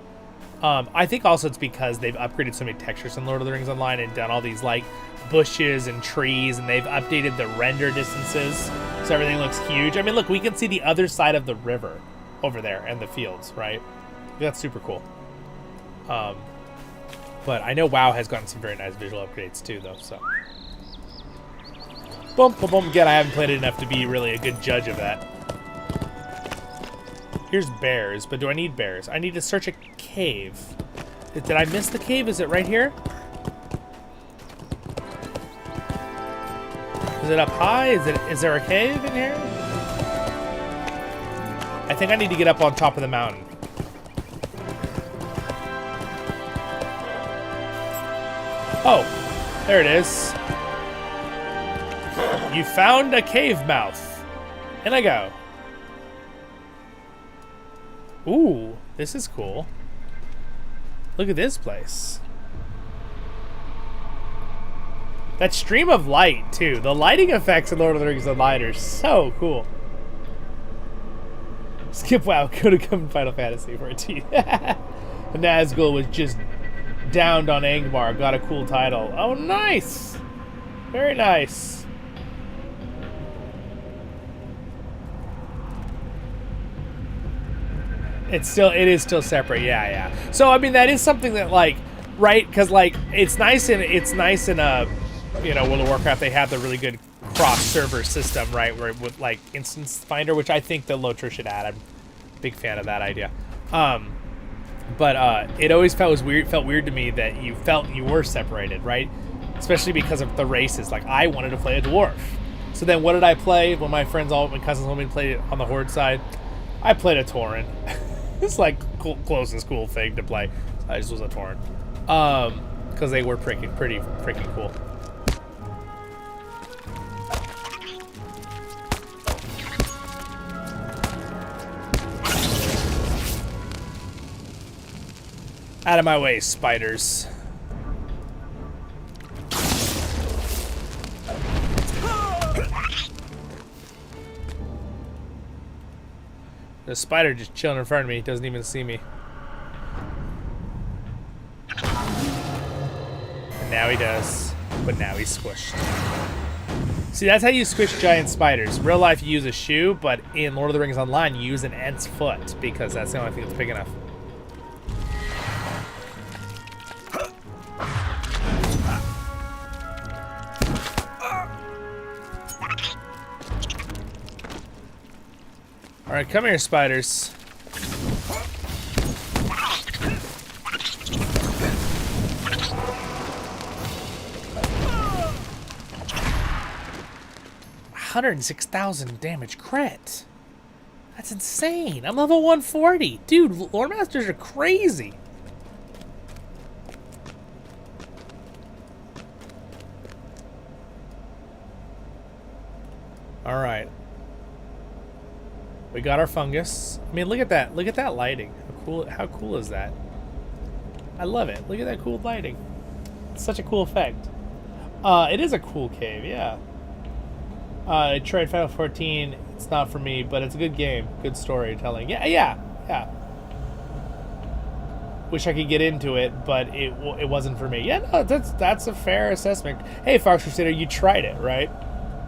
I think also it's because they've upgraded so many textures in Lord of the Rings Online and done all these like bushes and trees, and they've updated the render distances so everything looks huge. I mean, look, we can see the other side of the river over there and the fields, right? That's super cool. But I know WoW has gotten some very nice visual upgrades too, though, so. Boom, boom, boom. Again, I haven't played it enough to be really a good judge of that. Here's bears, but do I need bears? I need to search a cave. Did I miss the cave? Is it right here? Is it up high? Is there a cave in here? I think I need to get up on top of the mountain. Oh, there it is. You found a cave mouth. In I go. Ooh, this is cool. Look at this place. That stream of light, too. The lighting effects in Lord of the Rings Online are so cool. Skip WoW, could have come in Final Fantasy 14. Nazgul was just downed on Angmar, got a cool title. Oh, nice! Very nice. It is still separate, yeah. So I mean, that is something that, like, right? Because like it's nice in you know, World of Warcraft, they have the really good cross-server system, right? Where with like instance finder, which I think the LOTRO should add. I'm a big fan of that idea. But it always felt weird to me that you felt you were separated, right? Especially because of the races. Like, I wanted to play a dwarf. So then what did I play when my cousins told me to play on the Horde side? I played a Tauren. It's like closest cool thing to play. I just was a Tauren. Because they were pretty freaking cool. Out of my way, spiders. The spider just chilling in front of me. He doesn't even see me. And now he does. But now he's squished. See, that's how you squish giant spiders. In real life, you use a shoe, but in Lord of the Rings Online, you use an Ent's foot because that's the only thing that's big enough. All right, come here, spiders. $106,000 damage crit. That's insane. I'm level 140. Dude, Lore Masters are crazy. All right. We got our fungus. I mean, look at that. Look at that lighting. How cool is that? I love it. Look at that cool lighting. It's such a cool effect. It is a cool cave, yeah. I tried Final 14. It's not for me, but it's a good game. Good storytelling. Yeah. Wish I could get into it, but it wasn't for me. Yeah, no, that's a fair assessment. Hey, Fox Crusader, you tried it, right?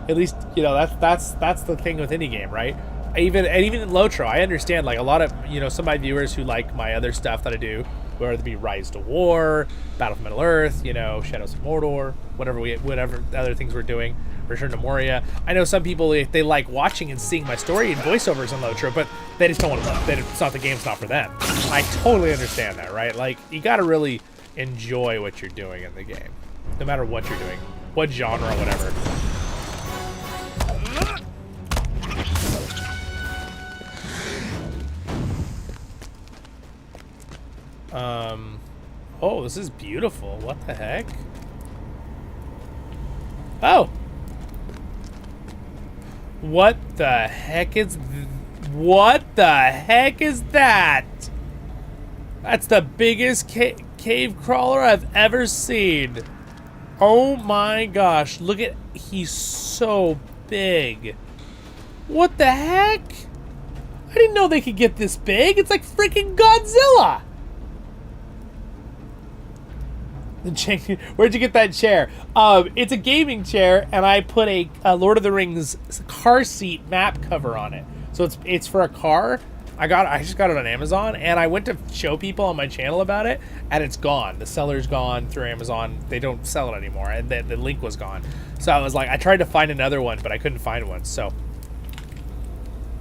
At least, you know, that's the thing with any game, right? Even in LOTRO, I understand, like, a lot of, you know, some of my viewers who like my other stuff that I do, whether it be Rise to War, Battle for Middle-earth, you know, Shadows of Mordor, whatever other things we're doing, Return to Moria. I know some people, they like watching and seeing my story and voiceovers on LOTRO, but they just don't want to play. It's not, the game's not for them. I totally understand that, right? Like, you gotta really enjoy what you're doing in the game, no matter what you're doing, what genre, whatever. Oh, this is beautiful. What the heck? Oh! What the heck is... What the heck is that? That's the biggest cave crawler I've ever seen. Oh my gosh. Look at... He's so big. What the heck? I didn't know they could get this big. It's like freaking Godzilla. Where'd you get that chair? It's a gaming chair, and I put a Lord of the Rings car seat map cover on it. So it's for a car. I just got it on Amazon, and I went to show people on my channel about it, and it's gone. The seller's gone through Amazon. They don't sell it anymore, and the link was gone. So I was like, I tried to find another one, but I couldn't find one. So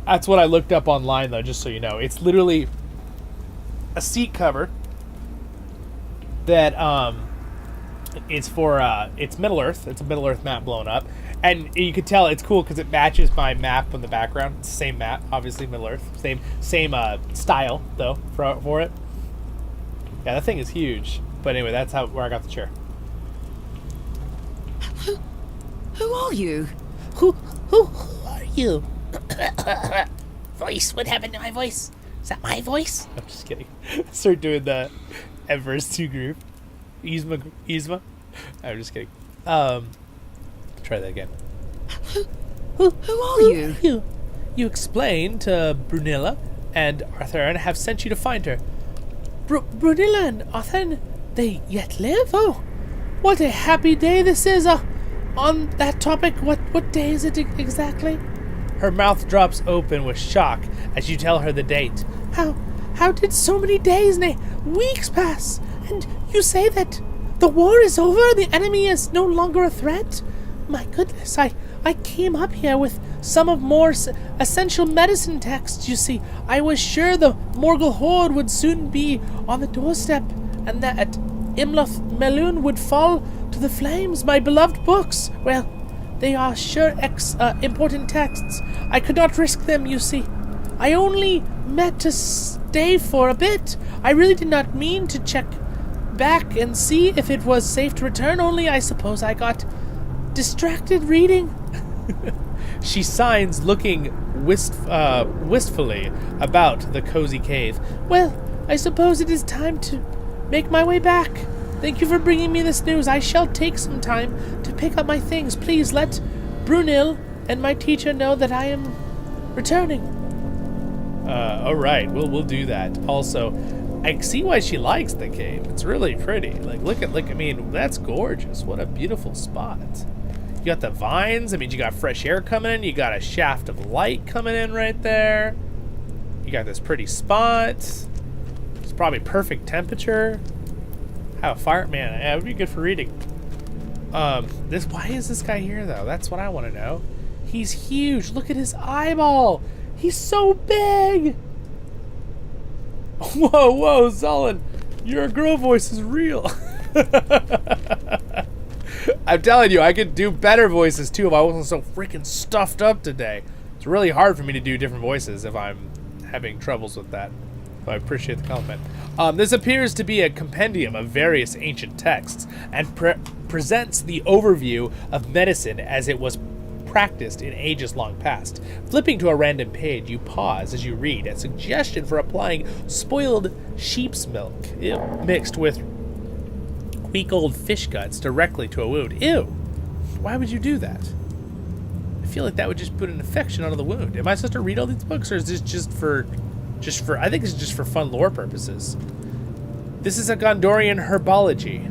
that's what I looked up online, though, just so you know. It's literally a seat cover that it's for it's Middle-earth. It's a Middle-earth map blown up, and you could tell it's cool because it matches my map in the background. It's the same map, obviously Middle-earth. Same style though for it. Yeah, that thing is huge. But anyway, that's where I got the chair. Who are you? Who are you? Voice. What happened to my voice? Is that my voice? I'm just kidding. Start doing the Everest 2 group. Yzma. I'm just kidding. Try that again. Who are you? You explain to Brunilla and Arthur have sent you to find her. Brunilla and Arthur, they yet live? Oh, what a happy day this is. On that topic, what day is it exactly? Her mouth drops open with shock as you tell her the date. How did so many days, nay, weeks pass? And you say that the war is over? The enemy is no longer a threat? My goodness, I came up here with some of more essential medicine texts, you see. I was sure the Morgul horde would soon be on the doorstep, and that Imloth Melun would fall to the flames. My beloved books, well, they are sure important texts. I could not risk them, you see. I only meant to stay for a bit. I really did not mean to check back and see if it was safe to return, only I suppose I got distracted reading. She signs, looking wistfully about the cozy cave. Well, I suppose it is time to make my way back. Thank you for bringing me this news. I shall take some time to pick up my things. Please let Brunil and my teacher know that I am returning. All right, we'll do that. Also, I see why she likes the cave. It's really pretty. Like, look. I mean, that's gorgeous. What a beautiful spot. You got the vines. I mean, you got fresh air coming in. You got a shaft of light coming in right there. You got this pretty spot. It's probably perfect temperature. Have a fire, man. Yeah, it would be good for reading. Why is this guy here though? That's what I want to know. He's huge. Look at his eyeball. He's so big. Whoa, Zollin. Your girl voice is real. I'm telling you, I could do better voices too if I wasn't so freaking stuffed up today. It's really hard for me to do different voices if I'm having troubles with that. So I appreciate the compliment. This appears to be a compendium of various ancient texts and presents the overview of medicine as it was practiced in ages long past. Flipping to a random page, you pause as you read a suggestion for applying spoiled sheep's milk mixed with weak old fish guts directly to a wound. Ew! Why would you do that? I feel like that would just put an infection onto the wound. Am I supposed to read all these books, or is this just for I think it's just for fun lore purposes. This is a Gondorian herbology.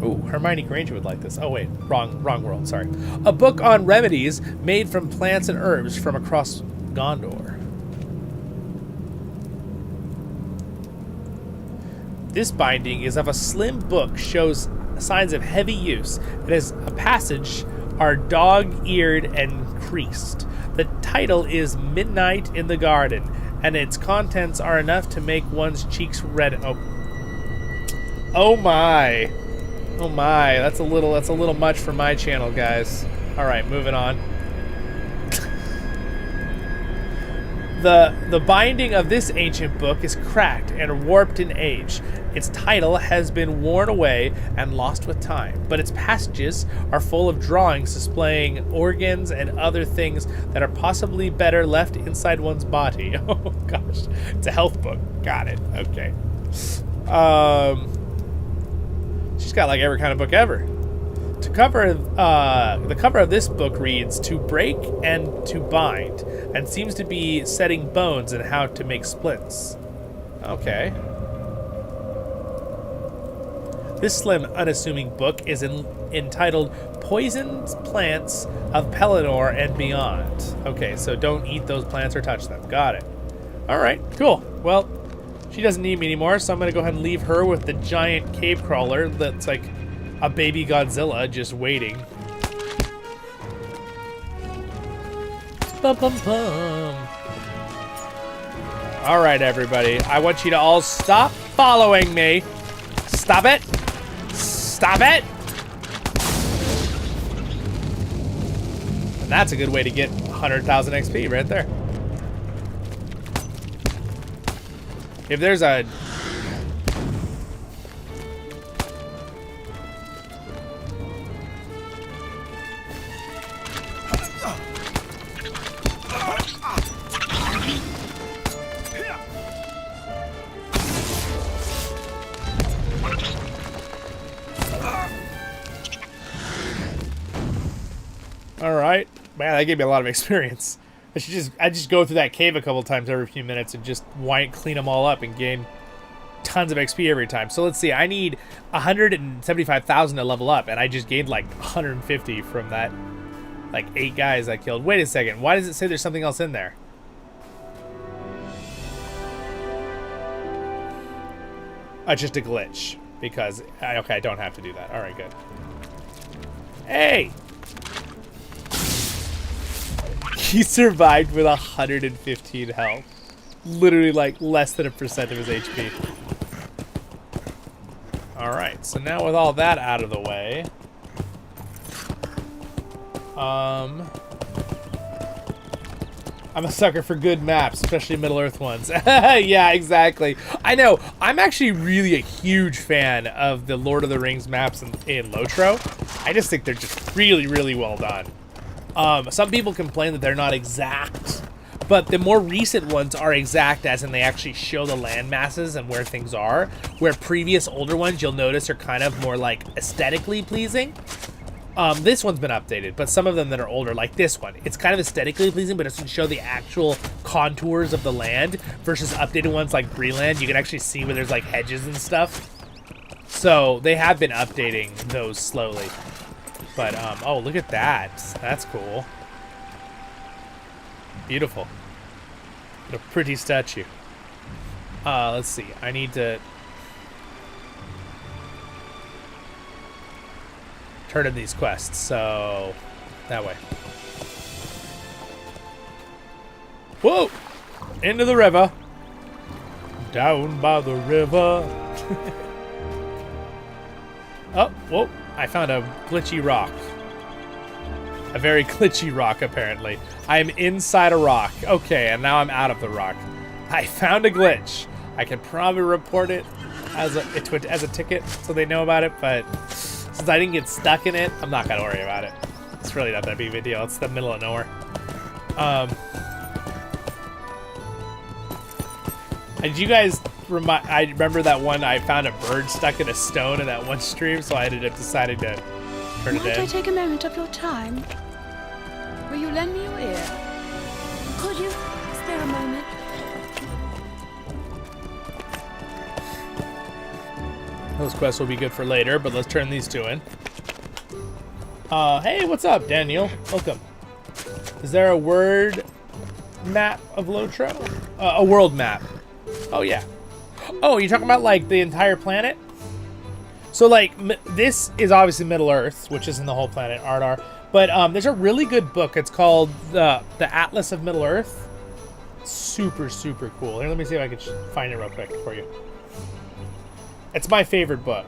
Ooh, Hermione Granger would like this. Oh wait, wrong world, sorry. A book on remedies made from plants and herbs from across Gondor. This binding is of a slim book, shows signs of heavy use. It has a passage are dog-eared and creased. The title is Midnight in the Garden, and its contents are enough to make one's cheeks red. Oh my. Oh my, that's a little much for my channel, guys. All right, moving on. The binding of this ancient book is cracked and warped in age. Its title has been worn away and lost with time, but its passages are full of drawings displaying organs and other things that are possibly better left inside one's body. Oh gosh, it's a health book. Got it. Okay. She's got like every kind of book ever. The cover of this book reads "To break and to bind," and seems to be setting bones and how to make splints. Okay. This slim, unassuming book is entitled "Poisoned Plants of Pelennor and Beyond." Okay, so don't eat those plants or touch them. Got it. All right, cool. Well, she doesn't need me anymore, so I'm gonna go ahead and leave her with the giant cave crawler that's like a baby Godzilla just waiting. Bum, bum, bum. All right, everybody. I want you to all stop following me. Stop it. Stop it. And that's a good way to get 100,000 XP right there. If there's a... All right. Man, that gave me a lot of experience. I just go through that cave a couple times every few minutes and just clean them all up and gain tons of XP every time. So let's see, I need 175,000 to level up, and I just gained like 150 from that, like 8 guys I killed. Wait a second, why does it say there's something else in there? Just a glitch, because, okay, I don't have to do that. All right, good. Hey! He survived with 115 health. Literally, like, less than 1% of his HP. Alright, so now with all that out of the way... I'm a sucker for good maps, especially Middle-earth ones. Yeah, exactly. I know. I'm actually really a huge fan of the Lord of the Rings maps in LOTRO. I just think they're just really, really well done. Some people complain that they're not exact, but the more recent ones are exact, as in they actually show the land masses and where things are, where previous older ones you'll notice are kind of more like aesthetically pleasing. This one's been updated, but some of them that are older, like this one, it's kind of aesthetically pleasing, but it doesn't show the actual contours of the land, versus updated ones like Breland. You can actually see where there's like hedges and stuff. So they have been updating those slowly. But, oh, look at that. That's cool. Beautiful. What a pretty statue. Let's see. I need to turn in these quests, so that way. Whoa! Into the river. Down by the river. Oh, whoa. I found a glitchy rock. A very glitchy rock, apparently. I am inside a rock. Okay, and now I'm out of the rock. I found a glitch. I can probably report it as a ticket so they know about it, but since I didn't get stuck in it, I'm not going to worry about it. It's really not that big of a deal. It's the middle of nowhere. Did you guys I remember that one, I found a bird stuck in a stone in that one stream, so I ended up deciding to turn it in. Might I take a moment of your time? Will you lend me your ear? Could you spare a moment? Those quests will be good for later, but let's turn these two in. Hey, what's up, Daniel? Welcome. Is there a word map of LOTRO? A world map. Oh, yeah. Oh, you're talking about, like, the entire planet? So, like, this is obviously Middle-earth, which isn't the whole planet, Arnach. But there's a really good book. It's called the Atlas of Middle-earth. Super, super cool. Here, let me see if I can find it real quick for you. It's my favorite book.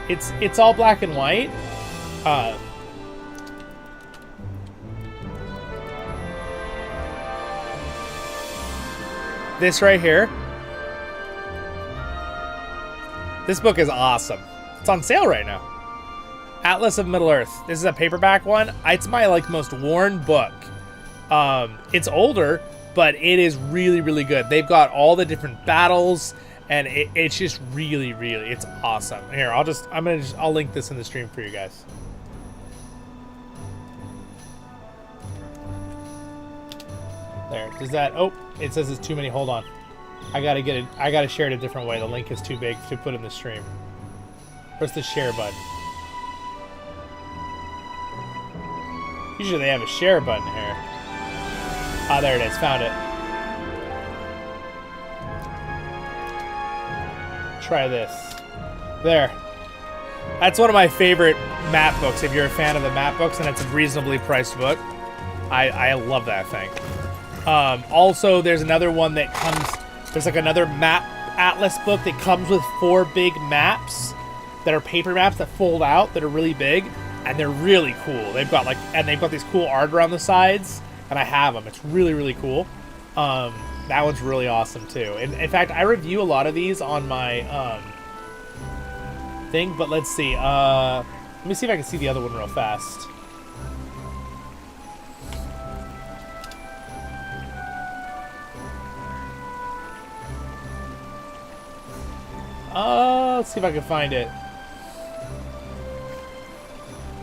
It's all black and white. This right here. This book is awesome. It's on sale right now. Atlas of Middle-earth. This is a paperback one. It's my like most worn book. It's older, but it is really, really good. They've got all the different battles, and it's just really, really, it's awesome. Here, I'll link this in the stream for you guys. There. Does that? Oh, it says it's too many. Hold on. I gotta share it a different way. The link is too big to put in the stream. Where's the share button? Usually they have a share button here. Ah, there it is. Found it. Try this. There. That's one of my favorite map books. If you're a fan of the map books, and it's a reasonably priced book, I love that thing. Also, there's another one that comes. There's like another map atlas book that comes with 4 big maps that are paper maps that fold out that are really big, and they're really cool. They've got these cool art around the sides, and I have them. It's really, really cool. That one's really awesome too. And in fact, I review a lot of these on my thing. But let's see. Let me see if I can see the other one real fast. Let's see if I can find it.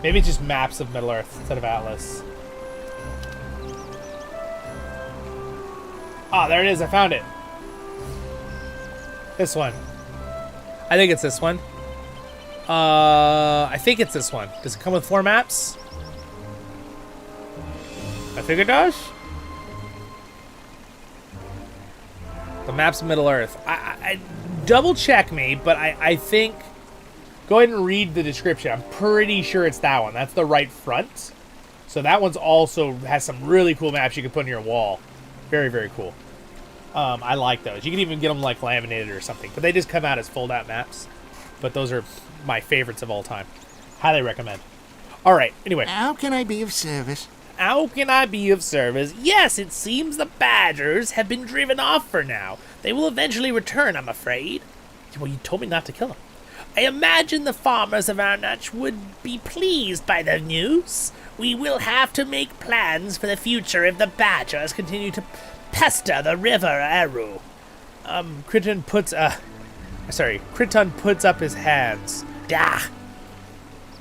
Maybe it's just maps of Middle-earth instead of Atlas. Oh, there it is. I found it. This one. I think it's this one. I think it's this one. Does it come with 4 maps? I think it does. The maps of Middle Earth. I double check me, but I think... Go ahead and read the description. I'm pretty sure it's that one. That's the right front. So that one's also has some really cool maps you can put on your wall. Very, very cool. I like those. You can even get them like laminated or something. But they just come out as fold-out maps. But those are my favorites of all time. Highly recommend. All right. Anyway. How can I be of service? How can I be of service? Yes, it seems the badgers have been driven off for now. They will eventually return, I'm afraid. Well, you told me not to kill them. I imagine the farmers of Arnach would be pleased by the news. We will have to make plans for the future if the badgers continue to pester the river Eru. Crichton puts up his hands. Dah.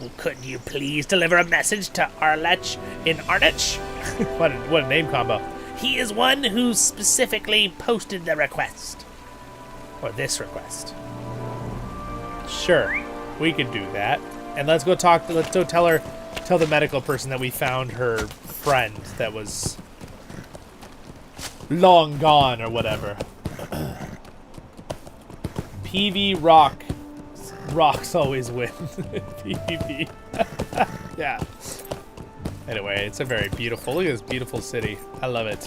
Well, could you please deliver a message to Arlech in Arnach? what a name combo. He is one who specifically posted the request. Or this request. Sure, we could do that. And let's go tell the medical person that we found her friend that was long gone or whatever. PV rocks always win. PvP. Yeah. Anyway, it's a very beautiful, look at this beautiful city. I love it.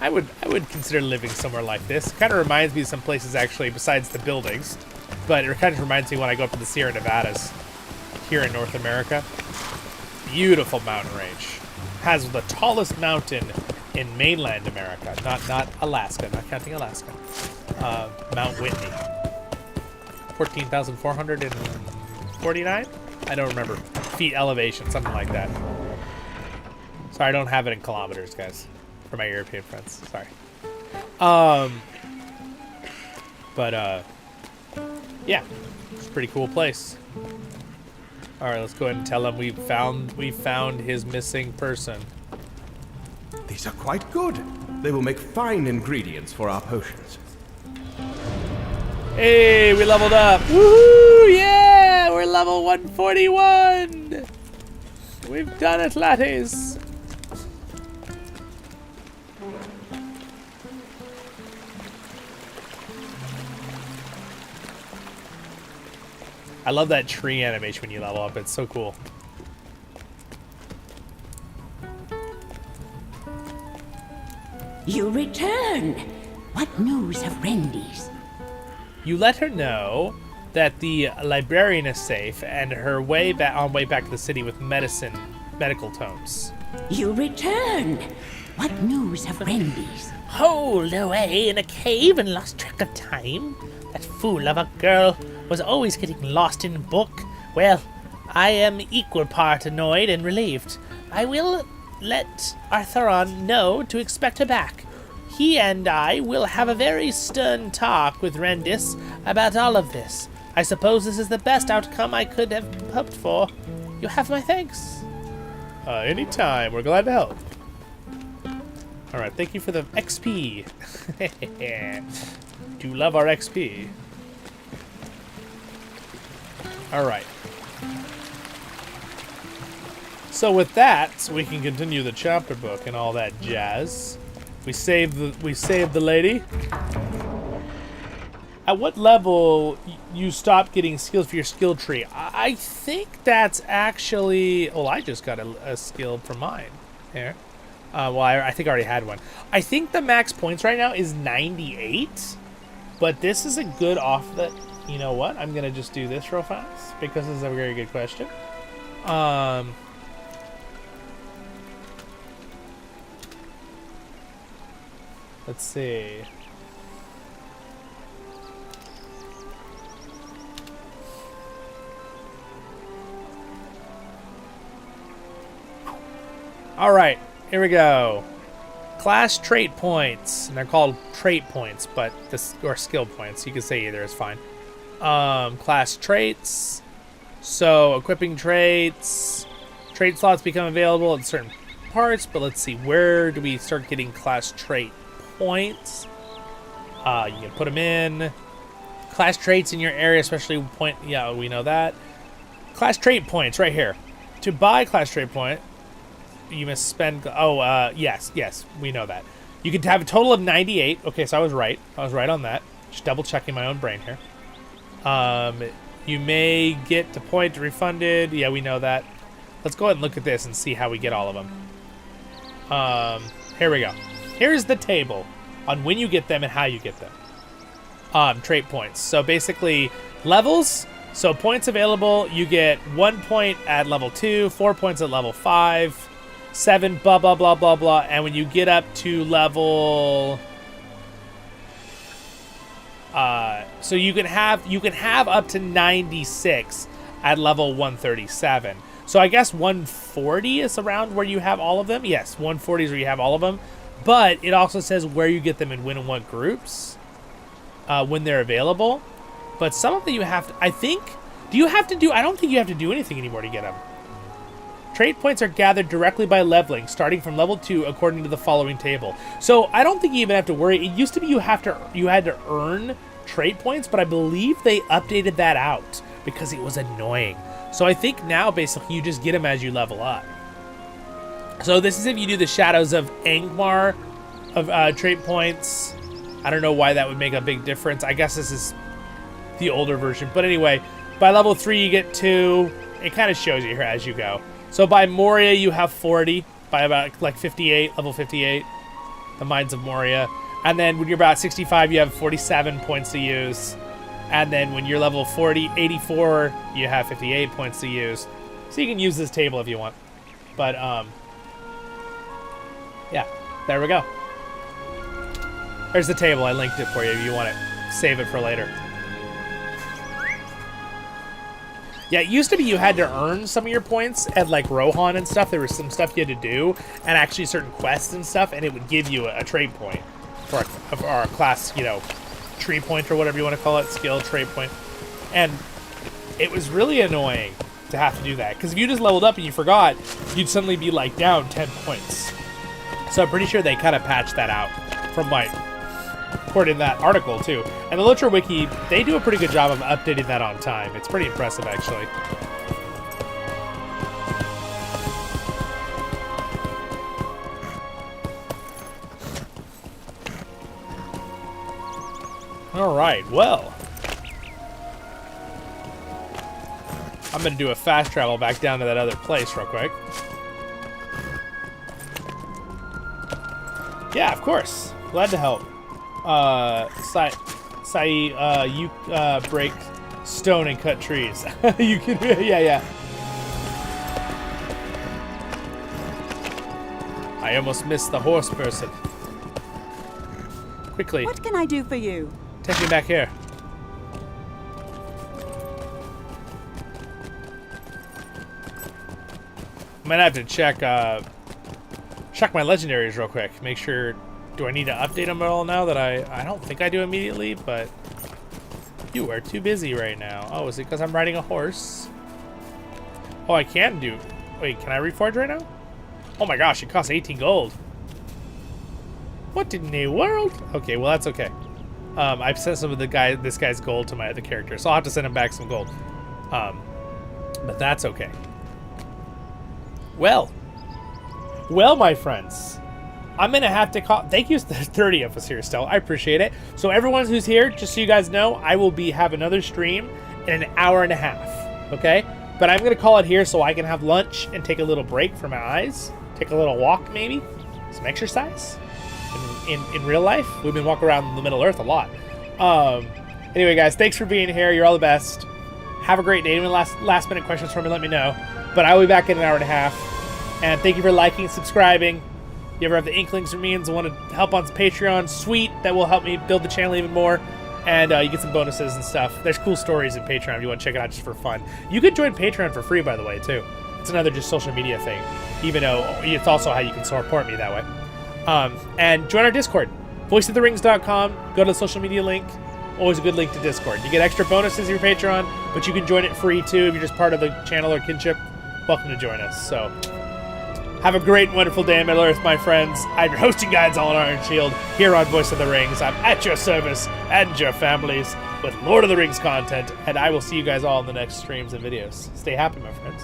I would consider living somewhere like this. Kind of reminds me of some places actually besides the buildings. But it kind of reminds me when I go up to the Sierra Nevadas here in North America. Beautiful mountain range. Has the tallest mountain in mainland America. Not Alaska, not counting Alaska. Mount Whitney. 14,449? I don't remember. Feet elevation, something like that. Sorry, I don't have it in kilometers, guys. For my European friends. Sorry. Yeah, it's a pretty cool place. All right, let's go ahead and tell him we found his missing person. These are quite good. They will make fine ingredients for our potions. Hey, we leveled up. Woohoo! Yeah, we're level 141. We've done it, laddies. I love that tree animation when you level up. It's so cool. You return. What news of Rendi's? You let her know that the librarian is safe and her on way back to the city with medical tomes. You return. What news of Rendi's? Holed away in a cave and lost track of time. That fool of a girl was always getting lost in a book. Well, I am equal part annoyed and relieved. I will let Arthuron know to expect her back. He and I will have a very stern talk with Rendis about all of this. I suppose this is the best outcome I could have hoped for. You have my thanks. Anytime. We're glad to help. All right, thank you for the XP. Do love our XP. All right. So with that, we can continue the chapter book and all that jazz. We saved the lady. At what level you stop getting skills for your skill tree? I think that's actually... Well, I just got a skill for mine. Here. Well, I think I already had one. I think the max points right now is 98. But this is a good off that... You know what? I'm going to just do this real fast because this is a very good question. Let's see. All right, here we go. Class trait points, and they're called trait points, but or skill points. You can say either is fine. Class traits. So equipping traits. Trait slots become available at certain parts, but let's see, where do we start getting class trait points? You can put them in. Class traits in your area, especially point, yeah, we know that. Class trait points right here. To buy class trait point, you must spend, yes, we know that. You can have a total of 98. Okay, so I was right on that. Just double checking my own brain here. You may get the point refunded. Yeah, we know that. Let's go ahead and look at this and see how we get all of them. Here we go. Here's the table on when you get them and how you get them. Trait points. So basically, levels. So points available, you get 1 point at level 2, 4 points at level 5, 7, blah, blah, blah, blah, blah. And when you get up to level... so you can have up to 96 at level 137. So I guess 140 is around where you have all of them. Yes, 140 is where you have all of them. But it also says where you get them and when and what groups, when they're available. But some of them you have to, I think, I don't think you have to do anything anymore to get them. Trait points are gathered directly by leveling, starting from level 2 according to the following table. So I don't think you even have to worry. It used to be you had to earn trait points, but I believe they updated that out because it was annoying. So I think now basically you just get them as you level up. So this is if you do the Shadows of Angmar of trait points. I don't know why that would make a big difference. I guess this is the older version. But anyway, by level 3 you get 2. It kind of shows you here as you go. So by Moria you have 40. By about like 58, level 58. The Mines of Moria. And then when you're about 65 you have 47 points to use. And then when you're level 84 you have 58 points to use. So you can use this table if you want. But yeah, there we go. There's the table. I linked it for you if you want to save it for later. Yeah, it used to be you had to earn some of your points at like Rohan and stuff. There was some stuff you had to do, and actually certain quests and stuff, and it would give you a trait point for a class, tree point or whatever you want to call it, skill trait point. And it was really annoying to have to do that, because if you just leveled up and you forgot, you'd suddenly be like down 10 points. So I'm pretty sure they kind of patched that out from according to that article too. And the LOTRO wiki, they do a pretty good job of updating that on time. It's pretty impressive actually. All right, well, I'm gonna do a fast travel back down to that other place real quick. Yeah, of course. Glad to help. Sai, you break stone and cut trees. You can, yeah. I almost missed the horse person. Quickly. What can I do for you? Take me back here. I might have to check my legendaries real quick. Make sure. Do I need to update them at all now that I don't think I do immediately, but you are too busy right now. Oh, is it because I'm riding a horse? Oh, I can do. Wait, can I reforge right now? Oh my gosh, it costs 18 gold. What in the world? Okay, well that's okay. I've sent some of this guy's gold to my other character, so I'll have to send him back some gold. But that's okay. Well, my friends. I'm going to have to call... Thank you, 30 of us here still. I appreciate it. So everyone who's here, just so you guys know, I will have another stream in an hour and a half. Okay? But I'm going to call it here so I can have lunch and take a little break for my eyes. Take a little walk, maybe. Some exercise. In real life, we've been walking around the Middle Earth a lot. Anyway, guys, thanks for being here. You're all the best. Have a great day. Any last minute questions for me, let me know. But I will be back in an hour and a half. And thank you for liking, subscribing. You ever have the inklings for me and want to help on Patreon, sweet, that will help me build the channel even more. And you get some bonuses and stuff. There's cool stories in Patreon if you want to check it out just for fun. You could join Patreon for free, by the way, too. It's another just social media thing, even though it's also how you can support me that way. And join our Discord, voiceoftherings.com. Go to the social media link. Always a good link to Discord. You get extra bonuses in your Patreon, but you can join it free, too, if you're just part of the channel or kinship. Welcome to join us. So, Have a great, wonderful day on Middle Earth, my friends. I'm your hosting guides, Zollin Ironshield, here on Voice of the Rings. I'm at your service and your families with Lord of the Rings content, and I will see you guys all in the next streams and videos. Stay happy, my friends.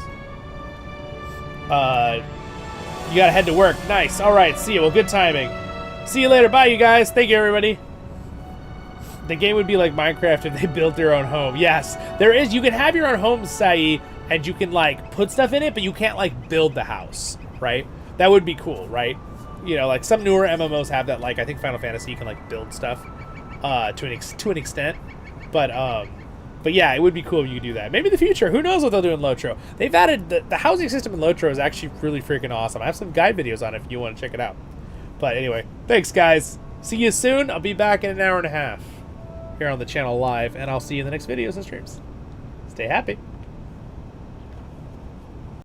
You gotta head to work. Nice. All right. See you. Well, good timing. See you later. Bye, you guys. Thank you, everybody. The game would be like Minecraft if they built their own home. Yes, there is. You can have your own home, Sai, and you can like put stuff in it, but you can't like build the house. Right? That would be cool, right? You know, like some newer MMOs have that. Like I think Final Fantasy, you can like build stuff to an extent. But yeah, it would be cool if you could do that. Maybe in the future. Who knows what they'll do in LOTRO? They've added the housing system in LOTRO is actually really freaking awesome. I have some guide videos on it if you want to check it out. But anyway, thanks guys. See you soon. I'll be back in an hour and a half here on the channel live, and I'll see you in the next videos and streams. Stay happy.